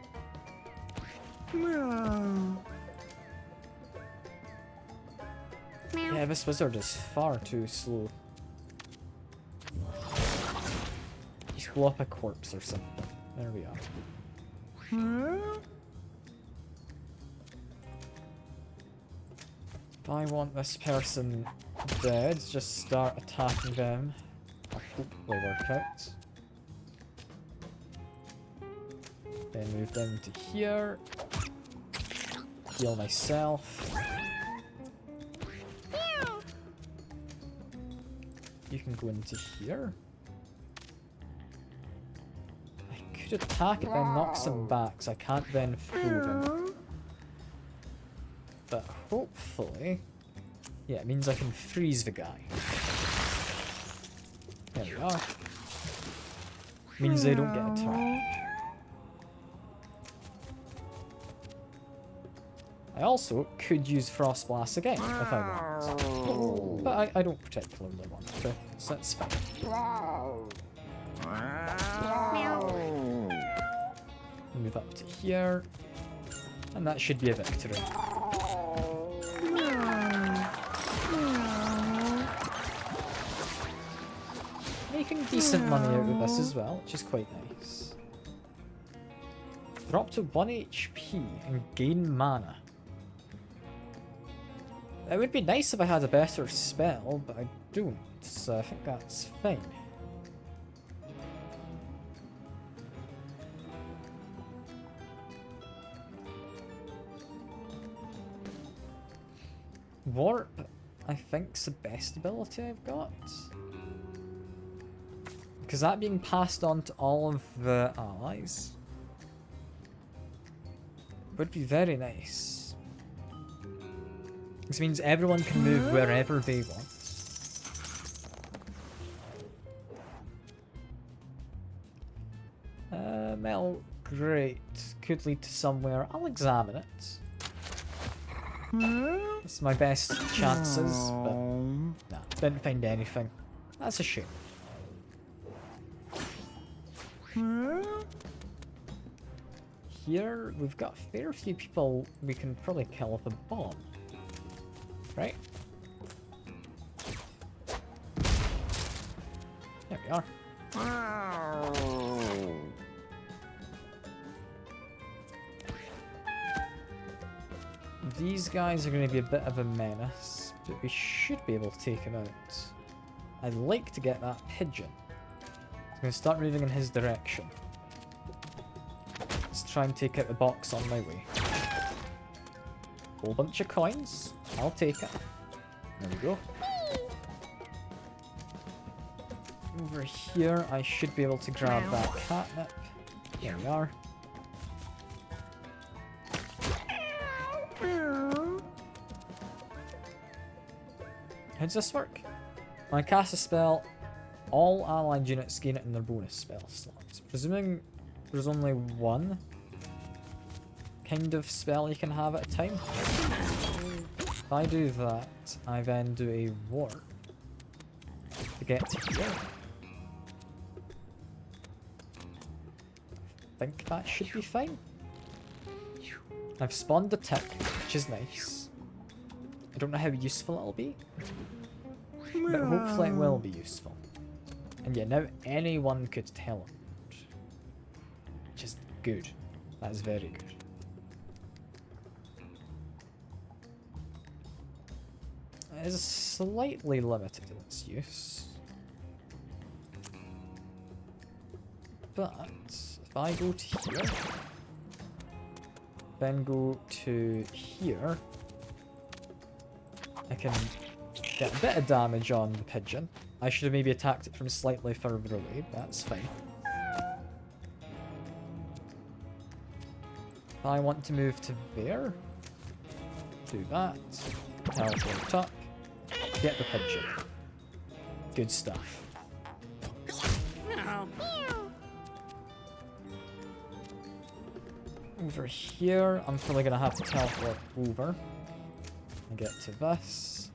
Speaker 1: Yeah, this wizard is far too slow. Just blow up a corpse or something. There we are. If I want this person dead, just start attacking them. I'll hopefully work out. Then move them to here. Heal myself. You can go into here. I could attack it, then knocks him back, so I can't then throw him. But hopefully... Yeah, it means I can freeze the guy. There we are. Means they don't get attacked. I also could use Frost Blast again if I want. But I don't particularly want to, so that's fine. Move up to here. And that should be a victory. Making decent money out of this as well, which is quite nice. Drop to 1 HP and gain mana. It would be nice if I had a better spell, but I don't, so I think that's fine. Warp, I think, is the best ability I've got. Because that being passed on to all of the allies would be very nice. This means everyone can move wherever they want. Well, great. Could lead to somewhere. I'll examine it. It's my best chances, but nah, didn't find anything. That's a shame. Here, we've got a fair few people we can probably kill with a bomb. Right? There we are. These guys are going to be a bit of a menace, but we should be able to take him out. I'd like to get that pigeon. I'm going to start moving in his direction. Let's try and take out the box on my way. Whole bunch of coins. I'll take it. There we go. Over here, I should be able to grab that catnip. There we are. How does this work? When I cast a spell, all allied units gain it in their bonus spell slots. Presuming there's only one kind of spell you can have at a time. If I do that, I then do a warp to get to here. I think that should be fine. I've spawned a tick, which is nice. I don't know how useful it'll be, but hopefully it will be useful. And yeah, now anyone could teleport, which is good. That's very good. It is slightly limited in its use, but if I go to here, then go to here, I can get a bit of damage on the pigeon. I should have maybe attacked it from slightly further away, but that's fine. If I want to move to there, do that, teleport up, get the pigeon. Good stuff. Over here, I'm probably going to have to teleport over and get to this.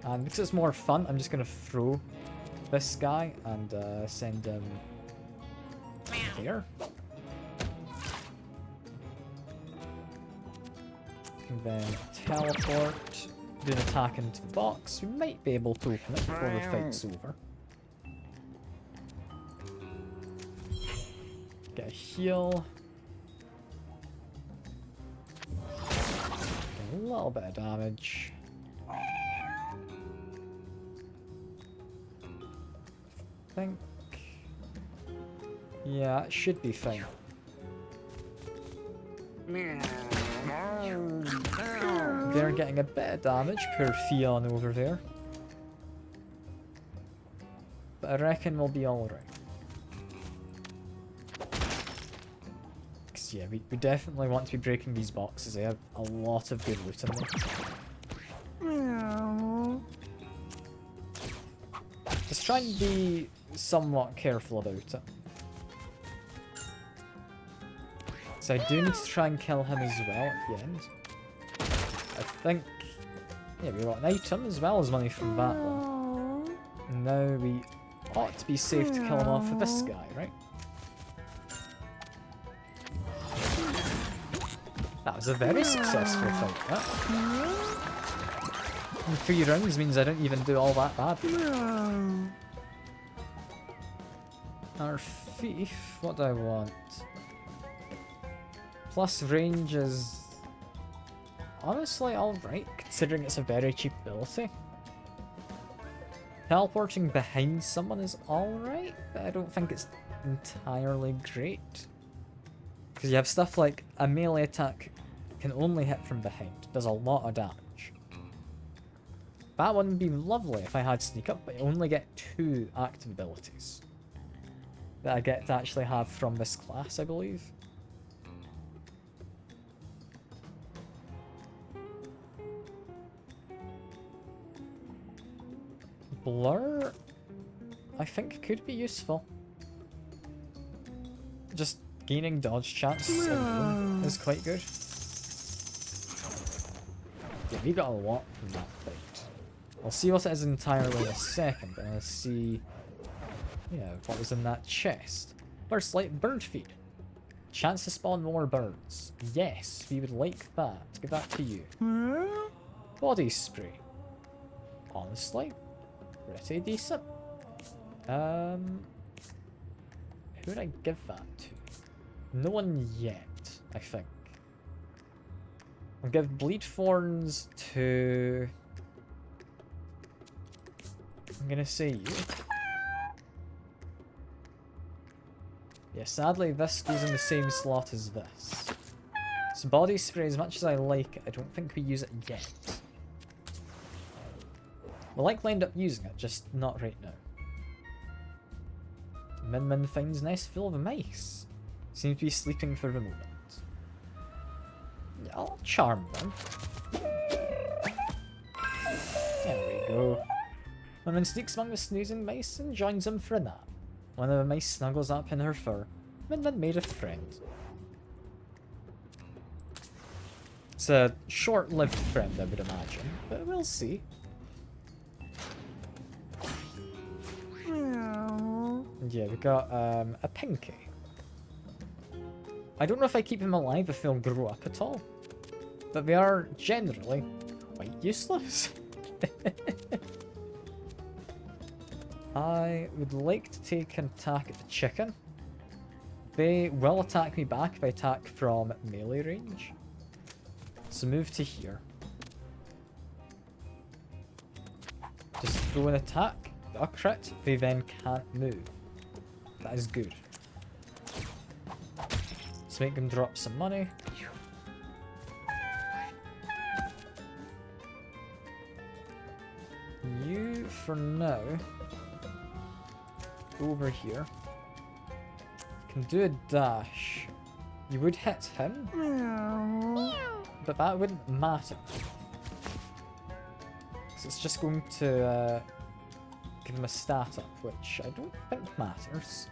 Speaker 1: And because it's more fun, I'm just going to throw this guy and send him there. And then teleport, do an attack into the box. We might be able to open it before the fight's over. Get a heal. A little bit of damage. I think... yeah, it should be fine. They're getting a bit of damage per Fion over there. But I reckon we'll be alright. yeah, we definitely want to be breaking these boxes. They have a lot of good loot in them.
Speaker 3: Meow.
Speaker 1: Just try and be somewhat careful about it. So I do need to try and kill him as well at the end. I think... yeah, we got an item as well as money from that one. Now we ought to be safe to kill him off with this guy, right? That was a very successful fight, that. And 3 rounds means I didn't even do all that bad. Our thief, what do I want? Plus range is honestly alright, considering it's a very cheap ability. Teleporting behind someone is alright, but I don't think it's entirely great. Because you have stuff like a melee attack can only hit from behind, does a lot of damage. That one would be lovely if I had sneak up, but I only get 2 active abilities that I get to actually have from this class, I believe. Blur, I think, could be useful. Just gaining dodge chance alone is quite good. Yeah, we got a lot from that fight. I'll see what it is entirely in a second, but I'll see... yeah, what was in that chest. First, like bird feed. Chance to spawn more birds. Yes, we would like that. Give that to you. Body spray. Honestly, pretty decent. Who would I give that to? No one yet, I think. I'll give bleed thorns to... I'm gonna say you. Yeah, sadly this goes in the same slot as this. So body spray, as much as I like it, I don't think we use it yet. We'll likely end up using it, just not right now. Min Min finds nest full of mice. Seems to be sleeping for the moment. Yeah, I'll charm them. There we go. Min Min sneaks among the snoozing mice and joins them for a nap. One of the mice snuggles up in her fur. Min Min made a friend. It's a short-lived friend, I would imagine, but we'll see. Yeah, we got a Pinky. I don't know if I keep him alive if he'll grow up at all, but they are generally quite useless. I would like to take an attack at the chicken. They will attack me back if I attack from melee range. So move to here. Just throw an attack, a crit, they then can't move. That is good. Let's make them drop some money. You, for now, go over here. Can do a dash. You would hit him, but that wouldn't matter. So it's just going to give him a stat up, which I don't think matters.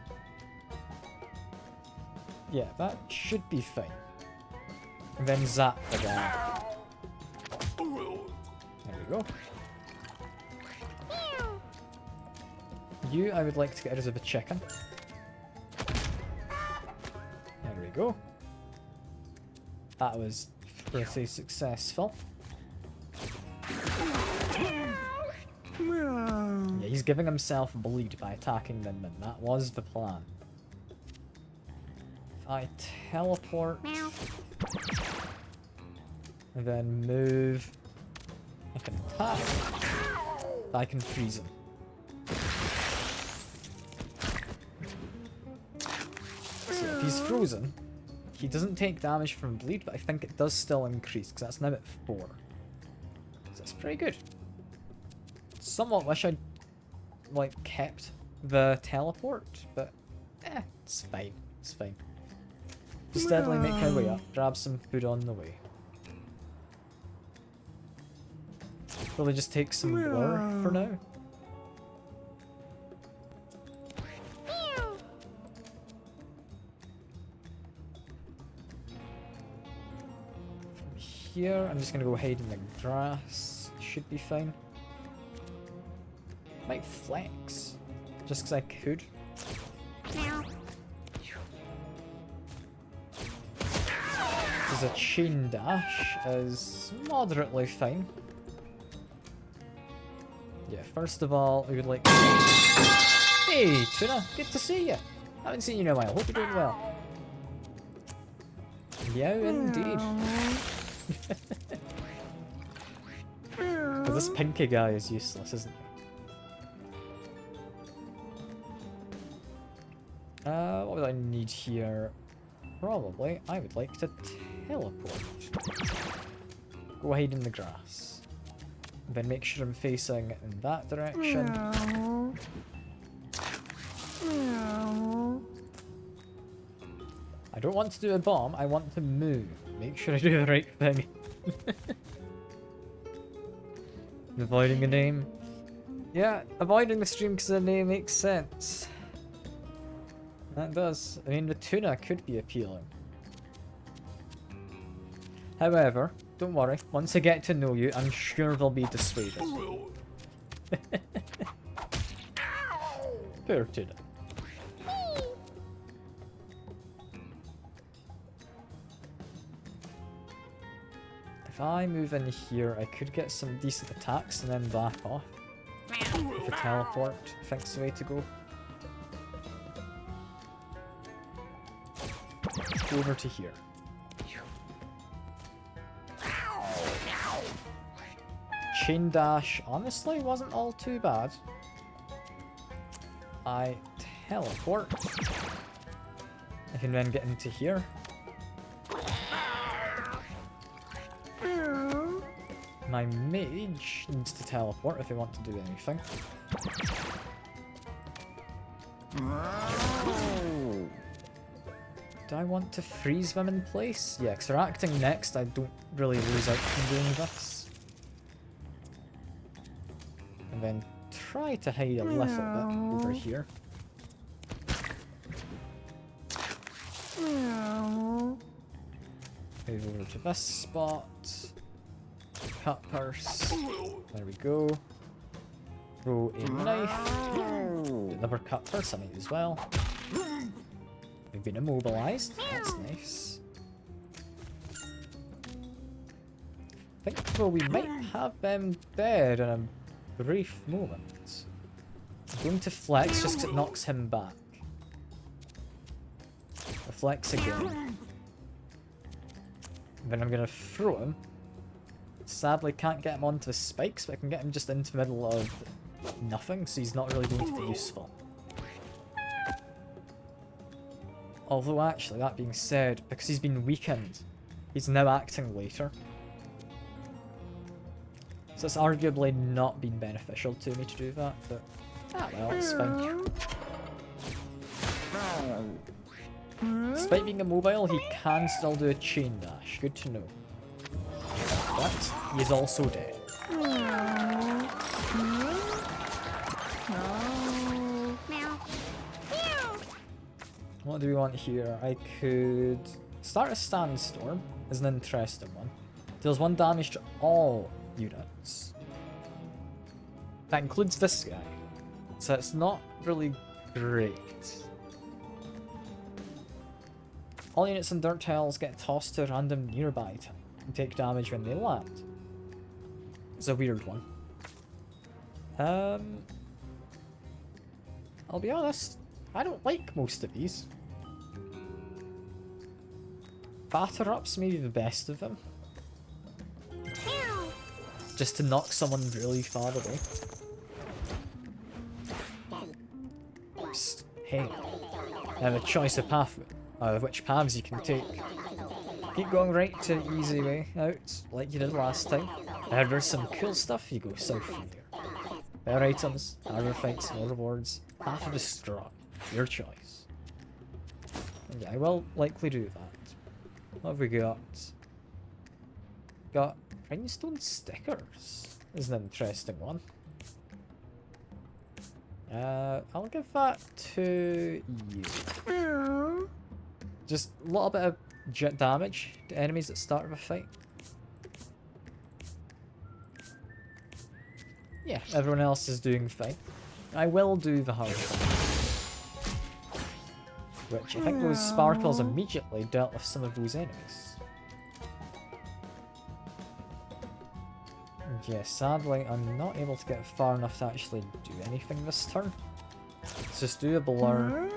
Speaker 1: Yeah, that should be fine. And then zap the guy. There we go. You, I would like to get rid of the chicken. There we go. That was pretty successful. Yeah, he's giving himself bleed by attacking Min Min. That was the plan. If I teleport and then move, I can attack. I can freeze him. So if he's frozen, he doesn't take damage from bleed, but I think it does still increase because that's now at 4. So that's pretty good. Somewhat wish I'd like kept the teleport, but it's fine. It's fine. steadily make my way up, grab some food on the way. Probably just take some blur for now. From here, I'm just gonna go hide in the grass. Should be fine. Might flex, just because I could. There's a chain dash is moderately fine. Yeah, first of all, I would like to... Hey, Tuna, good to see you. Haven't seen you in a while. Hope you're doing well. Yeah, indeed. But this pinky guy is useless, isn't he? What would I need here? Probably, I would like to teleport. Go hide in the grass. Then make sure I'm facing in that direction. I don't want to do a bomb, I want to move. Make sure I do the right thing. Avoiding a name. Yeah, avoiding the stream because the name makes sense. That does. I mean, the tuna could be appealing. However, don't worry. Once I get to know you, I'm sure they'll be dissuaded. Poor tuna. If I move in here, I could get some decent attacks and then back off. With a teleport, I think it's the way to go. Over to here. Chain dash honestly wasn't all too bad. I teleport. I can then get into here. My mage needs to teleport if I want to do anything. Do I want to freeze them in place? Yeah, because they're acting next, I don't really lose out from doing this. And then try to hide a little bit over here. Move over to this spot. Cut purse. There we go. Throw a knife. Another cut purse, I might as well. We've been immobilized. That's nice. I think though we might have them dead in a brief moment. I'm going to flex just because it knocks him back. I'll flex again. Then I'm going to throw him. Sadly can't get him onto the spikes, but I can get him just into the middle of nothing, so he's not really going to be useful. Although actually, that being said, because he's been weakened, he's now acting later. So it's arguably not been beneficial to me to do that, but well, it's fine. Despite being immobile, he can still do a chain dash. Good to know. But he is also dead. What do we want here? I could start a sandstorm. Is an interesting one. Deals 1 damage to all units. That includes this guy. So it's not really great. All units in dirt tiles get tossed to a random nearby tile and take damage when they land. It's a weird one. I'll be honest, I don't like most of these. Batter-ups may be the best of them. Just to knock someone really far away. Psst, hey. I have a choice of path, which paths you can take. Keep going right to the easy way out, like you did last time. I heard there's some cool stuff, you go south from here. Better items, harder fights, more rewards. Path of the Straw. Your choice. And yeah, I will likely do that. What have we got? Got rhinestone stickers. This is an interesting one. I'll give that to you. Just a little bit of damage to enemies at the start of a fight. Yeah, everyone else is doing fine. I will do the hard one. Which I think those sparkles immediately dealt with some of those enemies. And yeah, sadly I'm not able to get far enough to actually do anything this turn. Let's just do a blur.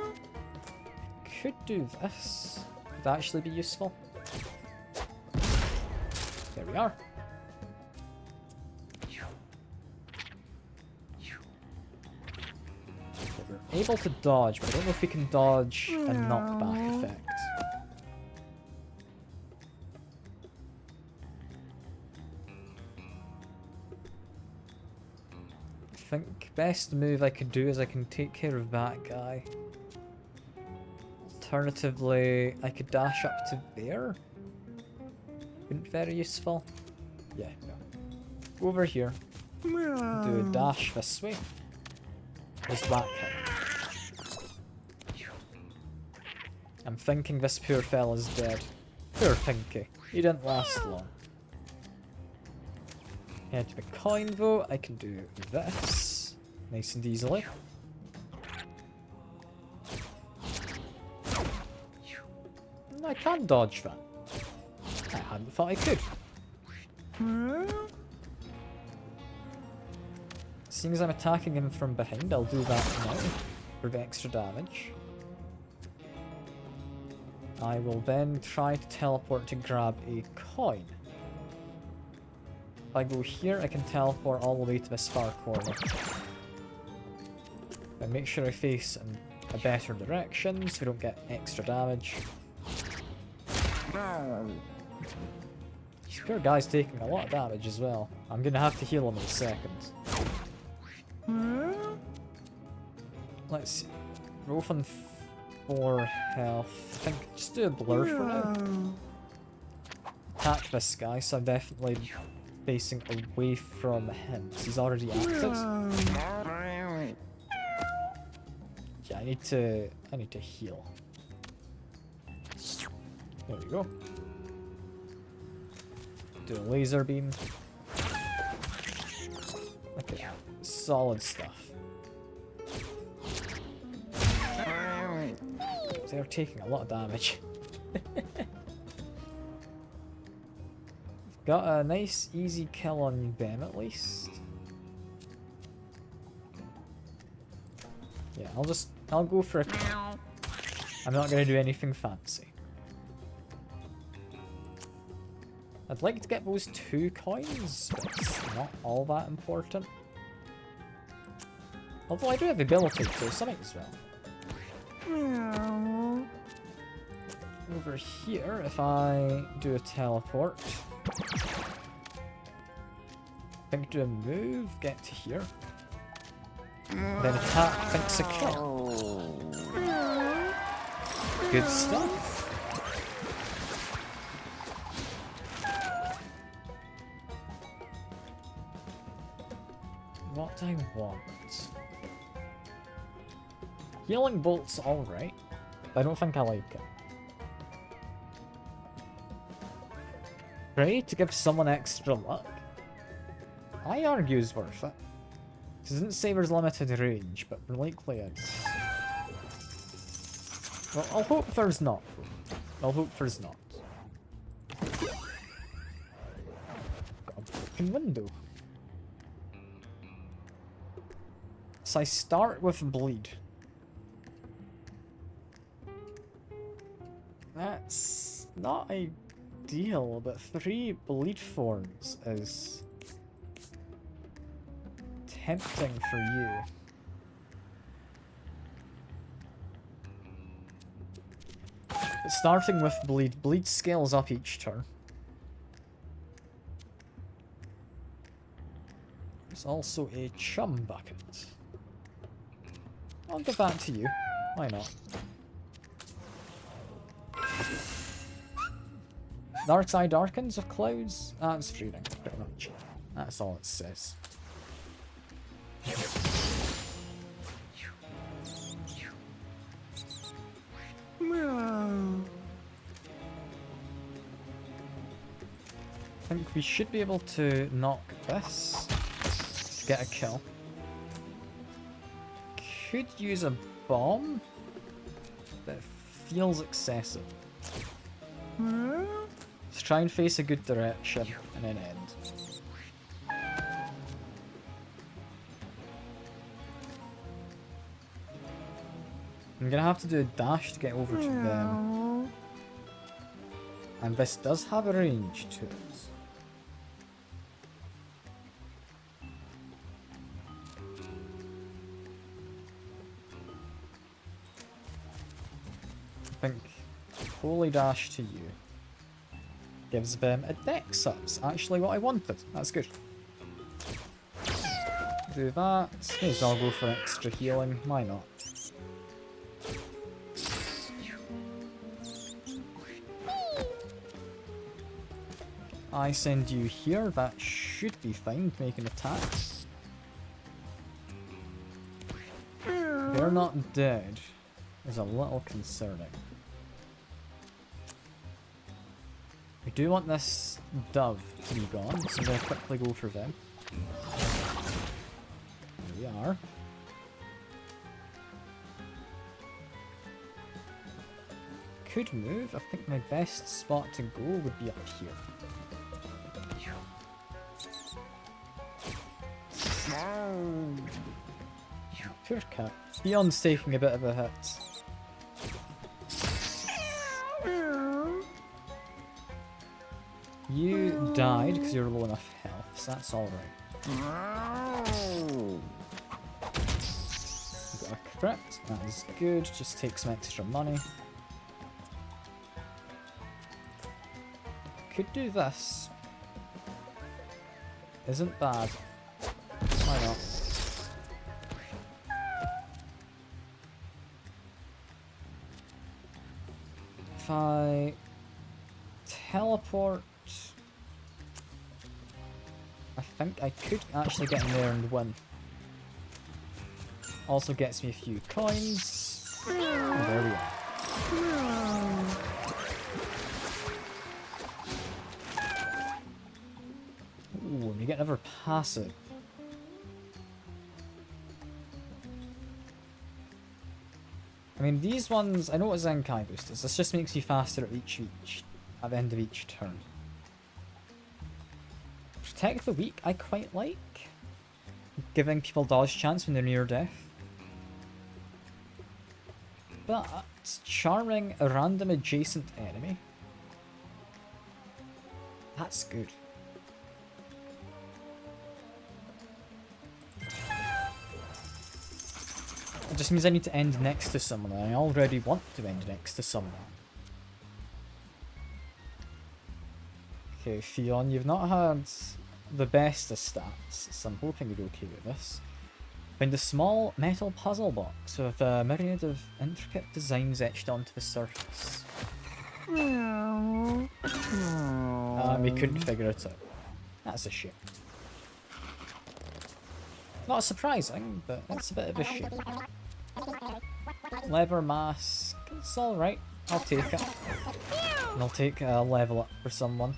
Speaker 1: Could do this. Would actually be useful. There we are. We're able to dodge, but I don't know if we can dodge a knockback effect. I think best move I could do is I can take care of that guy. Alternatively, I could dash up to there. Wouldn't be very useful. Yeah, no. Go over here. Do a dash this way. There's that hit. I'm thinking this poor fella's dead. Poor Pinky. He didn't last long. Head to the coin though, I can do this. Nice and easily. I can't dodge that. I hadn't thought I could. Seeing as I'm attacking him from behind, I'll do that now for the extra damage. I will then try to teleport to grab a coin. If I go here, I can teleport all the way to this far corner. And make sure I face in a better direction so we don't get extra damage. This poor guy's taking a lot of damage as well. I'm gonna have to heal him in a second. Let's see. Rolf on 4 health. I think just do a blur for now. Attack this guy, so I'm definitely facing away from him. So he's already active. Yeah, I need to heal. There we go. Do a laser beam. Okay, solid stuff. They're taking a lot of damage. Got a nice easy kill on them at least. Yeah, I'll go for a kill. I'm not gonna do anything fancy. I'd like to get those 2 coins, but it's not all that important. Although I do have the ability to, so I might as well. Over here, if I do a teleport, I think do a move, get to here, then attack, thinks a kill. Good stuff. What I want. Healing bolt's alright, but I don't think I like it. Pray to give someone extra luck? I argue is worth it. It doesn't say there's limited range, but likely it's... Well, I'll hope there's not. I'll hope there's not. Got a broken window. So I start with bleed. That's not ideal, but 3 bleed thorns is tempting for you. But starting with bleed scales up each turn. There's also a chum bucket. I'll give that to you. Why not? Dark side darkens of clouds? That's freezing, pretty much. That's all it says. I think we should be able to knock this to get a kill. Could use a bomb, but it feels excessive. Let's try and face a good direction and then end. I'm gonna have to do a dash to get over to them. And this does have a range to it. I think Holy Dash to you gives them a dex up. It's actually what I wanted. That's good. Do that. May as well go for extra healing. Why not? I send you here. That should be fine to make an attack. They're not dead. Is a little concerning. We do want this dove to be gone, so I'm going to quickly go for them. Here we are. Could move. I think my best spot to go would be up here. Poor cat. Beyond's taking a bit of a hit. You died because you're low enough health, so that's alright. Got a crit, that is good, just take some extra money. Could do this. Isn't bad. Why not? If I teleport, I think I could actually get in there and win. Also gets me a few coins. And there we are. Ooh, and we get another passive. I mean, these ones, I know what Zenkai boost is. This just makes you faster at the end of each turn. Protect the weak, I quite like. Giving people dodge chance when they're near death. But charming a random adjacent enemy. That's good. It just means I need to end next to someone, and I already want to end next to someone. Okay, Fion, you've not had the best of stats, so I'm hoping you're okay with this. Find a small metal puzzle box with a myriad of intricate designs etched onto the surface. We couldn't figure it out. That's a shame. Not surprising, but it's a bit of a shame. Leather mask, it's alright. I'll take it. And I'll take a level up for someone.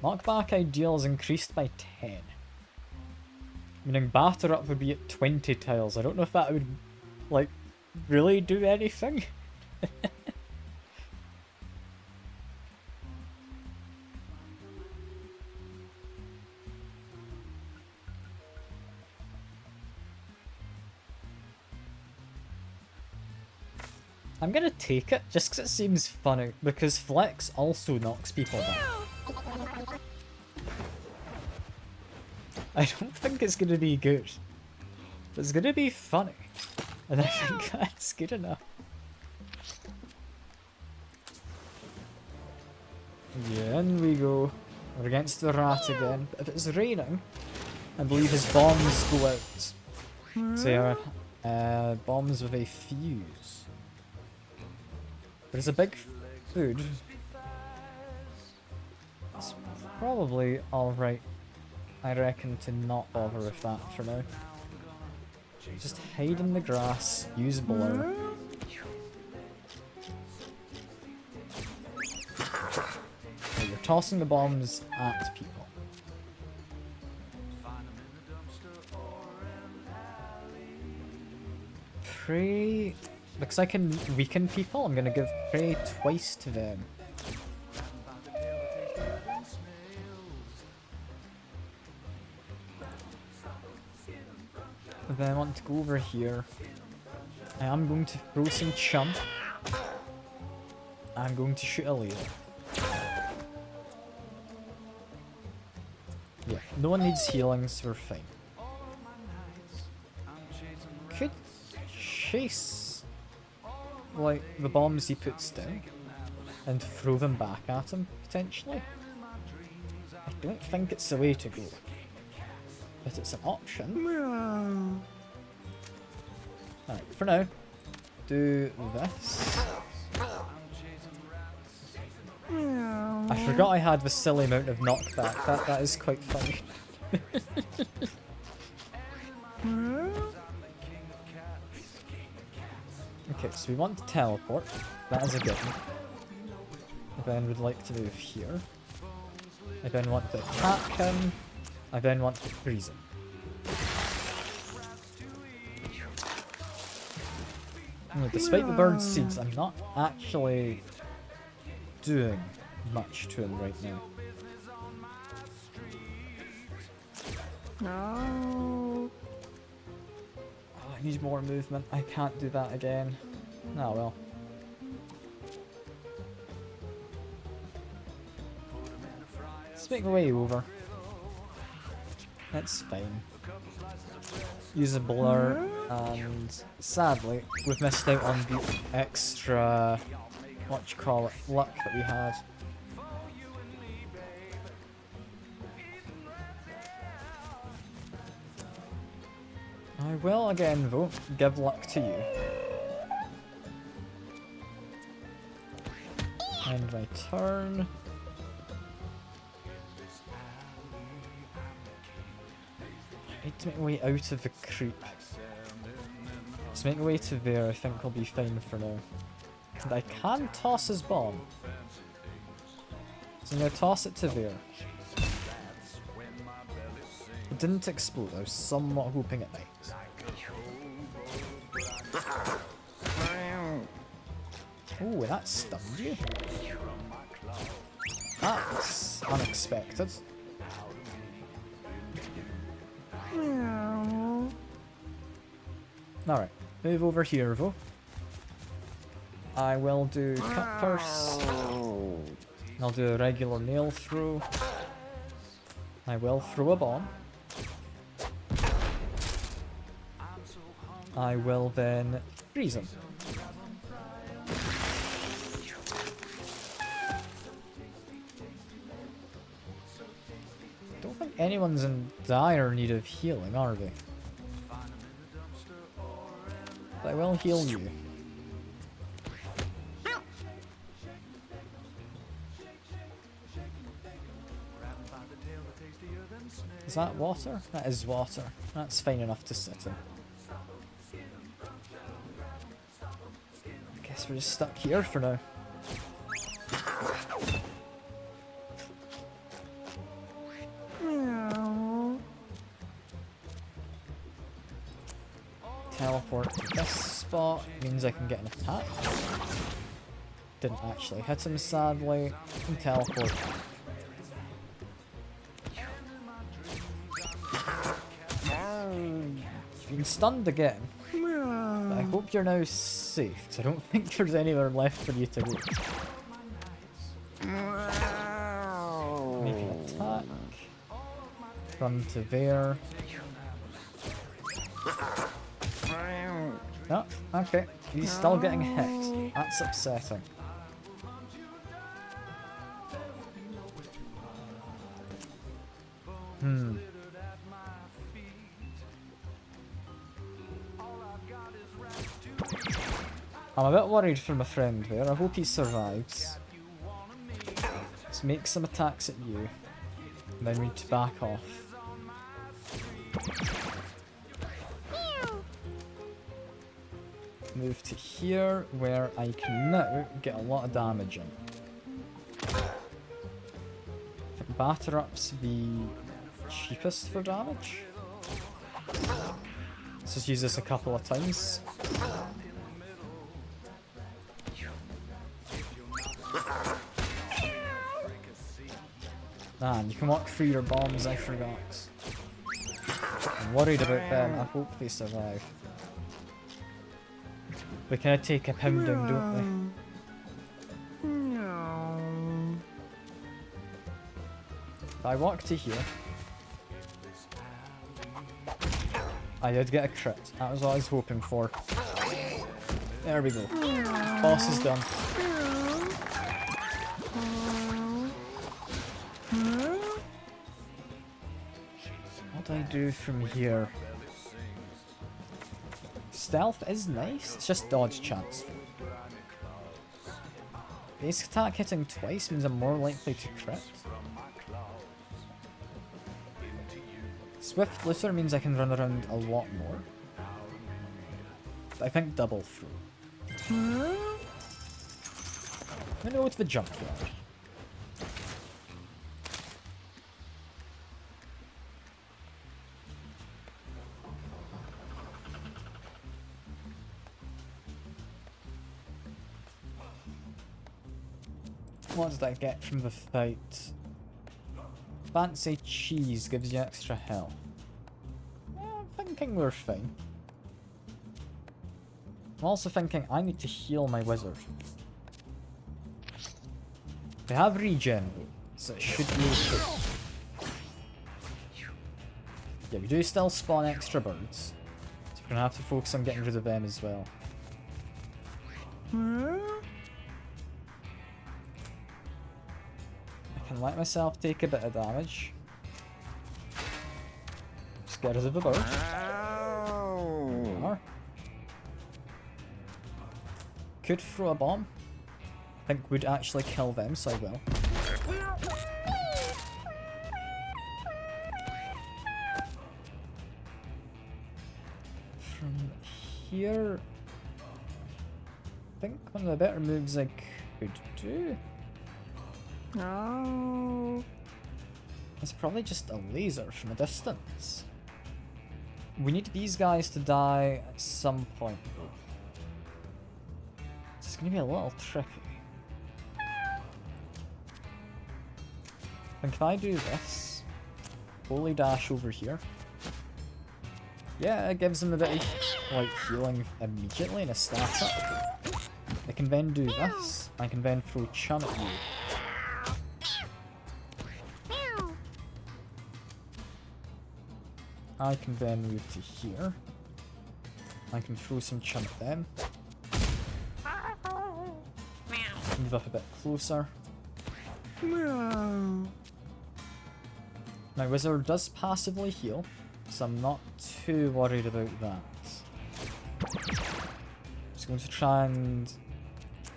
Speaker 1: Knockback ideal is increased by 10. Meaning batter up would be at 20 tiles. I don't know if that would, like, really do anything. I'm gonna take it just because it seems funny, because Flex also knocks people down. I don't think it's gonna be good, but it's gonna be funny, and I think that's good enough. Yeah, in we go. We're against the rat again, but if it's raining, I believe his bombs go out. So yeah, bombs with a fuse. There's a big food. It's probably alright, I reckon, to not bother with that for now. Just hide in the grass, use blur. So you're tossing the bombs at people. Prey... Because I can weaken people, I'm gonna give prey twice to them. And then I want to go over here. I am going to throw some chum. I'm going to shoot a laser. Yeah, no one needs healing, so we're fine. Could chase, like, the bombs he puts down and throw them back at him, potentially. I don't think it's the way to go, but it's an option. Alright, for now, do this. I forgot I had the silly amount of knockback. That is quite funny. Okay, so we want to teleport. That is a given. I then would like to move here. I then want to attack him. I then want to freeze him. Despite the bird seeds, I'm not actually doing much to him right now.
Speaker 3: No.
Speaker 1: Oh, I need more movement. I can't do that again. Oh well. Let's make my way over. That's fine. Use a blur, and sadly, we've missed out on the extra, what you call it, luck that we had. I will again, though, give luck to you. End my turn. I need to make my way out of the creep. Just make my way to there, I think I'll be fine for now. And I can toss his bomb. So I'm going to toss it to there. It didn't explode, I was somewhat hoping it might. Oh, that stunned you? That's unexpected. Alright, move over here, though. I will do cut purse. I'll do a regular nail throw. I will throw a bomb. I will then freeze him. Don't think anyone's in dire need of healing, are they? But I will heal you. Is that water? That is water. That's fine enough to sit in. I guess we're just stuck here for now. Teleport to this spot means I can get an attack. Didn't actually hit him, sadly. And teleport. You've been stunned again. But I hope you're now safe, because I don't think there's anywhere left for you to go. Make an attack. Run to there. Oh, okay. He's still getting hit. That's upsetting. I'm a bit worried for my friend there. I hope he survives. Let's make some attacks at you. And then we need to back off. Move to here, where I can now get a lot of damage in. I think batter up's the cheapest for damage. Let's just use this a couple of times. Man, you can walk through your bombs, I forgot. I'm worried about them, I hope they survive. We kind of take a pounding, don't we?
Speaker 3: No.
Speaker 1: If I walk to here, I did get a crit. That was what I was hoping for. There we go. Boss is done. What do I do from here? Stealth is nice, it's just dodge chance. Base attack hitting twice means I'm more likely to crit. Swift looter means I can run around a lot more. But I think double throw. I know it's the jump yard. What did I get from the fight? Fancy cheese gives you extra health. I'm thinking we're fine. I'm also thinking I need to heal my wizard. They have regen, so it should be okay. Yeah, we do still spawn extra birds, so we're gonna have to focus on getting rid of them as well. I can let myself take a bit of damage. Just get rid of the bird. Or could throw a bomb. I think would actually kill them, so I will. From here, I think one of the better moves I could do.
Speaker 3: No.
Speaker 1: It's probably just a laser from a distance. We need these guys to die at some point though. It's gonna be a little tricky. I think if I do this, holy dash over here. Yeah, it gives them a bit of like healing immediately and a stat up. I can then do this. I can then throw chum at you. I can then move to here. I can throw some chum at them. Move up a bit closer. My wizard does passively heal, so I'm not too worried about that. Just going to try and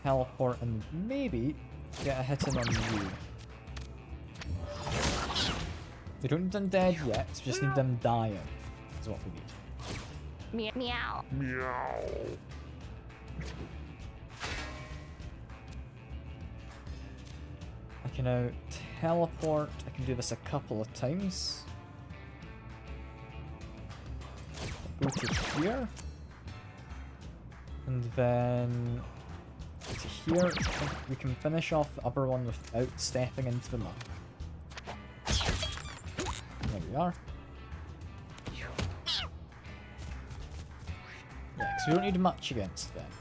Speaker 1: teleport and maybe get a hit in on you. We don't need them dead yet, we just need them dying, is what we need.
Speaker 3: Meow.
Speaker 4: Meow.
Speaker 1: I can now teleport, I can do this a couple of times. Go to here. And then to here, I think we can finish off the upper one without stepping into the map. There we are. Yeah, because we don't need much against them.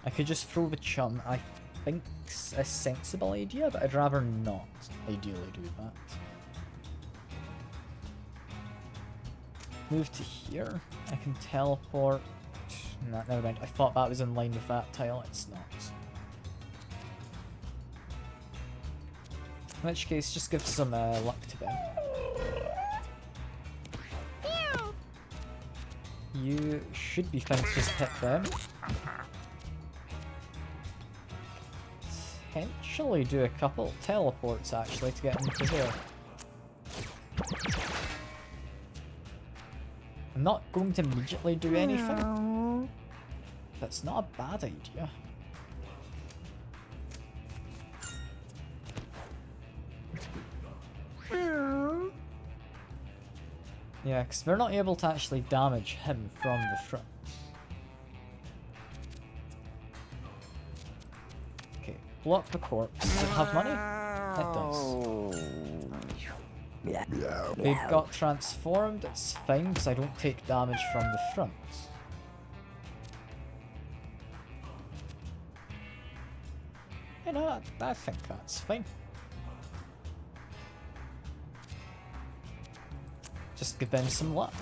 Speaker 1: I could just throw the chum. I think it's a sensible idea, but I'd rather not ideally do that. Move to here. I can teleport. Nah, never mind. I thought that was in line with that tile. It's not. In which case, just give some luck to them. You should be fine to just hit them. Potentially do a couple teleports actually to get into there. I'm not going to immediately do anything. That's not a bad idea. Yeah, because we're not able to actually damage him from the front. Okay, block the corpse. Does it have money? It does. They've got transformed, it's fine because I don't take damage from the front. You know, I think that's fine. Just give them some luck.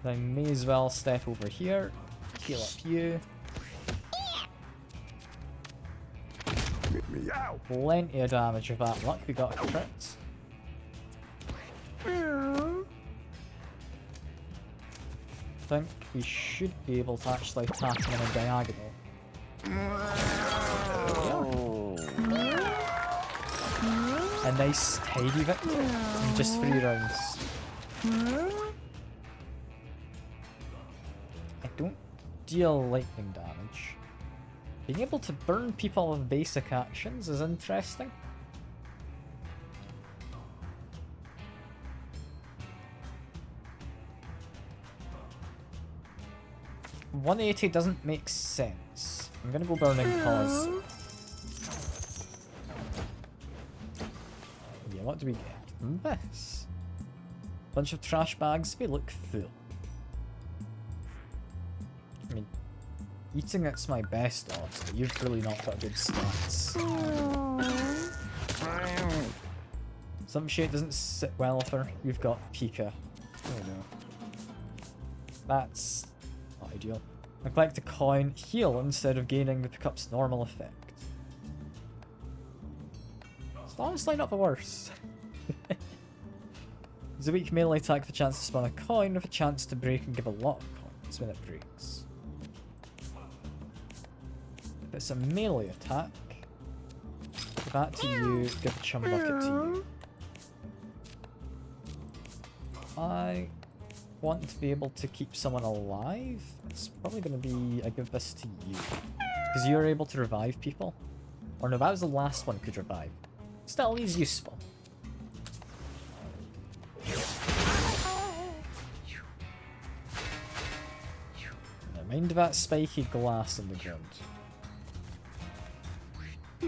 Speaker 1: I may as well step over here, heal up you. Plenty of damage with that luck, we got a crit. I think we should be able to actually attack him in a diagonal. A nice tidy victory in just 3 rounds. I don't deal lightning damage. Being able to burn people with basic actions is interesting. $180 doesn't make sense. I'm gonna go Burning Pause. Yeah, what do we get? This. Bunch of trash bags, they look full. I mean, eating it's my best odds, but you've really not got good stats. Some shit doesn't sit well with her. You've got Pika. Oh no. That's not ideal. I collect a coin, heal instead of gaining the pickup's normal effect. It's honestly not the worst. It's a weak melee attack with a chance to spawn a coin with a chance to break and give a lot of coins when it breaks. If it's a melee attack, give that to you, give a chum bucket to you. I want to be able to keep someone alive. It's probably going to be I give this to you. Because you're able to revive people. Or no, that was the last one could revive. Still, he's useful. Never mind that spiky glass on the ground. I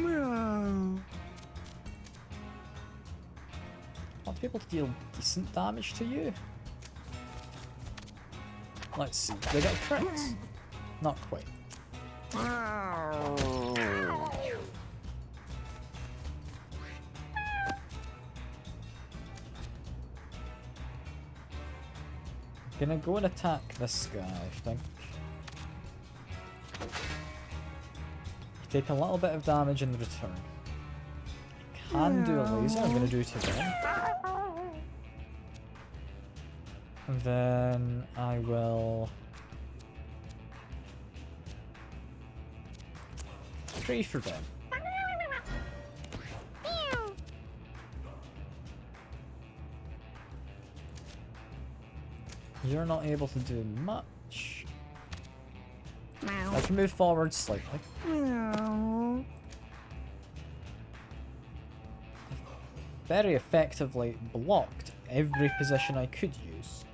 Speaker 1: want to be able to deal decent damage to you. Let's see, do I get a crit? Not quite. Gonna go and attack this guy, I think. You take a little bit of damage in return. I can do a laser, I'm gonna do to them. And then I will pray for them. You're not able to do much. I can move forward slightly. Very effectively blocked every position I could use.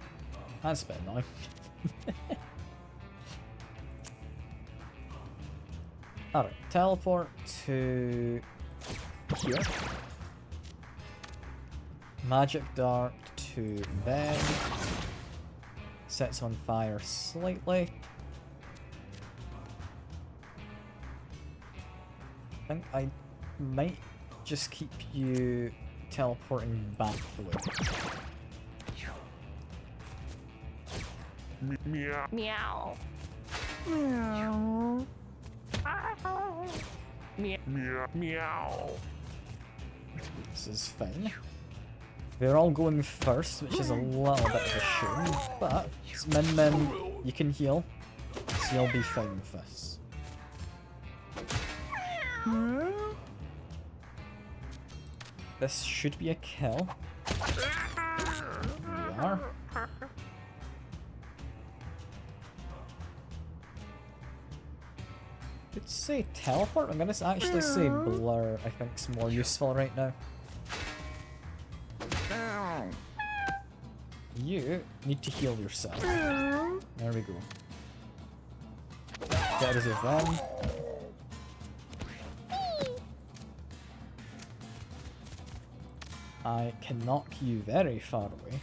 Speaker 1: That's a bit annoying. Alright, teleport to here. Magic dart to them. Sets on fire slightly. I think I might just keep you teleporting back the way.
Speaker 3: Meow. Meow. Meow. Meow.
Speaker 1: This is fine. They're all going first, which is a little bit of a shame, but it's Min Min, you can heal, so you'll be fine with this. This should be a kill. We are. Could say teleport. I'm gonna actually say blur. I think is more useful right now. You need to heal yourself. There we go. Get rid of them. I can knock you very far away.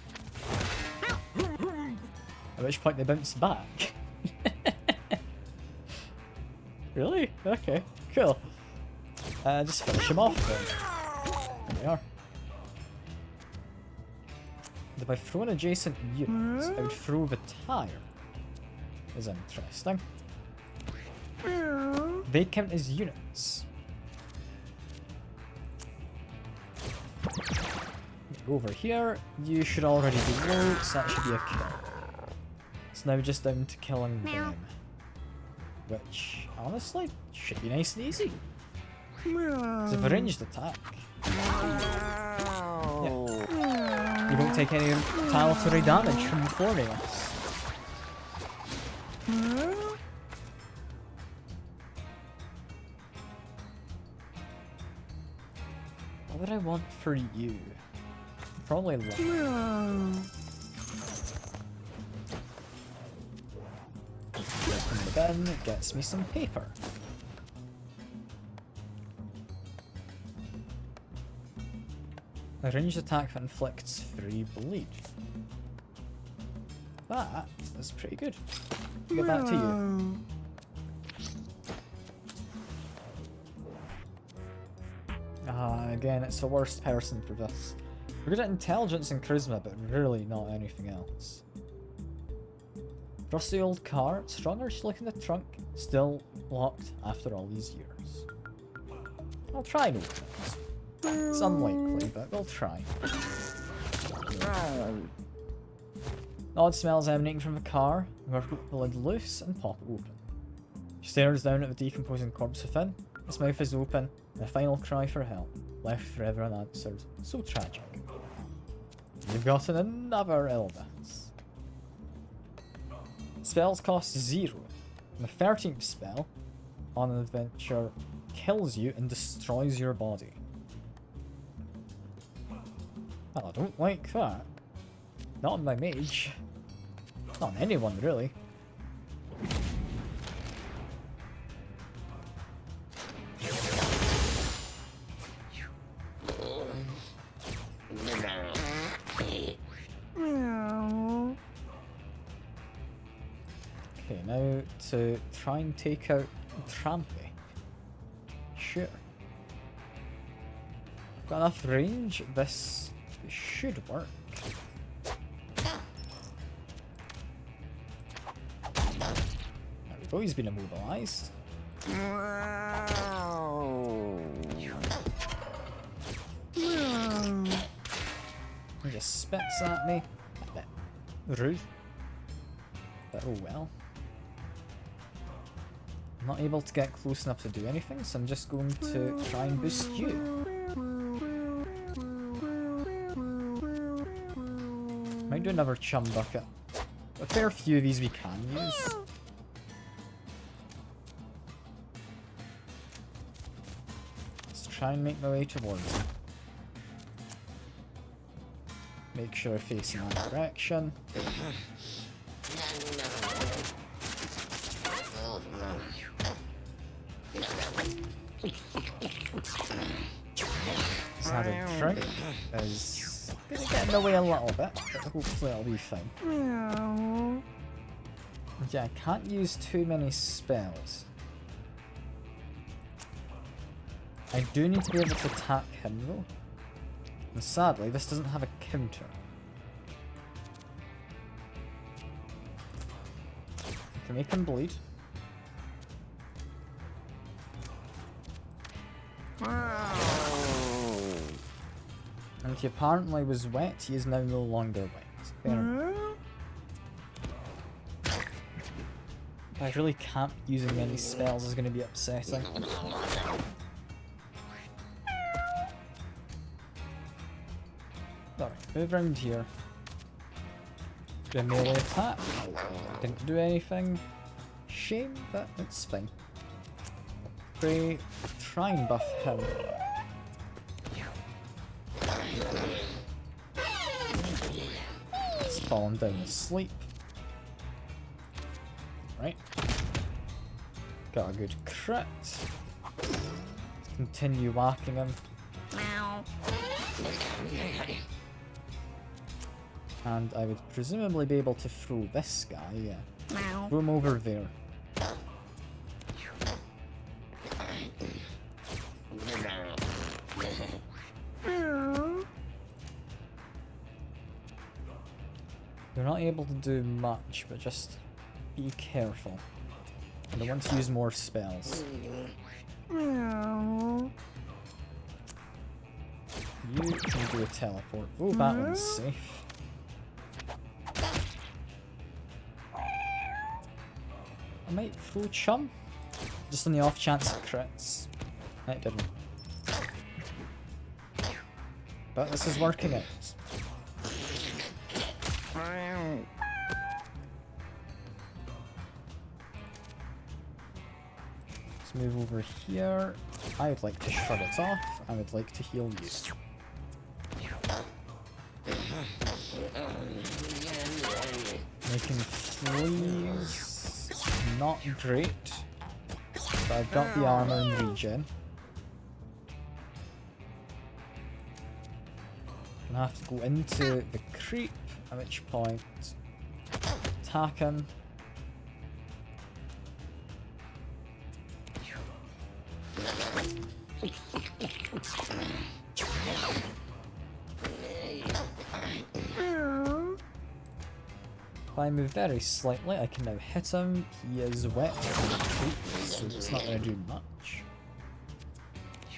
Speaker 1: At which point they bounce back. Really? Okay, cool. Just finish him off then. There we are. If I throw an adjacent unit, I would throw the tire. Is interesting. They count as units. Over here, you should already be low, so that should be a kill. It's now just down to killing them. Which, honestly, should be nice and easy. It's a ranged attack. Yeah. You won't take any retaliatory damage from forming us. What would I want for you? Probably love. Open the bin, it gets me some paper. A ranged attack that inflicts 3 bleed. That is pretty good. Give that to you. Again, it's the worst person for this. We're good at intelligence and charisma, but really not anything else. Rusty old car, stronger, just look in the trunk, still locked after all these years. I'll try and open it. It's unlikely, but we'll try. Odd smells emanating from the car. Work the lid loose and pop it open. She stares down at the decomposing corpse within. His mouth is open, and a final cry for help. Left forever unanswered. So tragic. You've gotten another illness. Spells cost 0. And the 13th spell on an adventure kills you and destroys your body. Well, I don't like that. Not on my mage. Not on anyone, really. Okay, now to try and take out Trampy. Sure. Got enough range, this should work. There we go, he's been immobilized. He just spits at me. A bit rude. But oh well. I'm not able to get close enough to do anything, so I'm just going to try and boost you. Might do another chum bucket. A fair few of these we can use. Let's try and make my way towards him. Make sure I face in that direction. He's had a drink. Is gonna get in the way a little bit, but hopefully it'll be fine. Yeah, I can't use too many spells. I do need to be able to attack him though. And sadly, this doesn't have a counter. I can make him bleed. And He apparently was wet, he is now no longer wet. Fair enough. I really can't be using any spells is going to be upsetting. Alright, move around here. Do a melee attack. Didn't do anything. Shame, but it's fine. Pray, try and buff him. He's fallen down asleep. Right. Got a good crit. Continue whacking him. And I would presumably be able to throw this guy, yeah. Throw him over there. You're not able to do much, but just be careful. And I want to use more spells. You can do a teleport. Oh, that one's safe. I might throw Chum, just on the off chance it crits. It didn't. But this is working out. Let's move over here. I would like to shut it off. I would like to heal you. Making fleas. Not great. But I've got the armor and regen. I'm gonna have to go into the creep, at which point attack him. If I move very slightly, I can now hit him. He is wet from the creep, so it's not going to do much.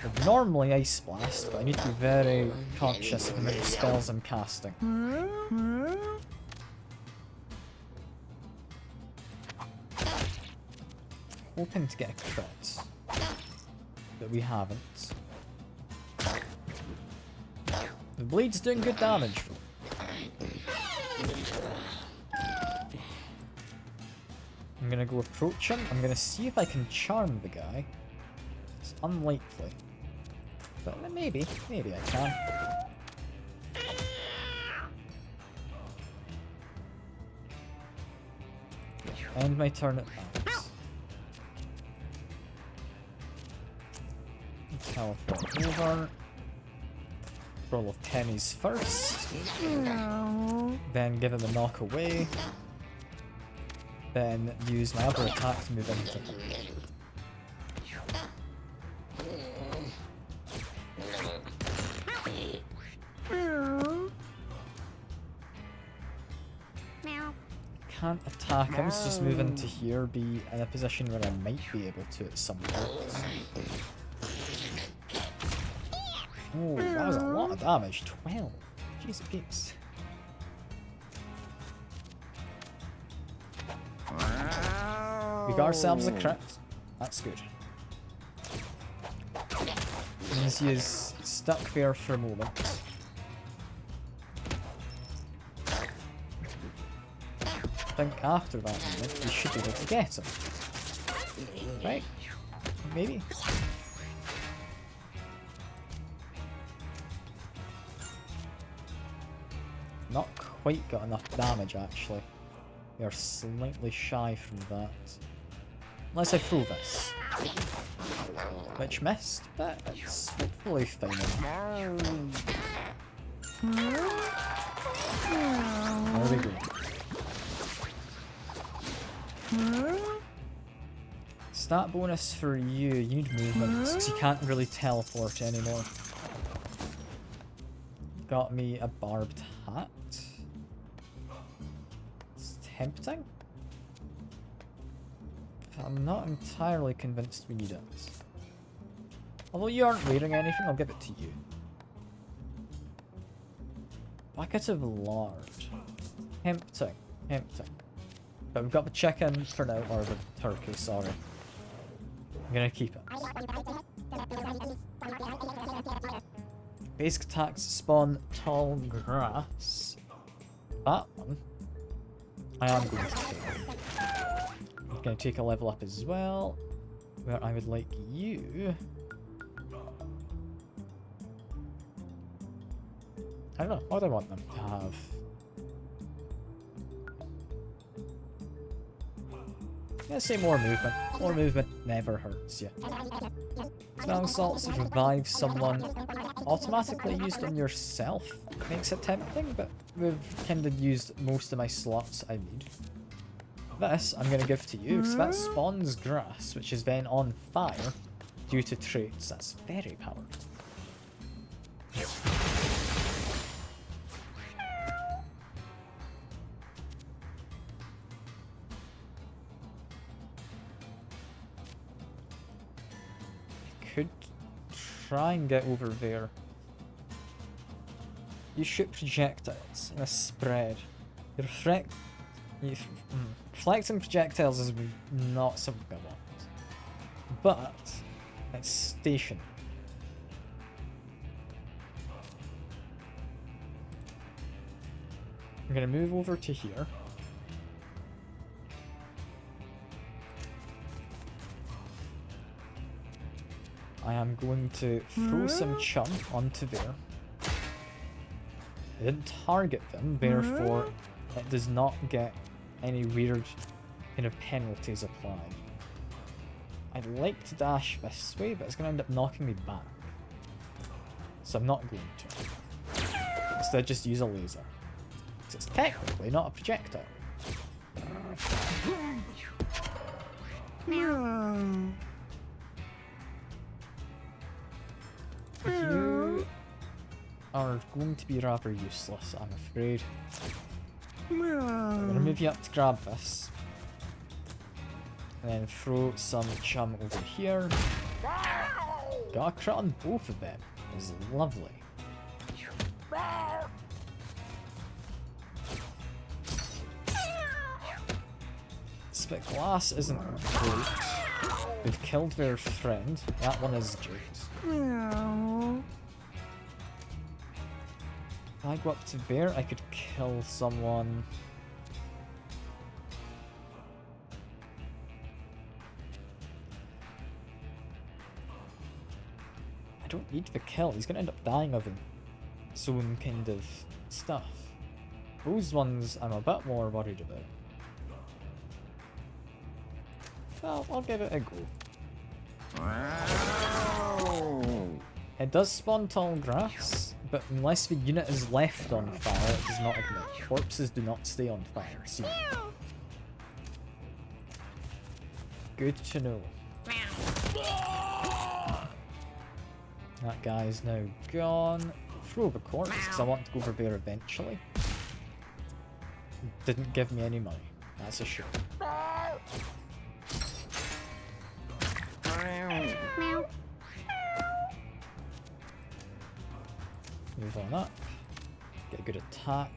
Speaker 1: I'd normally Ice Blast, but I need to be very conscious of the amount of spells I'm casting. Hoping to get a crit, but we haven't. The bleed's doing good damage though. I'm gonna go approach him. I'm gonna see if I can charm the guy. It's unlikely. But maybe I can. End my turn at that. Teleport over. Roll of pennies first. Then give him a knock away. Then use my other attack to move into him. Can't attack him, so just move into here, be in a position where I might be able to at some point. Oh, that was a lot of damage. 12. Jeez peeps. We got ourselves a crit. That's good. Means he is stuck there for a moment. I think after that moment, we should be able to get him. Right? Maybe? Not quite got enough damage actually. We are slightly shy from that. Unless I throw this. Which missed, but it's hopefully fine enough. There we go. Stat bonus for you. You need movement, because you can't really teleport anymore. Got me a barbed hat. It's tempting. I'm not entirely convinced we need it. Although you aren't wearing anything, I'll give it to you. Bucket of lard. Tempting. Tempting. But we've got the chicken for now, or the turkey, sorry. I'm gonna keep it. Basic attacks spawn tall grass. That one, I am going to take. I'm gonna take a level up as well, where I would like you. I don't know, what do I want them to have? Let's say more movement. More movement never hurts you. Smelling salts to revive someone automatically used on yourself. Makes it tempting, but we've kind of used most of my slots I need. This I'm going to give to you, because that spawns grass, which is then on fire due to traits. That's very powerful. Could try and get over there. You shoot projectiles in a spread. Reflecting projectiles is not something I want. But it's stationary. I'm gonna move over to here. I am going to throw some chum onto there. I didn't target them, therefore it does not get any weird kind of penalties applied. I'd like to dash this way, but it's going to end up knocking me back. So I'm not going to. Instead just use a laser. Because it's technically not a projectile. You are going to be rather useless, I'm afraid. I'm going to move you up to grab this. And then throw some chum over here. Got a crit on both of them. It was lovely. Spit glass isn't great. We've killed their friend. That one is joked. If I go up to there, I could kill someone. I don't need the kill. He's gonna end up dying of his own kind of stuff. Those ones I'm a bit more worried about. Well, I'll give it a go. It does spawn tall grass, but unless the unit is left on fire, it does not ignite. Corpses do not stay on fire. See? Good to know. That guy is now gone. Throw the corpse, because I want to go over there eventually. Didn't give me any money. That's a shame. Move on up. Get a good attack.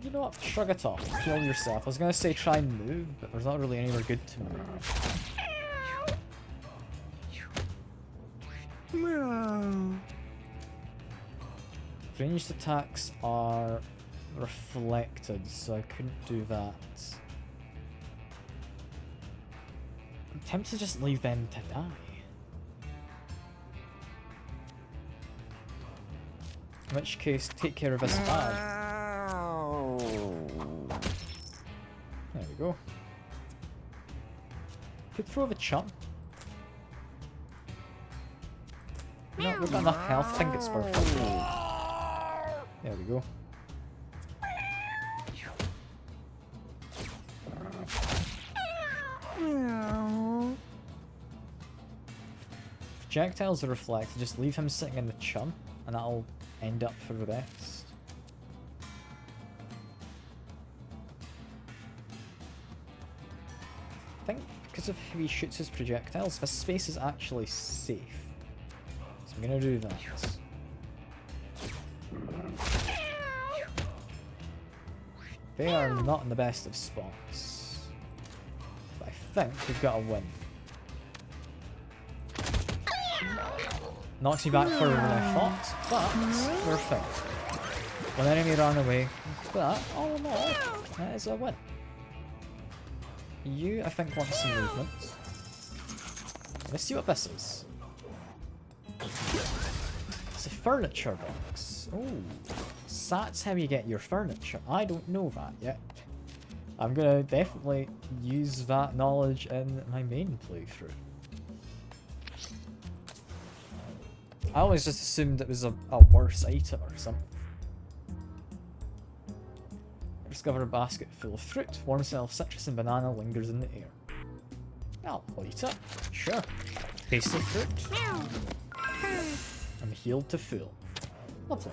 Speaker 1: You know what? Shrug it off. Kill yourself. I was gonna say try and move, but there's not really anywhere good to move. Ranged attacks are reflected, so I couldn't do that. I'm tempted to just leave them to die. In which case, take care of this bag. There we go. Could throw the chum. No, we've got enough health. I think it's perfect. There we go. Projectiles are reflected. Just leave him sitting in the chum, and that'll end up for the best. I think because of how he shoots his projectiles, this space is actually safe. So I'm gonna do that. They are not in the best of spots. But I think we've got a win. Knocks me back further than I thought, but we're fine. One enemy ran away, but all in all, that is a win. You, I think, want some movement. Let's see what this is. It's a furniture box. Oh, so that's how you get your furniture. I don't know that yet. I'm gonna definitely use that knowledge in my main playthrough. I always just assumed it was a worse item or something. Discover a basket full of fruit. Warm smell of citrus and banana lingers in the air. I'll eat it. Sure. Taste the fruit. I'm healed to full. Lovely.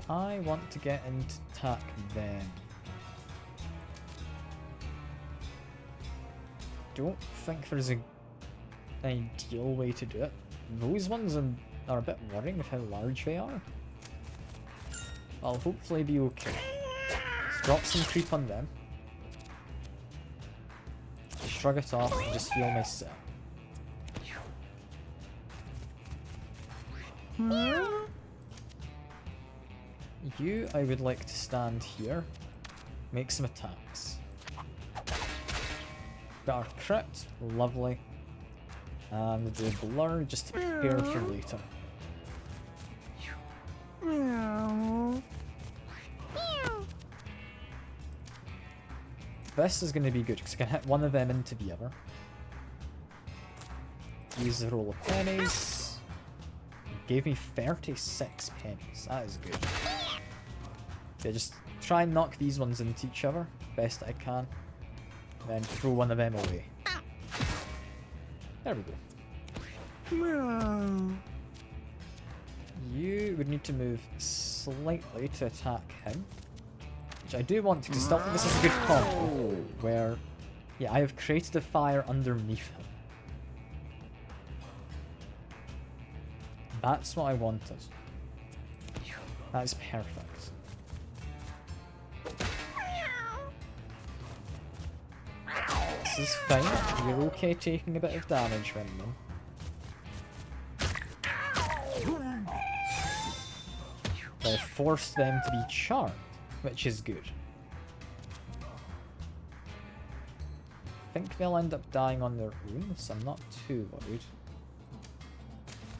Speaker 1: I want to get into attack them. Don't think there's an ideal way to do it. Those ones are a bit worrying with how large they are. I'll hopefully be okay. Let's drop some creep on them. Shrug it off and just heal myself. You, I would like to stand here. Make some attacks. Got our crit, lovely. And the blur just to prepare for later. This is going to be good because I can hit one of them into the other. Use the roll of pennies. It gave me 36 pennies. That is good. Okay, just try and knock these ones into each other best I can. Then throw one of them away. There we go. You would need to move slightly to attack him. Which I do want to, because this is a good combo. Where, yeah, I have created a fire underneath him. That's what I wanted. That is perfect. This is fine. You're okay taking a bit of damage from them. I forced them to be charmed, which is good. I think they'll end up dying on their own, so I'm not too worried.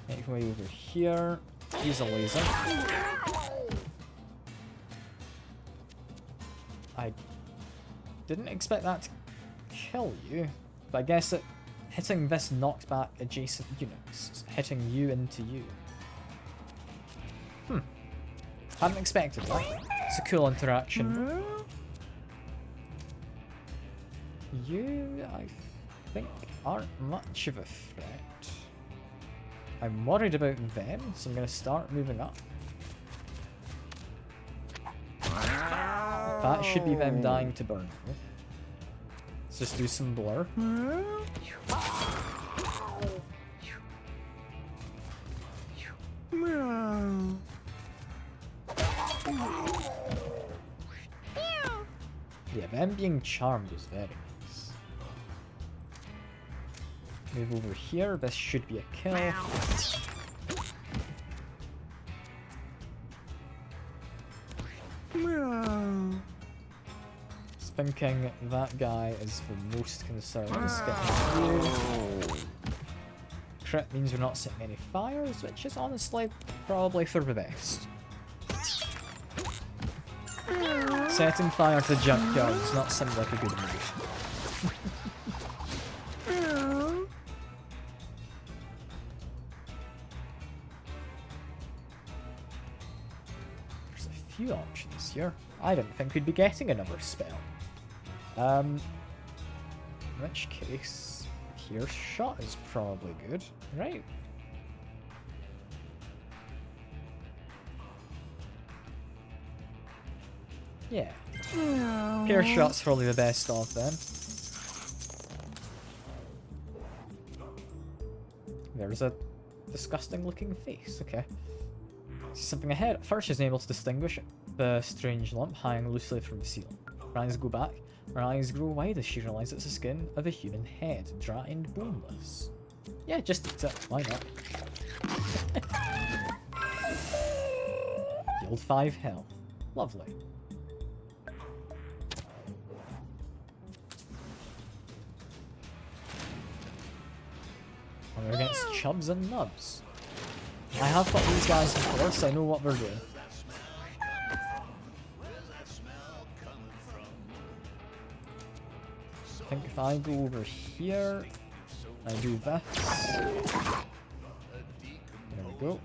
Speaker 1: Make my way over here. Use a laser. I didn't expect that to kill you, but I guess that hitting this knocked back adjacent units, hitting you into you. Hadn't expected that. It's a cool interaction. You, I think, aren't much of a threat. I'm worried about them, so I'm going to start moving up. That should be them dying to burn. Let's just do some blur. Yeah, them being charmed is very nice. Move over here, this should be a kill. Just thinking that guy is the most concerned. Crit means we're not setting any fires, which is honestly probably for the best. Setting fire to junkyard does not seem like a good move. There's a few options here. I didn't think we'd be getting another spell. In which case, Pierce Shot is probably good, right? Yeah. Pair shot's probably the best of them. There's a disgusting looking face, okay. See something ahead. First she's able to distinguish the strange lump hanging loosely from the ceiling. Her eyes go back. Her eyes grow wide as she realizes it's the skin of a human head, dry and boneless. Yeah, just eat it. Why not? Healed 5 health. Lovely. And we're against chubs and nubs. I have fought these guys before, so I know what we're doing. I think if I go over here, I do this. There we go.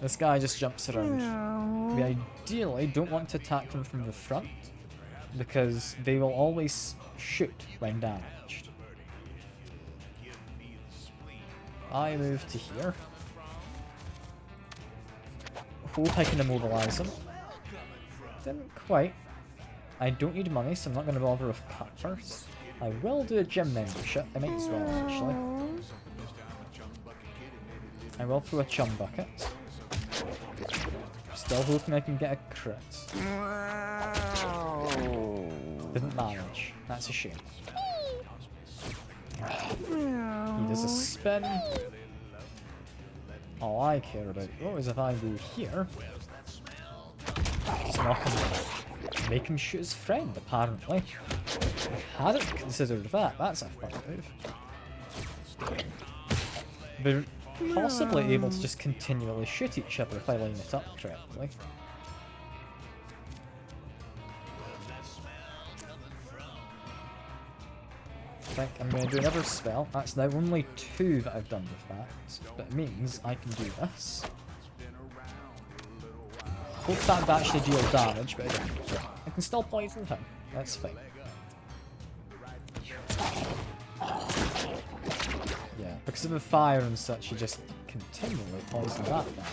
Speaker 1: This guy just jumps around. We ideally don't want to attack them from the front, because they will always shoot when damaged. I move to here. Hope I can immobilize him. Didn't quite. I don't need money, so I'm not going to bother with cut first. I will do a gym membership. I might as well, actually. I will throw a chum bucket. Still hoping I can get a crit. Didn't manage. That's a shame. He does a spin. All I care about is if I go here, just knock him down. Make him shoot his friend, apparently. I hadn't considered that. That's a fun move. They're possibly able to just continually shoot each other if I line it up correctly. I think I'm going to do another spell. That's now only 2 that I've done with that, but it means I can do this. Hope that would actually deal damage, but I can still poison him. That's fine. Yeah, because of the fire and such, you just continually poison that guy.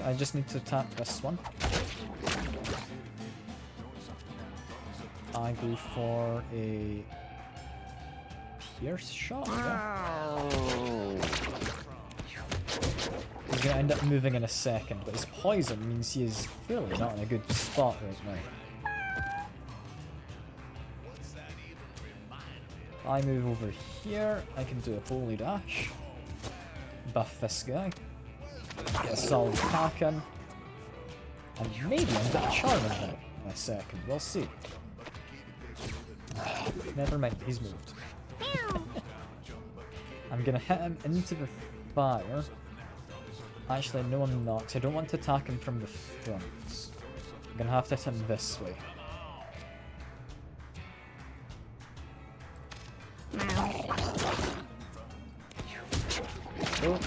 Speaker 1: I just need to tap this one. I go for a pierce shot. Yeah. He's gonna end up moving in a second, but his poison means he is really not in a good spot right now. I move over here. I can do a holy dash. Buff this guy. Get a solid attack in. And maybe end up charming him in a second. We'll see. Never mind, he's moved. I'm gonna hit him into the fire. Actually, no, I'm not, 'cause I don't want to attack him from the front. I'm gonna have to hit him this way. Oh.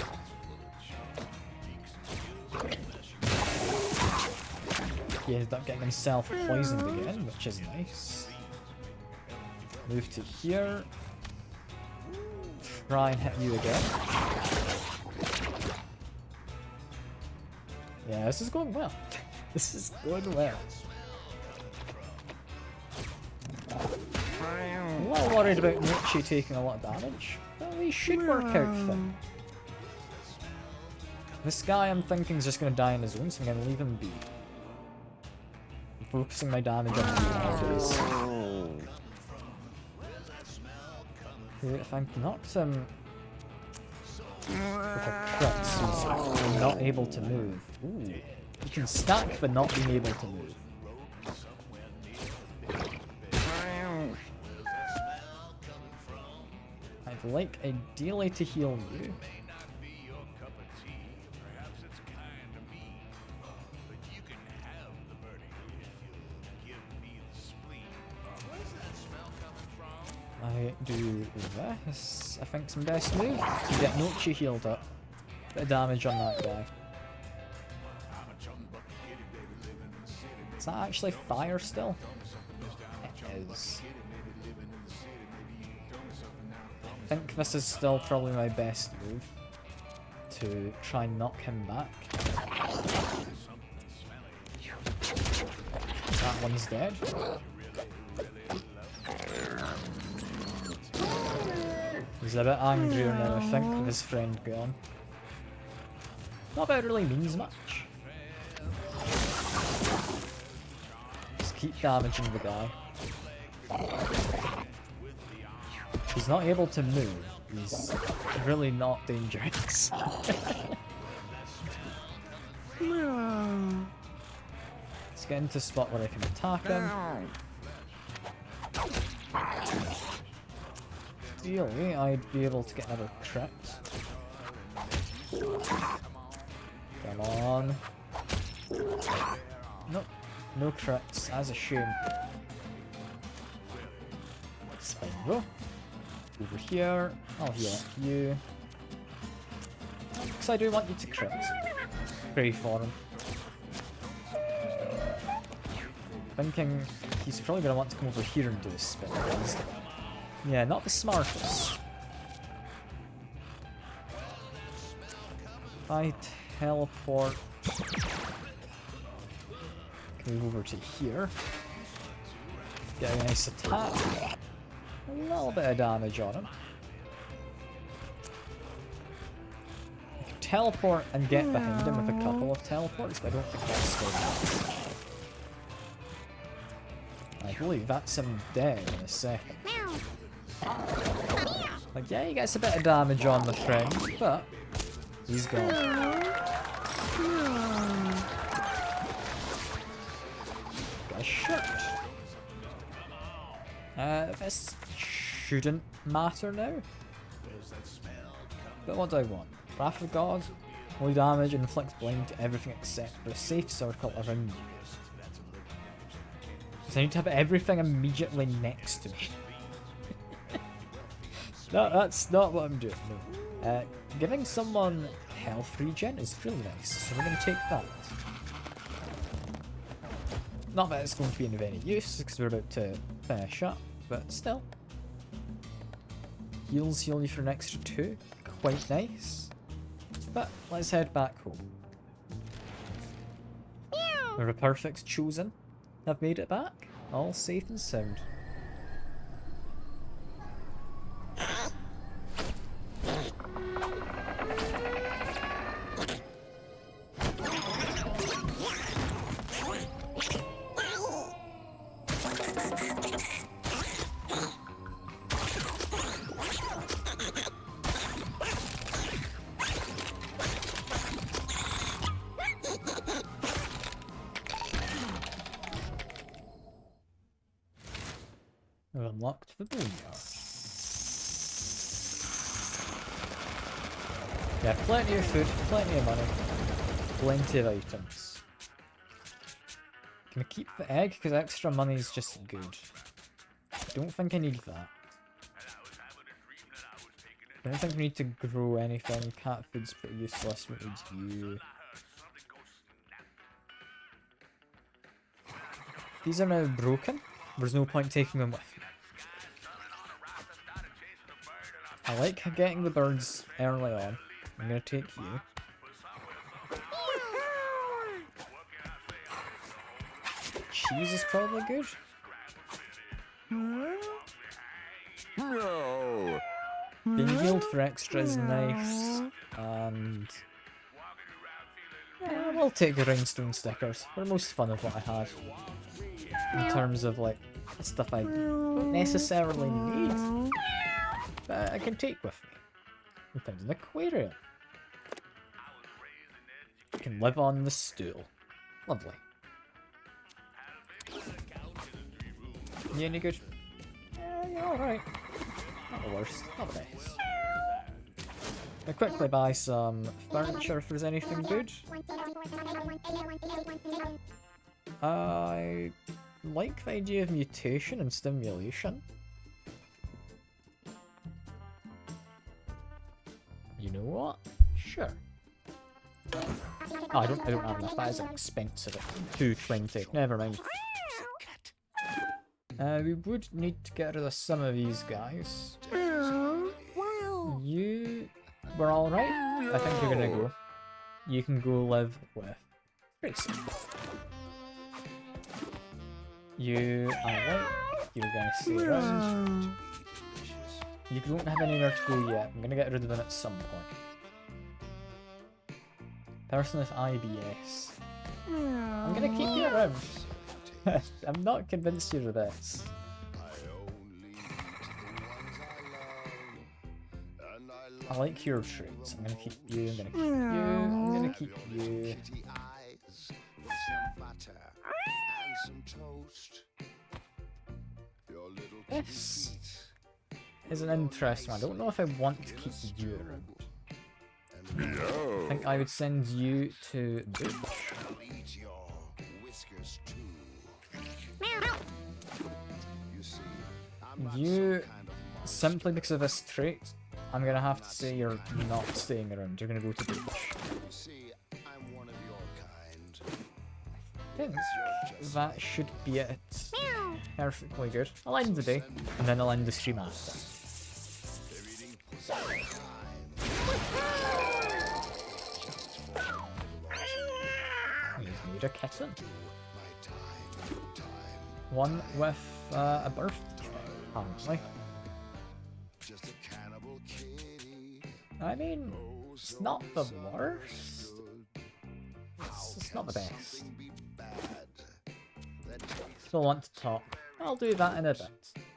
Speaker 1: He ended up getting himself poisoned again, which is nice. Move to here. Try and hit you again. Yeah, this is going well. This is going well. I'm a little worried about Nietzsche taking a lot of damage, but we should work out fine. This guy I'm thinking is just going to die on his own, so I'm going to leave him be. I'm focusing my damage on him nowadays. If I'm knocked him with a crit, so I'm not able to move. Ooh, you can stack but not being able to move. I'd like ideally to heal you. I do this. I think some best move to get Nochi healed up. Bit of damage on that guy. Is that actually fire still? It is. think this is still probably my best move. To try and knock him back. That one's dead. He's a bit angrier now, I think, with his friend gone. Not that it really means much. Just keep damaging the guy. He's not able to move. He's really not dangerous. Let's get into a spot where I can attack him. Ideally, I'd be able to get another crit. Come on. Nope, no crits. That's a shame. It's fine though. Over here, I'll heal up you. Because I do want you to crit. Pray for him. Thinking he's probably going to want to come over here and do a spin. Yeah, not the smartest. If I teleport... move over to here. Get a nice attack. A little bit of damage on him. I can teleport and get behind him with a couple of teleports, but I don't think that's still bad. I believe that's him dead in a second. Like, yeah, he gets a bit of damage on the friend, but he's gone. Got shot. This shouldn't matter now. But what do I want? Wrath of God, holy damage, inflict blind to everything except for a safe circle around you. So I need to have everything immediately next to me. No, that's not what I'm doing. No. Giving someone health regen is really nice, so we're going to take that. Not that it's going to be of any use, because we're about to finish up, but still. Heals heal you for an extra 2. Quite nice. But let's head back home. The perfect's chosen. I've made it back. All safe and sound. I've unlocked the boneyard. Yeah, plenty of food, plenty of money, plenty of items. Can I keep the egg? Because extra money is just good. Don't think I need that. I don't think we need to grow anything. Cat food's pretty useless. We need you. These are now broken. There's no point taking them with me. I like getting the birds early on. I'm gonna take you. Cheese is probably good.
Speaker 4: No.
Speaker 1: Being healed for extra is nice. And yeah, we'll take the rhinestone stickers. They're most fun of what I had. In terms of like stuff I don't necessarily need, but I can take with me. We found an aquarium. I can live on the stool. Lovely. You any good? Yeah, alright. Not the worst. Not the best. I'll quickly buy some furniture if there's anything good. I like the idea of mutation and stimulation. You know what? Sure. Oh, I don't have enough. That is expensive. 220. Never mind. We would need to get rid of some of these guys. we're all right. I think you're gonna go. You can go live with Grace. You are right. You're gonna stay around. You don't have anywhere to go yet. I'm gonna get rid of them at some point. Person with IBS. I'm gonna keep you around. I'm not convinced you're this. I like your traits. I'm gonna keep you, I'm gonna keep you, I'm gonna keep you. This is an interesting one. I don't know if I want to keep you around. I think I would send you to Butch. You, simply because of this trait, I'm gonna have to say you're not staying around. You're gonna go to Butch. I think that should be it. Perfectly good. I'll end the day, and then I'll end the stream after. You need a kitten. One with a birthday, apparently. I mean, it's not the worst. It's not the best. Still want to talk. I'll do that in a bit.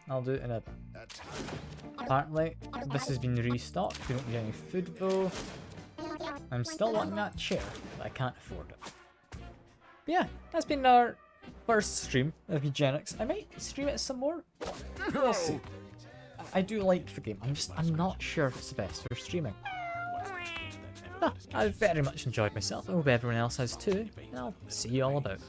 Speaker 1: I'll do it in a bit. Apparently, this has been restocked. We don't get any food though. I'm still wanting that chair, but I can't afford it. But yeah, that's been our first stream of Mewgenics. I might stream it some more. We'll see. I do like the game. I'm not sure if it's the best for streaming. I've very much enjoyed myself. I hope everyone else has too. And I'll see you all about.